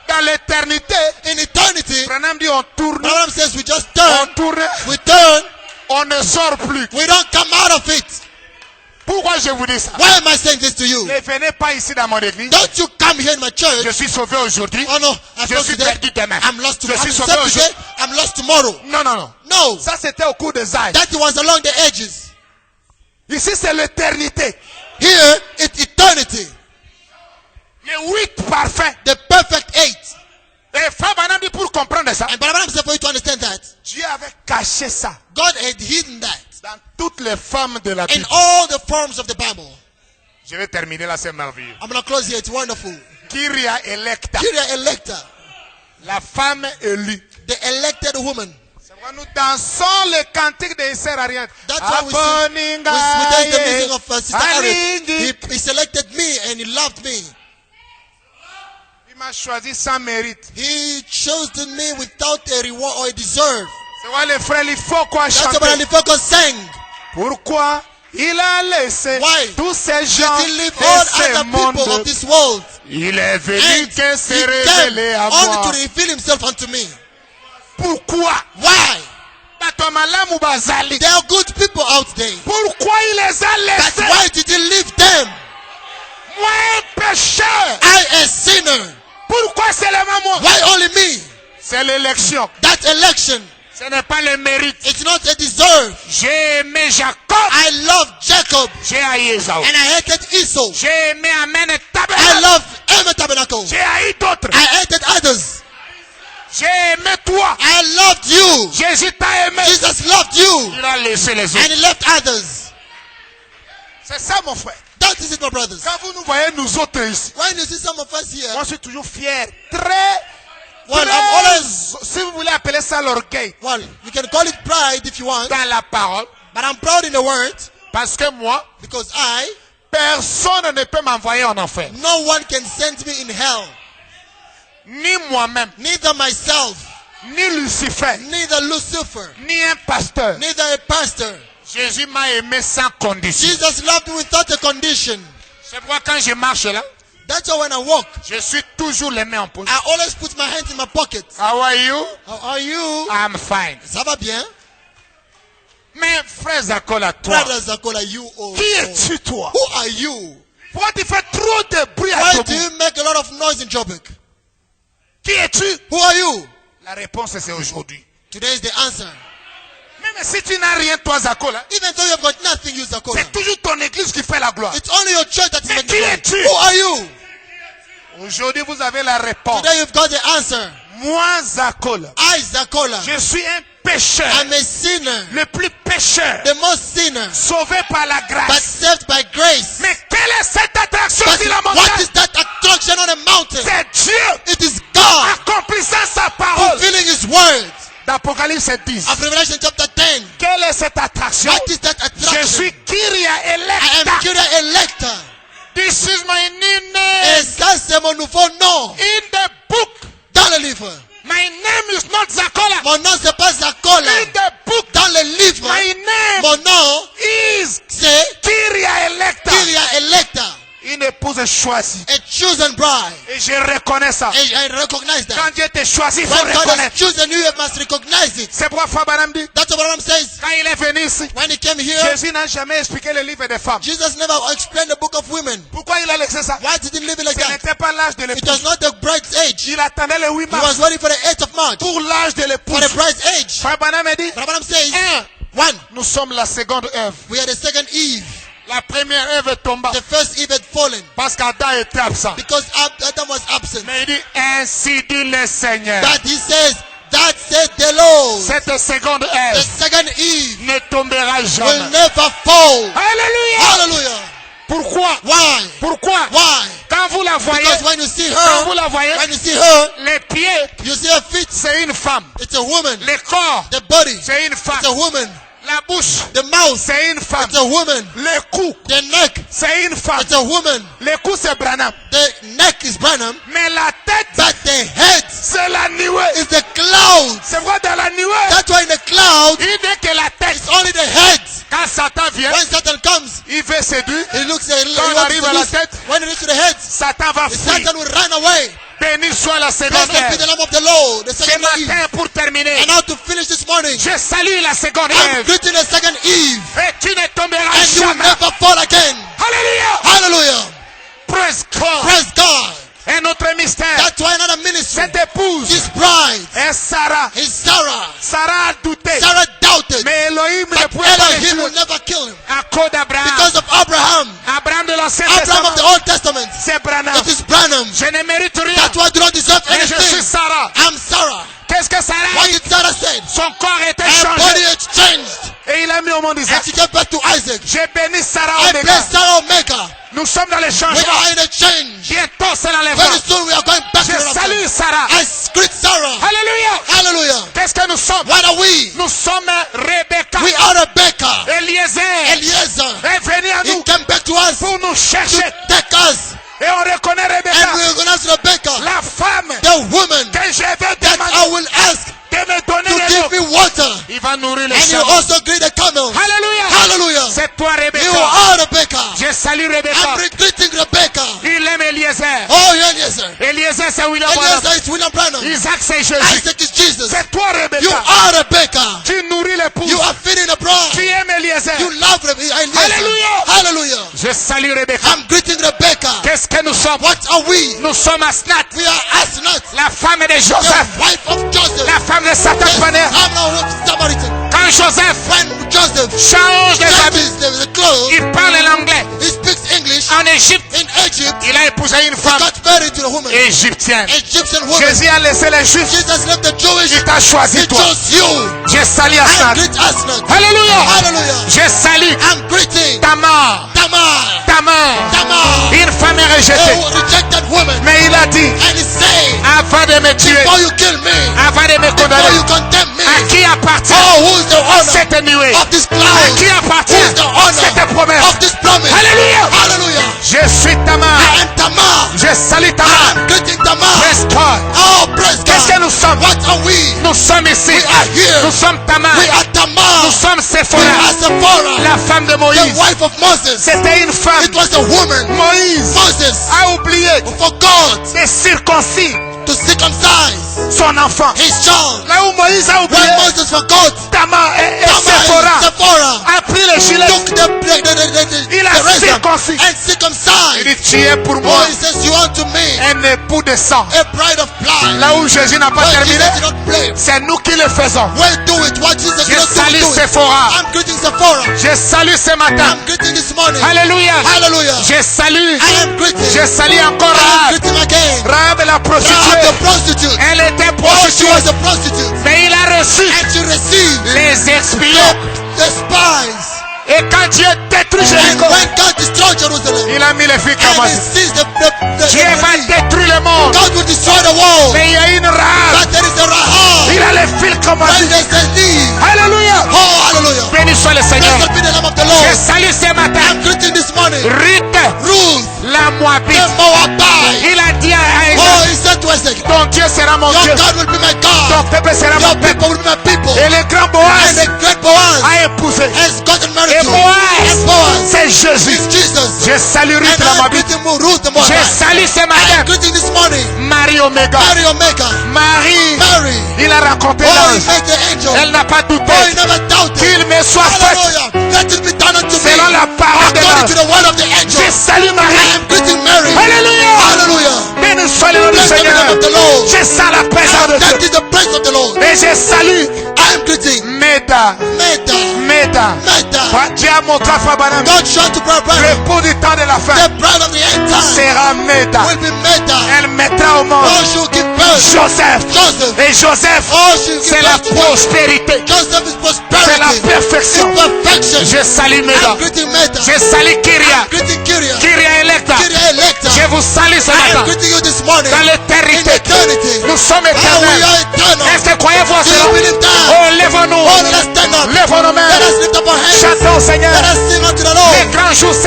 Dans l'éternité, In eternity, Branham dit on tourne, Branham says we just on turn, tourne, we turn, on ne sort plus. we don't come out of it. Pourquoi je vous dis ça? Why am I saying this to you? Ne venez pas ici dans mon église. Don't you come here in my church. Je suis sauvé aujourd'hui. Oh no, I'm Je lost suis today. perdu demain. I'm lost Je tomorrow. suis I'm sauvé saved today. aujourd'hui. I'm lost tomorrow. Non, non, non. No, Ça c'était au cours des âges. that was along the edges. Ici c'est l'éternité. Here, it's eternity. Les 8 parfaits. The perfect eight. Et Frère Branham dit pour comprendre ça, And Branham said for you to understand that, Dieu avait caché ça God had hidden that dans toutes les femmes de la in Bible. all the forms of the Bible. Je vais terminer là, c'est merveilleux. I'm going to close here. It's wonderful. Kyria Electa, Kyria Elector, la femme élue. the elected woman. C'est pourquoi nous dansons le cantique de Esther Ariane. That's why we dance the music of Sister Ariel. He selected me and he loved me. Il m'a choisi sans mérite. He chosen me without a reward or a deserve. C'est pourquoi les frères, il faut quoi That's chanter. what Alifoko sang. Pourquoi il a laissé Why? tous ces gens He leave et all ce other monde. people of this world. Il est venu And que se he révéler came à only moi. to reveal himself unto me. Pourquoi? Why? Bato malamu bazali. There are good people out there. Pourquoi il les a But laissés? why did you leave them? Moi un pécheur. I, a sinner. Pourquoi seulement moi? Why only me? C'est l'élection. That election, Ce n'est pas le mérite. it's not a deserve. J'ai aimé Jacob. I loved Jacob J'ai haï Esau. and I hated Esau. J'ai aimé Amen et I Tabernacle. loved Emma Tabernacle. J'ai haï d'autres. I hated others. J'ai aimé toi. I loved you. Jésus t'a aimé. Jesus loved you Il a laissé les and autres. he left others. C'est ça mon frère. That is it, my brothers. Quand vous nous voyez nous autres ici, When you see some of us here, moi je suis toujours fier. Très, well, très, I'm always, si vous voulez appeler ça l'orgueil well, you can call it pride if you want, dans la parole, but I'm proud in the word parce que moi, because I, personne ne peut m'envoyer en enfer. no one can send me in hell. Ni moi-même, Neither myself, ni Lucifer, neither Lucifer, ni un pasteur. neither a pastor. Jésus m'a aimé sans condition. Jesus loved me without a condition. C'est pourquoi quand je marche là, That's why when I walk, je suis toujours les mains en poche. I always put my hands in my pockets. How are you? How are you? I'm fine. Ça va bien? Mais frère Zakola, toi, Brothers Zakola, you also. qui es-tu toi? Who are you? Pourquoi tu fais trop de bruit à Why ton do bout? you make a lot of noise in Joburg? Qui es-tu? Who are you? La réponse c'est aujourd'hui. Today is the answer. Même si tu n'as rien, toi Zakola, Even though you have got nothing, you Zakola. c'est toujours ton église qui fait la gloire. It's only your church that is Mais making qui glory. es-tu? Who are you? Aujourd'hui, vous avez la réponse. Today you've got the answer. Moi, Zakola, I, Zakola, je suis un pécheur, I'm a sinner, le plus pécheur, the most sinner, sauvé par la but grâce. saved by grace. Mais quelle est cette attraction But sur la what montagne? is that attraction on a mountain? C'est Dieu It is God accomplissant sa parole. fulfilling His word. D'Apocalypse 10. Of Revelation chapter 10. Quelle est cette attraction? What is that Je attraction? suis Kyria I am Electa. Kyria Electa. This is my new name Et ça, c'est mon nouveau nom in the book. dans le livre. My name is not Zakola. Mon nom, c'est pas Zakola. In the book, Dans le livre, my name mon nom, is c'est Kyria Electa. Kyria Electa. Une épouse choisie. A chosen bride. Et je reconnais ça. And I recognize that. Quand Dieu te choisit, il faut When God has reconnaître. chosen you, you must recognize it. C'est pourquoi Fabaram dit, That's what Abraham says. quand il est venu ici, When he came here, Jésus n'a jamais expliqué le livre des femmes. Jesus never explained the book of women. Pourquoi il a laissé ça? Why did he leave it like Ce that? n'était pas l'âge de It l'épouse. was not the bride's age. Il attendait le 8 He mars was waiting for the 8th of March. pour l'âge de For l'épouse. the bride's age. Fabaram a dit, But Abraham says, un, nous sommes la seconde œuvre. we are the second Eve. La première œuvre tomba The first Eve had fallen parce qu'Adam était absent. because Adam was absent. Mais il dit, ainsi dit le Seigneur. But he says, that said the Lord. Cette seconde The œuvre second Eve ne tombera will jamais. never fall. Alléluia. Hallelujah. Pourquoi? Why? Pourquoi? Why? Quand vous la voyez, Because when you see quand vous her, la voyez, when you see her, les pieds, you see her feet. c'est une femme. It's a woman. Le corps, The body. c'est une It's femme. a woman. La bouche, The mouth. c'est une femme. It's a woman. Le cou, The neck. c'est une femme. It's a woman. Le cou, c'est Branham. The neck is Branham. Mais la tête, But the head c'est la nuée. is the cloud. C'est vrai, dans la nuée, That's why in the cloud, il dit que la tête, it's only the head. quand Satan vient, When Satan comes, il veut séduire. he looks at Quand on arrive à la tête, when it reaches to the head, Satan va fuir. Satan will run away. Béni soit la seconde Blessed be the œuvre. name of the Lord. The Ce second Eve. matin, pour terminer, And now to finish this morning, je salue la seconde I'm œuvre. greeting the second Eve. Et tu ne tomberas And you will jamais. never fall again. Alléluia. Hallelujah. Praise God. Praise God. Un autre mystère. That's why another ministry, Cette épouse this bride, est Sarah. is Sarah. Sarah a douté. Sarah doubted. Mais Elohim ne But pouvait pas Elohim le will tuer. never kill him. À cause d'Abraham. Because of Abraham. Abraham de l'Ancien Abraham of the Testament. Old Testament. C'est Branham. It is Branham. Je ne mérite rien. That's why I do not deserve Mais je suis anything. Sarah. I'm Sarah. Qu'est-ce que Sarah a What dit? did Sarah say? Son corps était Her body changé. has changed. Et il a mis au monde And Isaac. she gave birth to Isaac. J'ai béni Sarah I Omega. bless Sarah Omega. Nous sommes dans le We changement. are in a change. Bientôt c'est l'enlèvement. Very soon we are going back to Je the salue rapture. Sarah. I greet Sarah. Alléluia. Hallelujah. Qu'est-ce que nous sommes? What are we? Nous sommes Rebecca. We are Rebecca. Eliezer Eliezer. est venu à He nous came back to us pour nous to chercher. take us. Et on reconnaît And Rebecca, we recognize Rebecca, la femme the woman que je vais that demander I will ask de me donner to de give l'eau. me water. Il va nourrir les And you chameaux. also greet the camels. Alléluia. Hallelujah. C'est toi You Rebecca. are Rebecca. Rebecca. Je salue Rebecca. I'm greeting Rebecca. Il aime Eliezer. Oh, Eliezer. Eliezer, c'est William Branham. Eliezer is William Branham. Isaac, c'est Jésus. Isaac is Jesus. C'est toi, You Rebecca. are Rebecca. Tu nourris l'épouse. You are feeding the bride. Tu aimes Eliezer. You love Eliezer. Hallelujah. Hallelujah. Je salue Rebecca. I'm greeting Rebecca. Qu'est-ce que nous sommes? What are we? Nous sommes Asnath, We are Asnath, la femme de the Joseph, wife of Joseph. la femme de Satan The Paner. son of Samaritan. Quand Joseph When Joseph change des habits, changes the clothes, il parle l'anglais. he speaks English. En Égypte, In Egypt, il a épousé une he femme got married to the woman, égyptienne. Egyptian woman. Jésus a laissé les Juifs. Jesus left the Jewish. Il t'a choisi He toi. chose you. Je salue I Asnath. greet Asnath. Alléluia. Hallelujah. Je salue I'm greeting Tamar. Tamar. Tamar. Tamar. Une femme A rejetée. rejected woman. Mais il a dit, And he said, avant de me tuer, before you kill me, avant de me before condamner, you condemn me, à qui appartient oh, who is the honor cette nuée? of this À cloud? qui appartient Who is the honor cette promesse? of this promise? Alléluia. Hallelujah. Je suis Tamar. I am Tamar. Je salue Tamar. I'm greeting Tamar. Praise God. Oh, praise Qu'est-ce que God. nous sommes? What are we? Nous sommes ici. We are here. Nous sommes Tamar. We are Tamar. Nous sommes We Séphora, are Sephora, la femme de the Moïse. wife of Moses. C'était une femme. It was a woman. Moïse Moses a oublié forgot de circoncis to circumcise son enfant. his child. Là où Moïse a oublié, When Moses forgot, Tamar et Tamar Séphora and Sephora a pris le gilet. took Il a the razor circoncis. and Il circumcised. dit, tu es pour Oh, moi he says, you are to me un époux de sang. a bride of blood. Là où Jésus n'a pas Where terminé, Jesus did not play. c'est nous qui le faisons. Well, do it. What Jesus Je did not do, salue do it. Séphora. I'm greeting Sephora. Je salue ce matin. I'm greeting this morning. Alléluia. Hallelujah. Je salue. I am greeting. Je salue encore I am Rahab. greeting again. Rahab la Rahab prostituée. the prostitute. Elle était Oh, she was prostituée. a prostitute. Mais il a reçu And she received les espions. the spies. Et quand Dieu détruit And Jéricho, when God destroyed Jerusalem, il a mis les filles comme and he sees the Dieu va enemy, détruire le monde. God will destroy the world. Mais il y a une Rahab. But there is a Rahab. Il a les fils comme And there's a need. Alléluia. Oh, hallelujah. Béni soit le Seigneur. Blessed be the name of the Je Lord. salue ce matin I'm greeting this morning Ruth, Ruth, la Moabite. the Moabite. Il a dit à Oh, Isaac, he said to Isaac, ton Dieu sera mon your Dieu. God will be my God. Ton peuple sera Your mon peuple. people will be my people. Et le grand And Boaz the great Boaz a épousé. has gotten married Et to. Boaz, And Boaz c'est Jésus. is Jesus. Je salue Ruth And la I'm Moabite. greeting Ruth the Je Moabite. salue ce I'm matin greeting this morning Marie Omega. Mary Omega. Marie, Mary. il a rencontré Oh, he l'ange. met the angel. Elle n'a pas douté Oh, he never doubted. qu'il me soit fait Hallelujah. Let it be done unto me. selon la parole de According to l'ange. the word of the angel. Je salue I Marie. am greeting Mary. Alléluia. Hallelujah. Béni soit le nom du Bless the name Seigneur. of the Lord. Je sens la présence de That Dieu. is the praise of the Lord. Et je salue I am greeting Meda. Meta. Meda. Meta. Dieu a montré à Fabanam. God showed to Brother Branham. Le pot du temps de la fin The bride of the end time sera Meda. will be Meta. Elle mettra au monde Oh, she will give birth. Joseph. Joseph. Et Joseph, Oh, she will c'est give la birth to prospérité. Joseph is C'est la prosperity. perfection. It's perfection. Je salue Meda. I'm greeting Meta. Je salue Kyria. I'm greeting Kyria. Kyria Electa. Kyria Electa. Je vous salue ce I am matin. greeting you this morning. Dans In l'éternité. eternity. Nous sommes Oh, we éternels. are eternal. Est-ce que croyez-vous à Do you cela? believe that? Oh, lèvons-nous. Oh, let us stand up. Lèvons nos Let mains. us lift up our hands. Chantons, Seigneur. Let us sing unto the Les Lord. grands jours Oh,